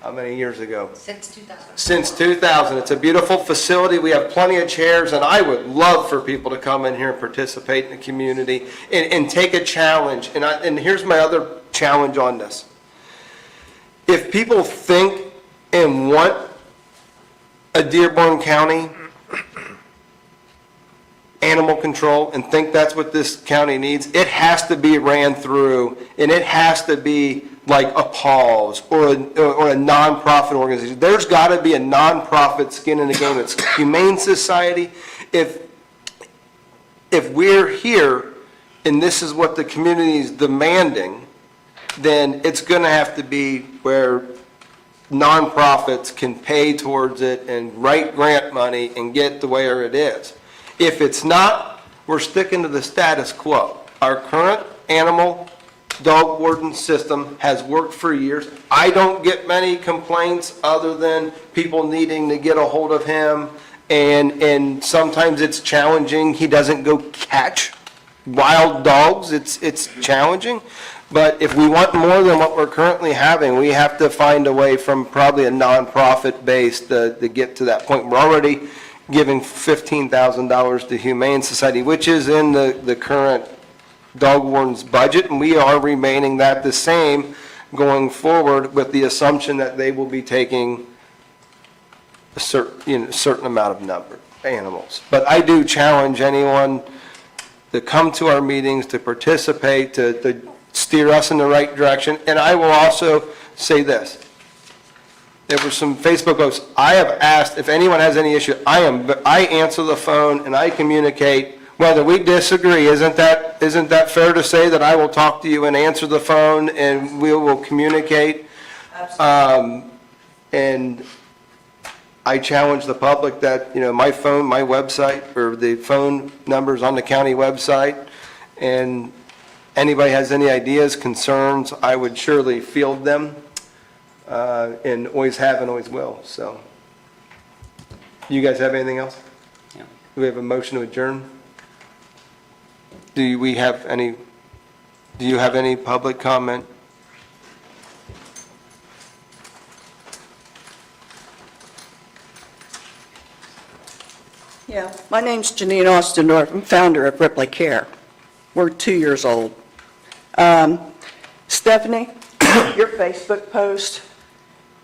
how many years ago? Since 2000. Since 2000. It's a beautiful facility. We have plenty of chairs, and I would love for people to come in here and participate in the community and take a challenge. And here's my other challenge on this. If people think and want a Dearborn County animal control and think that's what this county needs, it has to be ran through, and it has to be like a PAWS or a nonprofit organization. There's got to be a nonprofit skin in the game. It's Humane Society. If we're here and this is what the community is demanding, then it's going to have to be where nonprofits can pay towards it and write grant money and get to where it is. If it's not, we're sticking to the status quo. Our current animal dog warden system has worked for years. I don't get many complaints other than people needing to get a hold of him, and sometimes it's challenging. He doesn't go catch wild dogs. It's challenging. But if we want more than what we're currently having, we have to find a way from probably a nonprofit base to get to that point. We're already giving $15,000 to Humane Society, which is in the current dog warden's budget, and we are remaining that the same going forward with the assumption that they will be taking a certain amount of number of animals. But I do challenge anyone to come to our meetings, to participate, to steer us in the right direction. And I will also say this. There were some Facebook posts. I have asked if anyone has any issue. I answer the phone and I communicate whether we disagree. Isn't that fair to say that I will talk to you and answer the phone and we will communicate? And I challenge the public that, my phone, my website, or the phone numbers on the county website, and anybody has any ideas, concerns, I would surely field them. And always have and always will, so. You guys have anything else? Yeah. Do we have a motion to adjourn? Do you have any public comment? Yeah, my name's Janine Ostendorf. I'm founder of Ripley Care. We're 2 years old. Stephanie, your Facebook post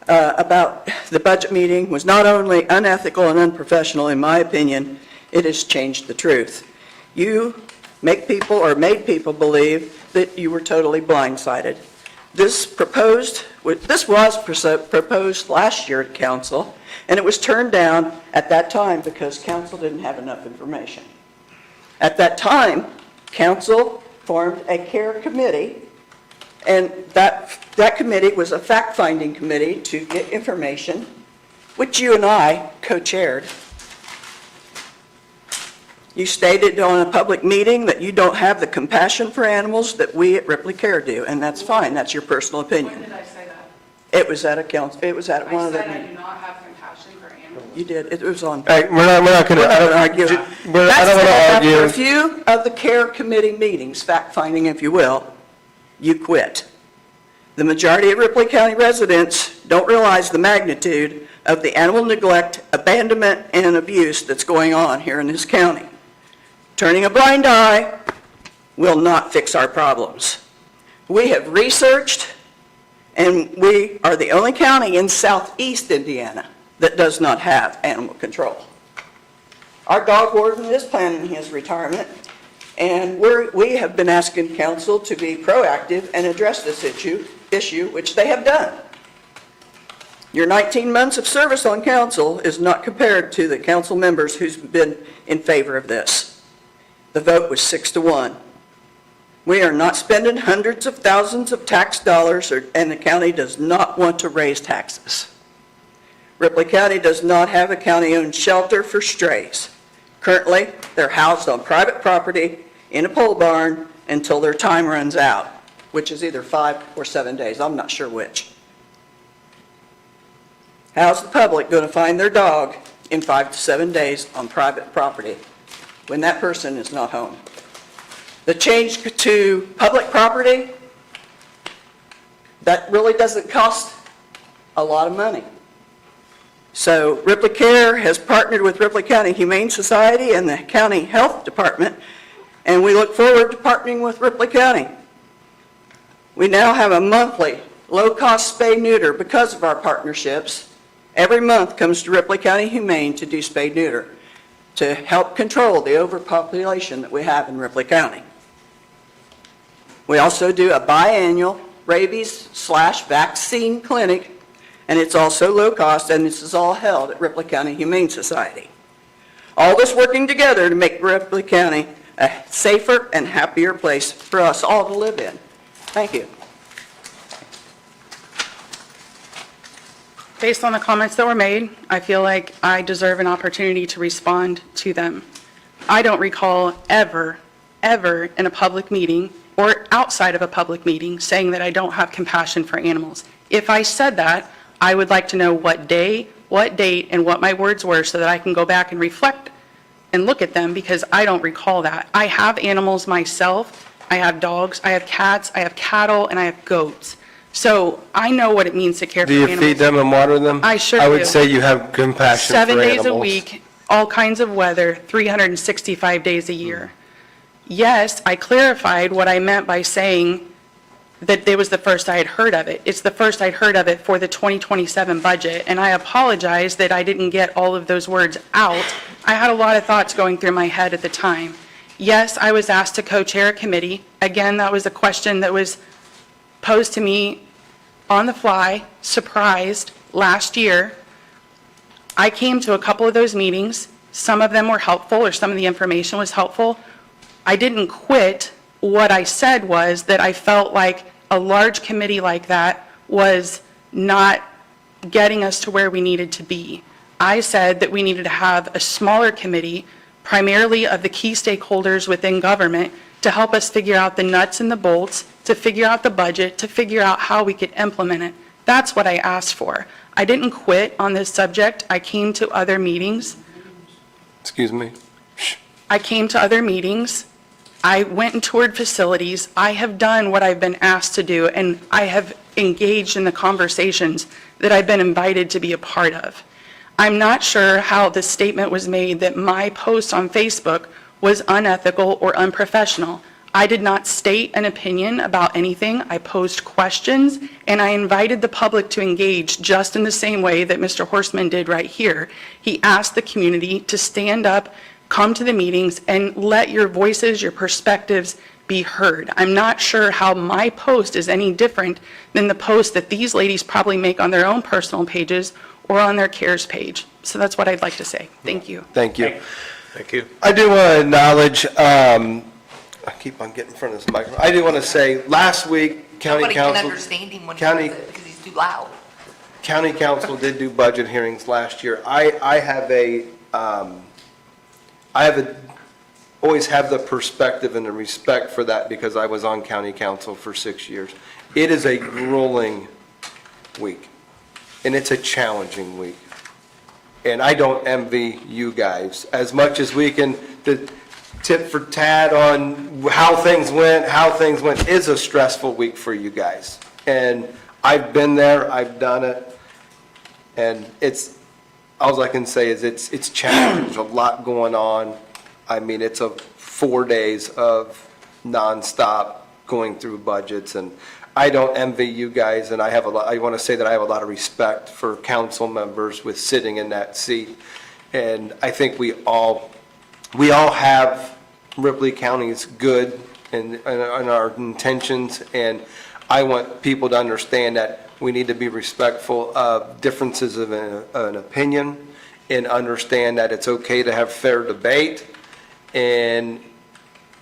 about the budget meeting was not only unethical and unprofessional, in my opinion, it has changed the truth. You made people believe that you were totally blindsided. This was proposed last year at council, and it was turned down at that time because council didn't have enough information. At that time, council formed a care committee, and that committee was a fact-finding committee to get information, which you and I co-chaired. You stated on a public meeting that you don't have the compassion for animals that we at Ripley Care do, and that's fine. That's your personal opinion. When did I say that? It was at a council, it was at one of the I said I do meetings. not have compassion for animals. You did, it was on. All right, we're not going to, I don't want to After a argue. few of the care committee meetings, fact-finding if you will, you quit. The majority of Ripley County residents don't realize the magnitude of the animal neglect, abandonment, and abuse that's going on here in this county. Turning a blind eye will not fix our problems. We have researched, and we are the only county in southeast Indiana that does not have animal control. Our dog warden is planning his retirement, and we have been asking council to be proactive and address this issue, which they have done. Your 19 months of service on council is not compared to the council members who's been in favor of this. The vote was 6-1. We are not spending hundreds of thousands of tax dollars, and the county does not want to raise taxes. Ripley County does not have a county-owned shelter for strays. Currently, they're housed on private property in a pole barn until their time runs out, which is either 5 or 7 days. I'm not sure which. How's the public going to find their dog in 5 to 7 days on private property when that person is not home? The change to public property, that really doesn't cost a lot of money. So Ripley Care has partnered with Ripley County Humane Society and the County Health Department, and we look forward to partnering with Ripley County. We now have a monthly low-cost spay-neuter because of our partnerships. Every month comes to Ripley County Humane to do spay-neuter to help control the overpopulation that we have in Ripley County. We also do a biannual rabies/vaccine clinic, and it's also low cost, and this is all held at Ripley County Humane Society. All this working together to make Ripley County a safer and happier place for us all to live in. Thank you. Based on the comments that were made, I feel like I deserve an opportunity to respond to them. I don't recall ever in a public meeting or outside of a public meeting saying that I don't have compassion for animals. If I said that, I would like to know what day, what date, and what my words were so that I can go back and reflect and look at them, because I don't recall that. I have animals myself. I have dogs, I have cats, I have cattle, and I have goats. So I know what it means to care for Do animals. you feed them and water them? I sure I would do. say you have compassion for 7 animals. days a week, all kinds of weather, 365 days a year. Yes, I clarified what I meant by saying that it was the first I had heard of it. It's the first I'd heard of it for the 2027 budget, and I apologize that I didn't get all of those words out. I had a lot of thoughts going through my head at the time. Yes, I was asked to co-chair a committee. Again, that was a question that was posed to me on the fly, surprised, last year. I came to a couple of those meetings. Some of them were helpful, or some of the information was helpful. I didn't quit. What I said was that I felt like a large committee like that was not getting us to where we needed to be. I said that we needed to have a smaller committee, primarily of the key stakeholders within government, to help us figure out the nuts and the bolts, to figure out the budget, to figure out how we could implement it. That's what I asked for. I didn't quit on this subject. I came to other meetings. Excuse me? I came to other meetings. I went and toured facilities. I have done what I've been asked to do, and I have engaged in the conversations that I've been invited to be a part of. I'm not sure how the statement was made that my post on Facebook was unethical or unprofessional. I did not state an opinion about anything. I posed questions, and I invited the public to engage just in the same way that Mr. Horstman did right here. He asked the community to stand up, come to the meetings, and let your voices, your perspectives be heard. I'm not sure how my post is any different than the post that these ladies probably make on their own personal pages or on their CARES page. So that's what I'd like to say. Thank you. Thank you. Thank you. I do want to acknowledge, I keep on getting in front of this microphone. I do want to say, last week, County Nobody can Council, understand him when he County- does it because he's too loud. County Council did do budget hearings last year. I have always have the perspective and the respect for that because I was on County Council for 6 years. It is a grueling week, and it's a challenging week. And I don't envy you guys. As much as we can, the tit for tat on how things went is a stressful week for you guys. And I've been there, I've done it, and all I can say is it's challenging. There's a lot going on. I mean, it's 4 days of nonstop going through budgets, and I don't envy you guys, and I want to say that I have a lot of respect for council members with sitting in that seat. And I think we all have Ripley County's good and our intentions, and I want people to understand that we need to be respectful of differences of an opinion and understand that it's okay to have fair debate, and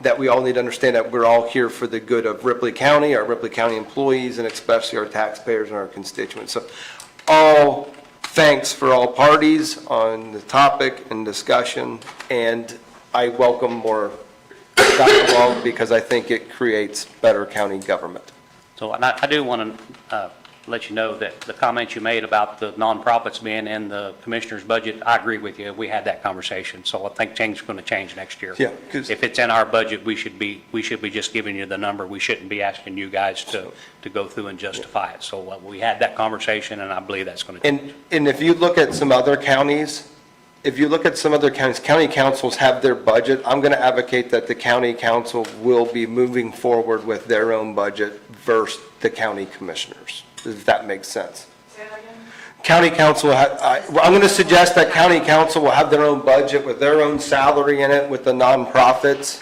that we all need to understand that we're all here for the good of Ripley County, our Ripley County employees, and especially our taxpayers and our constituents. So all thanks for all parties on the topic and discussion, and I welcome more dialogue because I think it creates better county government. So and I do want to let you know that the comments you made about the nonprofits being in the commissioner's budget, I agree with you. We had that conversation. So I think things are going to change next year. Yeah, 'cause- If it's in our budget, we should be just giving you the number. We shouldn't be asking you guys to go through and justify it. So we had that conversation, and I believe that's going to change. And if you look at some other counties, county councils have their budget. I'm going to advocate that the county council will be moving forward with their own budget versus the county commissioners, if that makes sense. County council, I'm going to suggest that county council will have their own budget with their own salary in it with the nonprofits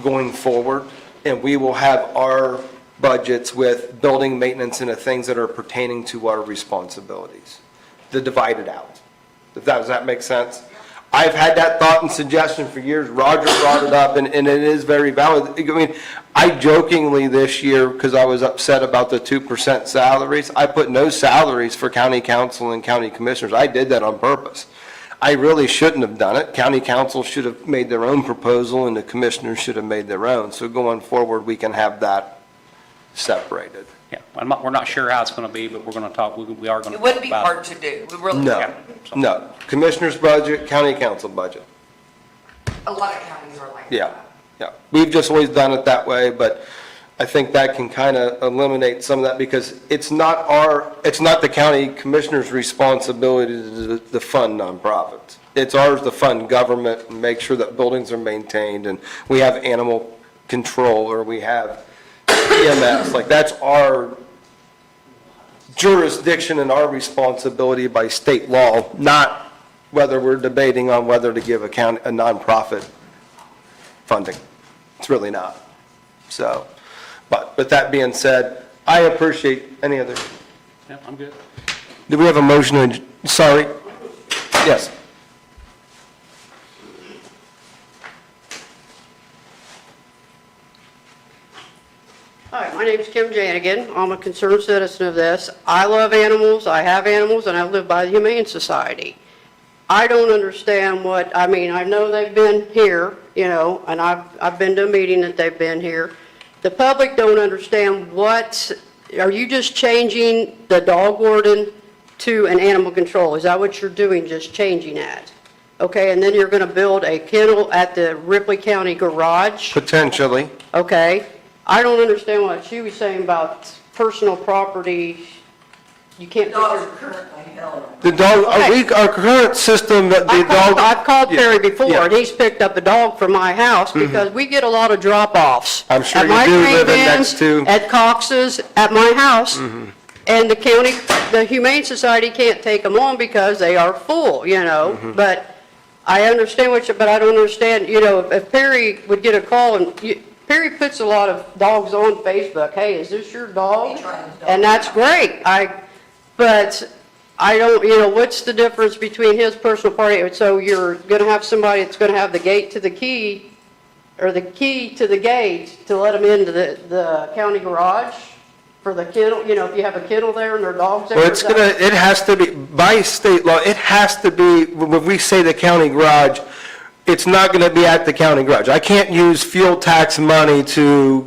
going forward, and we will have our budgets with building maintenance and the things that are pertaining to our responsibilities, the divided out. Does that make sense? I've had that thought and suggestion for years. Roger brought it up, and it is very valid. I mean, I jokingly this year, because I was upset about the 2% salaries, I put no salaries for county council and county commissioners. I did that on purpose. I really shouldn't have done it. County council should have made their own proposal, and the commissioners should have made their own. So going forward, we can have that separated. Yeah, we're not sure how it's going to be, but we're going to talk, we are going to It talk wouldn't be about hard to do. We really No, wouldn't. no. Commissioner's budget, county council budget. A lot of counties are like that. Yeah, yeah. We've just always done it that way, but I think that can kind of eliminate some of that because it's not the county commissioner's responsibility to fund nonprofits. It's ours to fund government and make sure that buildings are maintained and we have animal control or we have EMS. Like that's our jurisdiction and our responsibility by state law, not whether we're debating on whether to give a nonprofit funding. It's really not. So, but with that being said, I appreciate any other. Yeah, I'm good. Do we have a motion to, sorry? Yes. Hi, my name's Kim Janigan. I'm a concerned citizen of this. I love animals, I have animals, and I live by the Humane Society. I don't understand I know they've been here, and I've been to a meeting that they've been here. The public don't understand are you just changing the dog warden to an animal control? Is that what you're doing, just changing that? Okay, and then you're going to build a kennel at the Ripley County garage? Potentially. Okay. I don't understand what she was saying about personal property. You can't. Dogs are currently held. The dog, our current system, the dog. I've called Perry before, yeah. and he's picked up a dog from my house because we get a lot of drop-offs. I'm sure At you my do grain live in bins, next to- At Cox's, at my house. And the Humane Society can't take them on because they are full, But I understand but I don't understand, if Perry would get a call and Perry puts a lot of dogs on Facebook. Hey, is this your dog? He tries dogs. And that's great. But I don't, what's the difference between his personal property? So you're going to have somebody that's going to have the gate to the key, or the key to the gate to let them into the county garage for the kennel, if you have a kennel there and their dogs there? Well, it has to be, by state law, it has to be, when we say the county garage, it's not going to be at the county garage. I can't use fuel tax money to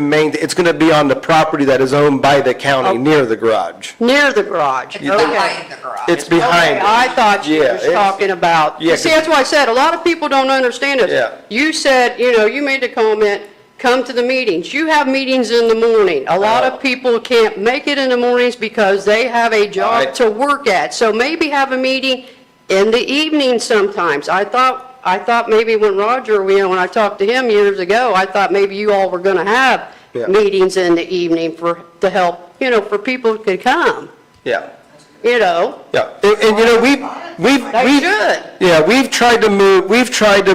maintain, it's going to be on the property that is owned by the county, near the garage. Near the garage, okay. Behind the garage. It's behind Okay, it. I thought you Yeah, was it's- talking about, Yeah, see, that's why I said, a lot of people don't understand it. Yeah. You said, you made the comment, come to the meetings. You have meetings in the morning. A lot of people can't make it in the mornings because they have a job to work at. So maybe have a meeting in the evening sometimes. I thought maybe when Roger, when I talked to him years ago, I thought maybe you all were gonna have meetings in the evening to help, for people who could come, Yeah. Yeah, And they should. Yeah, we've tried to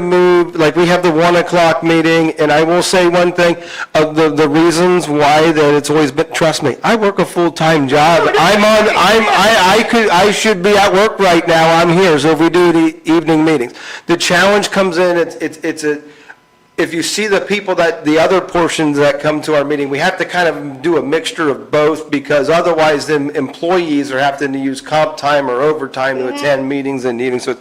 move, like, we have the 1 o'clock meeting, and I will say one thing, the reasons why that it's always been, trust me, I work a full-time job. I should be at work right now, I'm here, so if we do the evening meetings. The challenge comes in, if you see the people the other portions that come to our meeting, we have to kind of do a mixture of both, because otherwise then employees are having to use comp time or overtime to attend meetings and evenings. So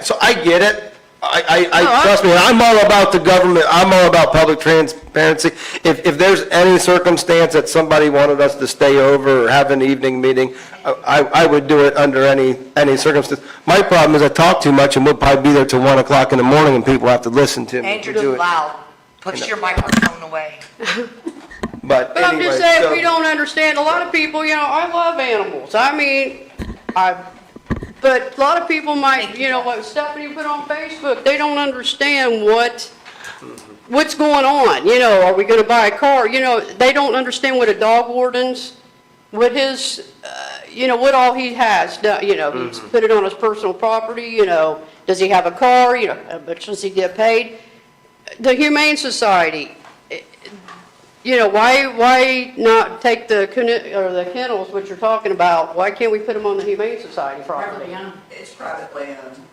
so I get it. trust me, I'm all about the government, I'm all about public transparency. If there's any circumstance that somebody wanted us to stay over or have an evening meeting, I would do it under any circumstance. My problem is I talk too much and we'll probably be there till 1 o'clock in the morning and people have to listen to me. Andrew, to do just it. loud. Put your microphone away. But But I'm anyway, just saying, so- we don't understand, a lot of people, I love animals, but a lot of people might, what Stephanie put on Facebook, they don't understand what's going on, are we gonna buy a car, they don't understand what a dog warden's, what his, what all he has, he's put it on his personal property, does he have a car, how much does he get paid? The Humane Society, why not take the kennels, which you're talking about, why can't we put them on the Humane Society property? It's privately owned.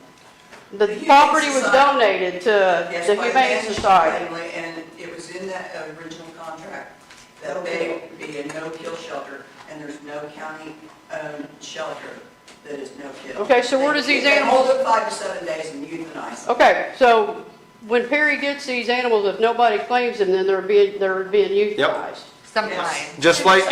The property was donated to the Humane Society. And it was in that original contract that they would be a no-kill shelter, and there's no county-owned shelter that is no-kill. Okay, so where does these animals? They hold them 5 to 7 days and euthanize them. Okay, so when Perry gets these animals, if nobody claims them, then they're being euthanized. Sometimes. Just like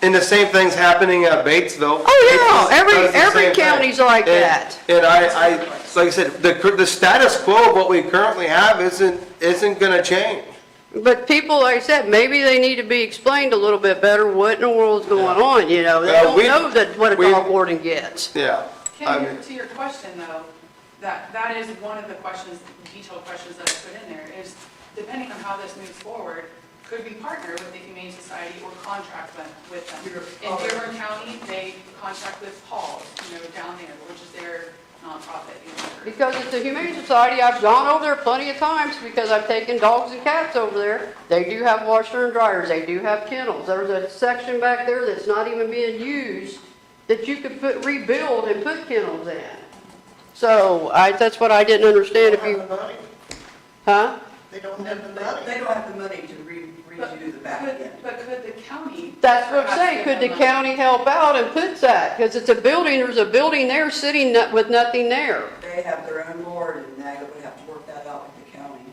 in the same thing's happening at Batesville. Oh, yeah, It's the every same thing. county's like that. And like I said, the status quo of what we currently have isn't gonna change. But people, like I said, maybe they need to be explained a little bit better what in the world's going on, They don't know what a dog warden gets. Yeah. I mean- Ken, to your question though, that is one of the questions, detailed questions that I put in there, is depending on how this moves forward, could we partner with the Humane Society or contract with them? In Dearborn County, they contract with Paul's, down there, which is their nonprofit. Because it's the Humane Society, I've gone over there plenty of times because I've taken dogs and cats over there. They do have washer and dryers, they do have kennels. There's a section back there that's not even being used that you could rebuild and put kennels in. So that's what I didn't understand if you, huh? They don't have the money. They don't have the money to redo the back end. But could the county? That's what I'm saying, could the county help out and put that? Because it's a building, there's a building there sitting with nothing there. They have their own board, and they would have to work that out with the county.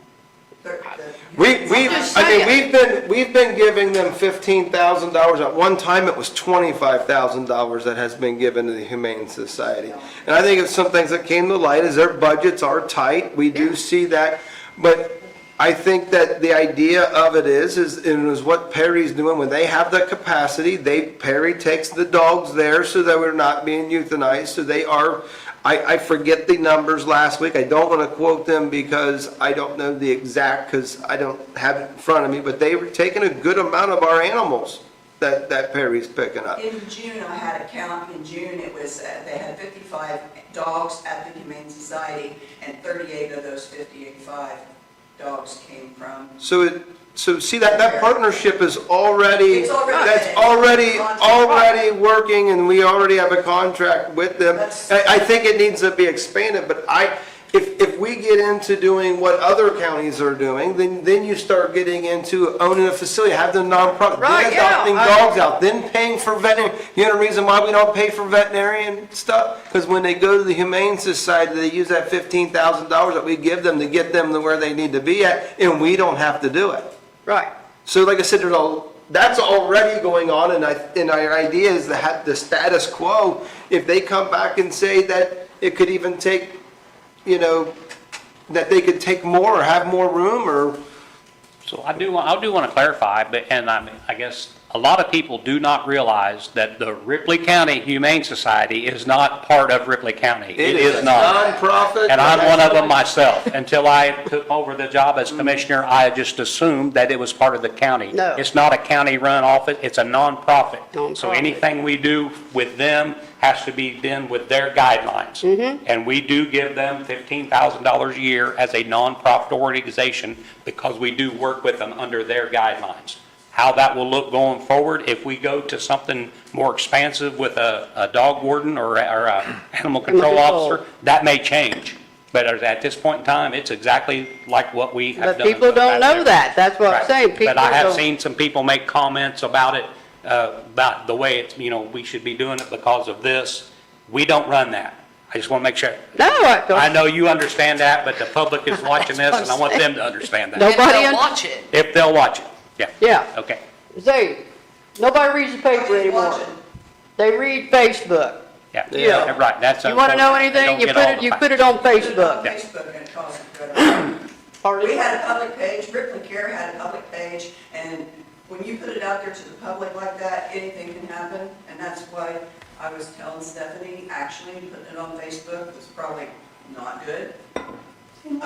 We've been giving them $15,000. At one time, it was $25,000 that has been given to the Humane Society. And I think it's some things that came to light is their budgets are tight. We do see that. But I think that the idea of it is what Perry's doing. When they have the capacity, Perry takes the dogs there so that we're not being euthanized. So they are, I forget the numbers last week. I don't want to quote them because I don't know the exact, because I don't have it in front of me. But they were taking a good amount of our animals that Perry's picking up. In June, I had a count. In June, it was, they had 55 dogs at the Humane Society, and 38 of those 55 dogs came from. So see that partnership is already, It's already- that's already working, and we already have a contract with them. I think it needs to be expanded, but if we get into doing what other counties are doing, then you start getting into owning a facility, have the nonprofit, Right, then yeah, adopting dogs out, then paying for veterinary. You know the reason why we don't pay for veterinarian stuff? Because when they go to the Humane Society, they use that $15,000 that we give them to get them to where they need to be at, and we don't have to do it. Right. So like I said, that's already going on, and our idea is the status quo. If they come back and say that it could even take, that they could take more or have more room, or. So I do want to clarify, I guess a lot of people do not realize that the Ripley County Humane Society is not part of Ripley County. It is not. Nonprofit. And I'm one of them myself. Until I took over the job as commissioner, I just assumed that it was part of the county. No. It's not a county-run office, it's a nonprofit. So Nonprofit. anything we do with them has to be done with their guidelines. And we do give them $15,000 a year as a nonprofit organization because we do work with them under their guidelines. How that will look going forward, if we go to something more expansive with a dog warden or a animal control officer, that may change. But at this point in time, it's exactly like what we have done. But people don't know that, that's what I'm Right. saying. But I have People seen some people make comments about it, about the way it's, we should be doing it because of this. We don't run that. I just want to make sure. No, I I don't. know you understand that, but the public is watching this, and I want them to understand that. If Nobody they'll un- watch it. If they'll watch it, yeah. Yeah, Okay. say, nobody reads the paper anymore. They read Facebook. Yeah. Yeah. Right, that's. You want to know unfortunate. They anything, don't you get put all it, the you facts. put it on Put it on Facebook. Facebook and it costs good. Pardon? We had a public page, Ripley Care had a public page, and when you put it out there to the public like that, anything can happen, and that's why I was telling Stephanie, actually, putting it on Facebook was probably not good. Then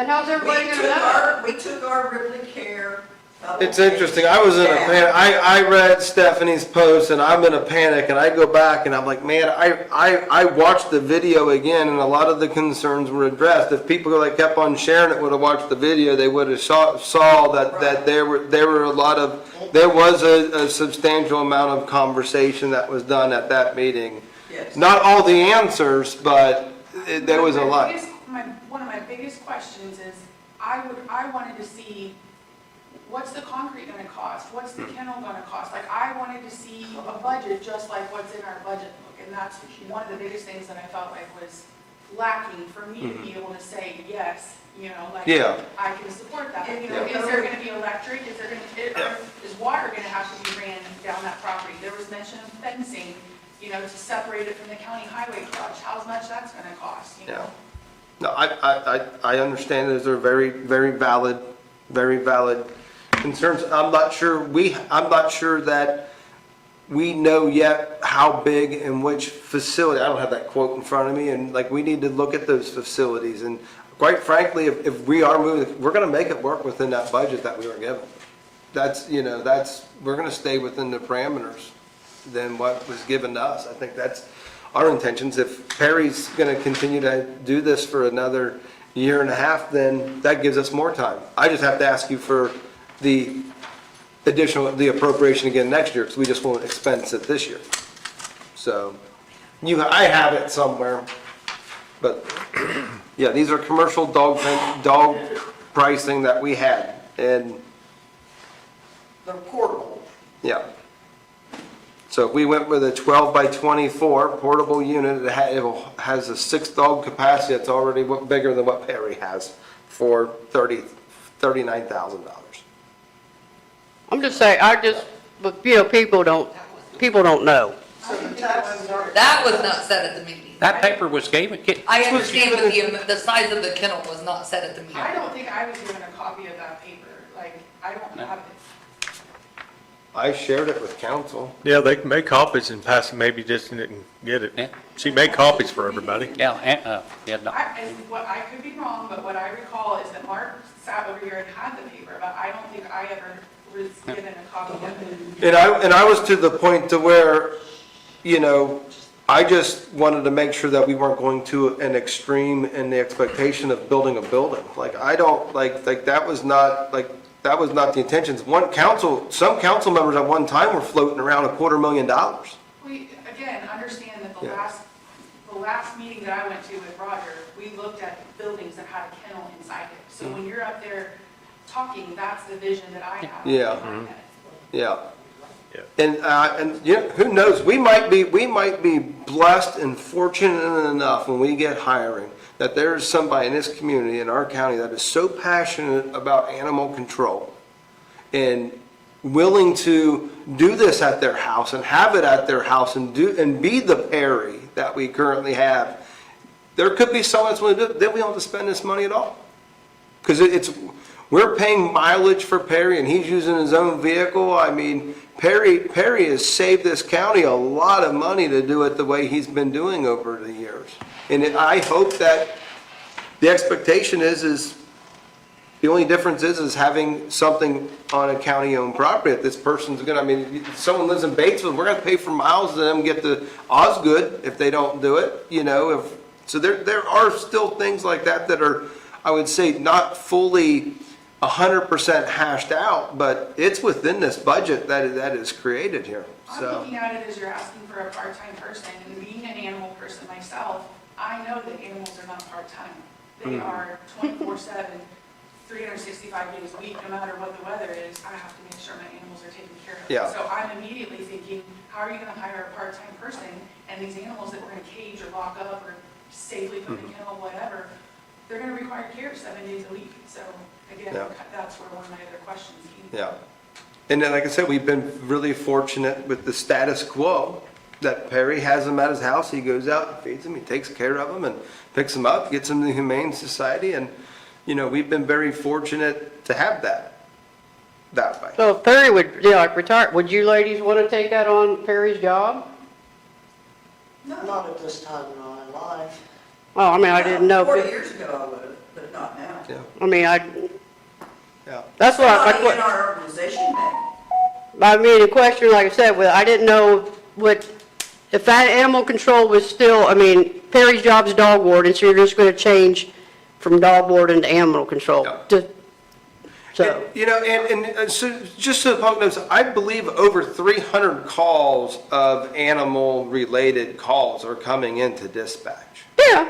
how's everybody We gonna took know? we took our Ripley Care public It's interesting, I was in a page panic, down. I read Stephanie's post, and I'm in a panic, and I go back, and I'm like, man, I watched the video again, and a lot of the concerns were addressed. If people like kept on sharing it, would have watched the video, they would have saw that there were a lot of, there was a substantial amount of conversation that was done at that meeting. Yes. Not all the answers, but there was a lot. One of my biggest questions is, I wanted to see, what's the concrete gonna cost? What's the kennel gonna cost? Like, I wanted to see a budget just like what's in our budget book. And that's one of the biggest things that I felt like was lacking for me to be able to say, yes, you know, like, Yeah. I can support that. You know, Yeah. is there gonna be electric? Is there gonna, is water gonna have to be ran down that property? There was mention of fencing, you know, to separate it from the county highway garage. How much that's gonna cost, you know? Yeah. No, I understand those are very, very valid concerns. I'm not sure that we know yet how big and which facility. I don't have that quote in front of me, and like, we need to look at those facilities. And quite frankly, if we are moving, we're gonna make it work within that budget that we were given. We're gonna stay within the parameters than what was given to us. I think that's our intentions. If Perry's going to continue to do this for another year and a half, then that gives us more time. I just have to ask you for the the appropriation again next year, because we just won't expense it this year. So, I have it somewhere, but, yeah, these are commercial dog pricing that we had, and, They're portable. yeah. So we went with a 12 by 24 portable unit. It has a 6-dog capacity. It's already bigger than what Perry has for $39,000. I'm just saying, but you know, people don't know. So the taxes are. That was not said at the meeting. That paper was given. I understand, but the size of the kennel was not said at the meeting. I don't think I was given a copy of that paper. Like, I don't have it. I shared it with council. Yeah, they can make copies and pass it, maybe just didn't get Yeah. it. She made copies for everybody. Yeah, no. I could be wrong, but what I recall is that Mark sat over here and had the paper, but I don't think I ever was given a copy of it. And I was to the point to where, I just wanted to make sure that we weren't going to an extreme in the expectation of building a building. Like, I don't, that was not the intentions. Some council members at one time were floating around $250,000. We, again, understand that Yeah. the last meeting that I went to with Roger, we looked at buildings that had a kennel inside it. So when you're up there talking, that's the vision that I have in Yeah. my head. Yeah. Yeah. And who knows, we might be blessed and fortunate enough when we get hiring, that there is somebody in this community, in our county, that is so passionate about animal control and willing to do this at their house and have it at their house and be the Perry that we currently have. There could be someone that's willing to do it, then we don't have to spend this money at all. Because we're paying mileage for Perry, and he's using his own vehicle. I mean, Perry has saved this county a lot of money to do it the way he's been doing over the years. And I hope that the expectation is the only difference is having something on a county-owned property that this person's gonna, I mean, if someone lives in Batesville, we're gonna pay for miles to them get to Osgood if they don't do it, so there are still things like that are, I would say, not fully 100% hashed out, but it's within this budget that is created here, I'm so. looking at it as you're asking for a part-time person, and being an animal person myself, I know that animals are not part-time. They are 24/7, 365 days a week, no matter what the weather is, I have to make sure my animals are taken care of. Yeah. So I'm immediately thinking, how are you going to hire a part-time person, and these animals that we're going to cage or lock up or safely put in a kennel, whatever, they're going to require care 7 days a week. So again, Yeah. that's where one of my other questions came from. Yeah. And then, like I said, we've been really fortunate with the status quo that Perry has them at his house. He goes out and feeds them, he takes care of them and picks them up, gets them to the Humane Society. And, you know, we've been very fortunate to have that way. So if Perry would, like retire, would you ladies want to take that on Perry's job? Not at this time in my life. Oh, I mean, I didn't know. 40 years ago I would have, but not now. Yeah. I mean, Yeah. that's what Nobody in I, our organization may. I mean, the question, like I said, well, I didn't know what, if that animal control was still, I mean, Perry's job is dog warden, so you're just going to change from dog warden to animal control. Yeah. So, You know, and so, just so the public knows, I believe over 300 calls of animal-related calls are coming into dispatch. yeah,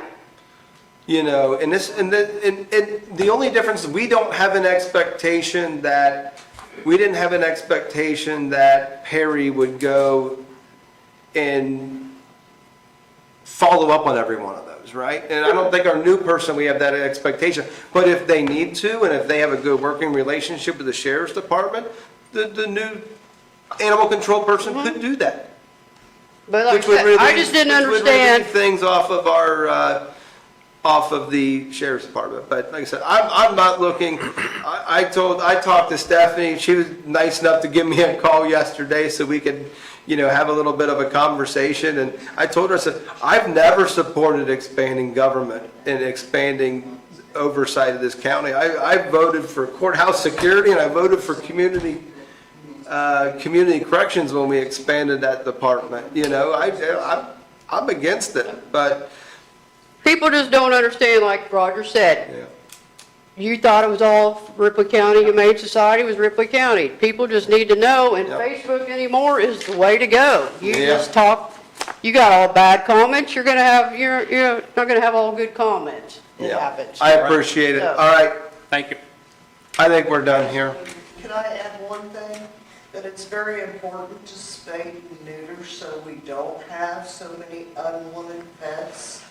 You know, and the only difference is we don't have an expectation that, Perry would go and follow up on every one of those, right? And I don't think our new person, we have that expectation. But if they need to, and if they have a good working relationship with the sheriff's department, the new animal control person could do that. but like I Which would said, I relieve- just didn't which would understand. relieve things off of our, off of the sheriff's department. But like I said, I'm not looking, I talked to Stephanie, she was nice enough to give me a call yesterday so we could, you know, have a little bit of a conversation. And I told her, I said, I've never supported expanding government and expanding oversight of this county. I voted for courthouse security and I voted for community corrections when we expanded that department. You know, I'm against it, but People just don't understand, like Roger said. yeah. You thought it was all Ripley County Humane Society was Ripley County. People just need to know, and Yep. Facebook anymore is the way to go. You Yeah. just talk, you got all bad comments, you're not gonna have all good comments. It Yeah. happens. I appreciate it. So- All right, Thank you. I think we're done here. Can I add one thing? That it's very important to spay and neuter so we don't have so many unwanted pets.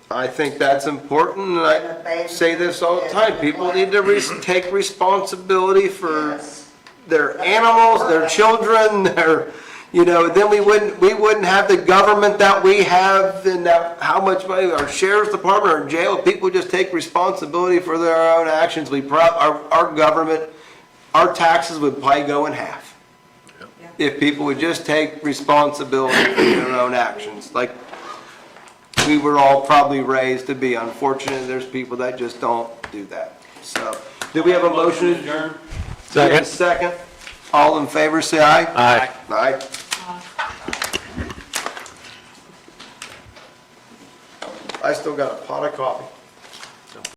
I think that's important, and I say this all the time. People need to take responsibility for Yes. their animals, their children, you know, then we wouldn't have the government that we have, and that, how much money, our sheriff's department, our jail, people just take responsibility for their own actions. Our government, our taxes would probably go in half. If people would just take responsibility for their own actions, like we were all probably raised to be. Unfortunately, there's people that just don't do that. So, do we have a motion to adjourn? Second. All in favor, say aye. Aye. Aye. I still got a pot of coffee.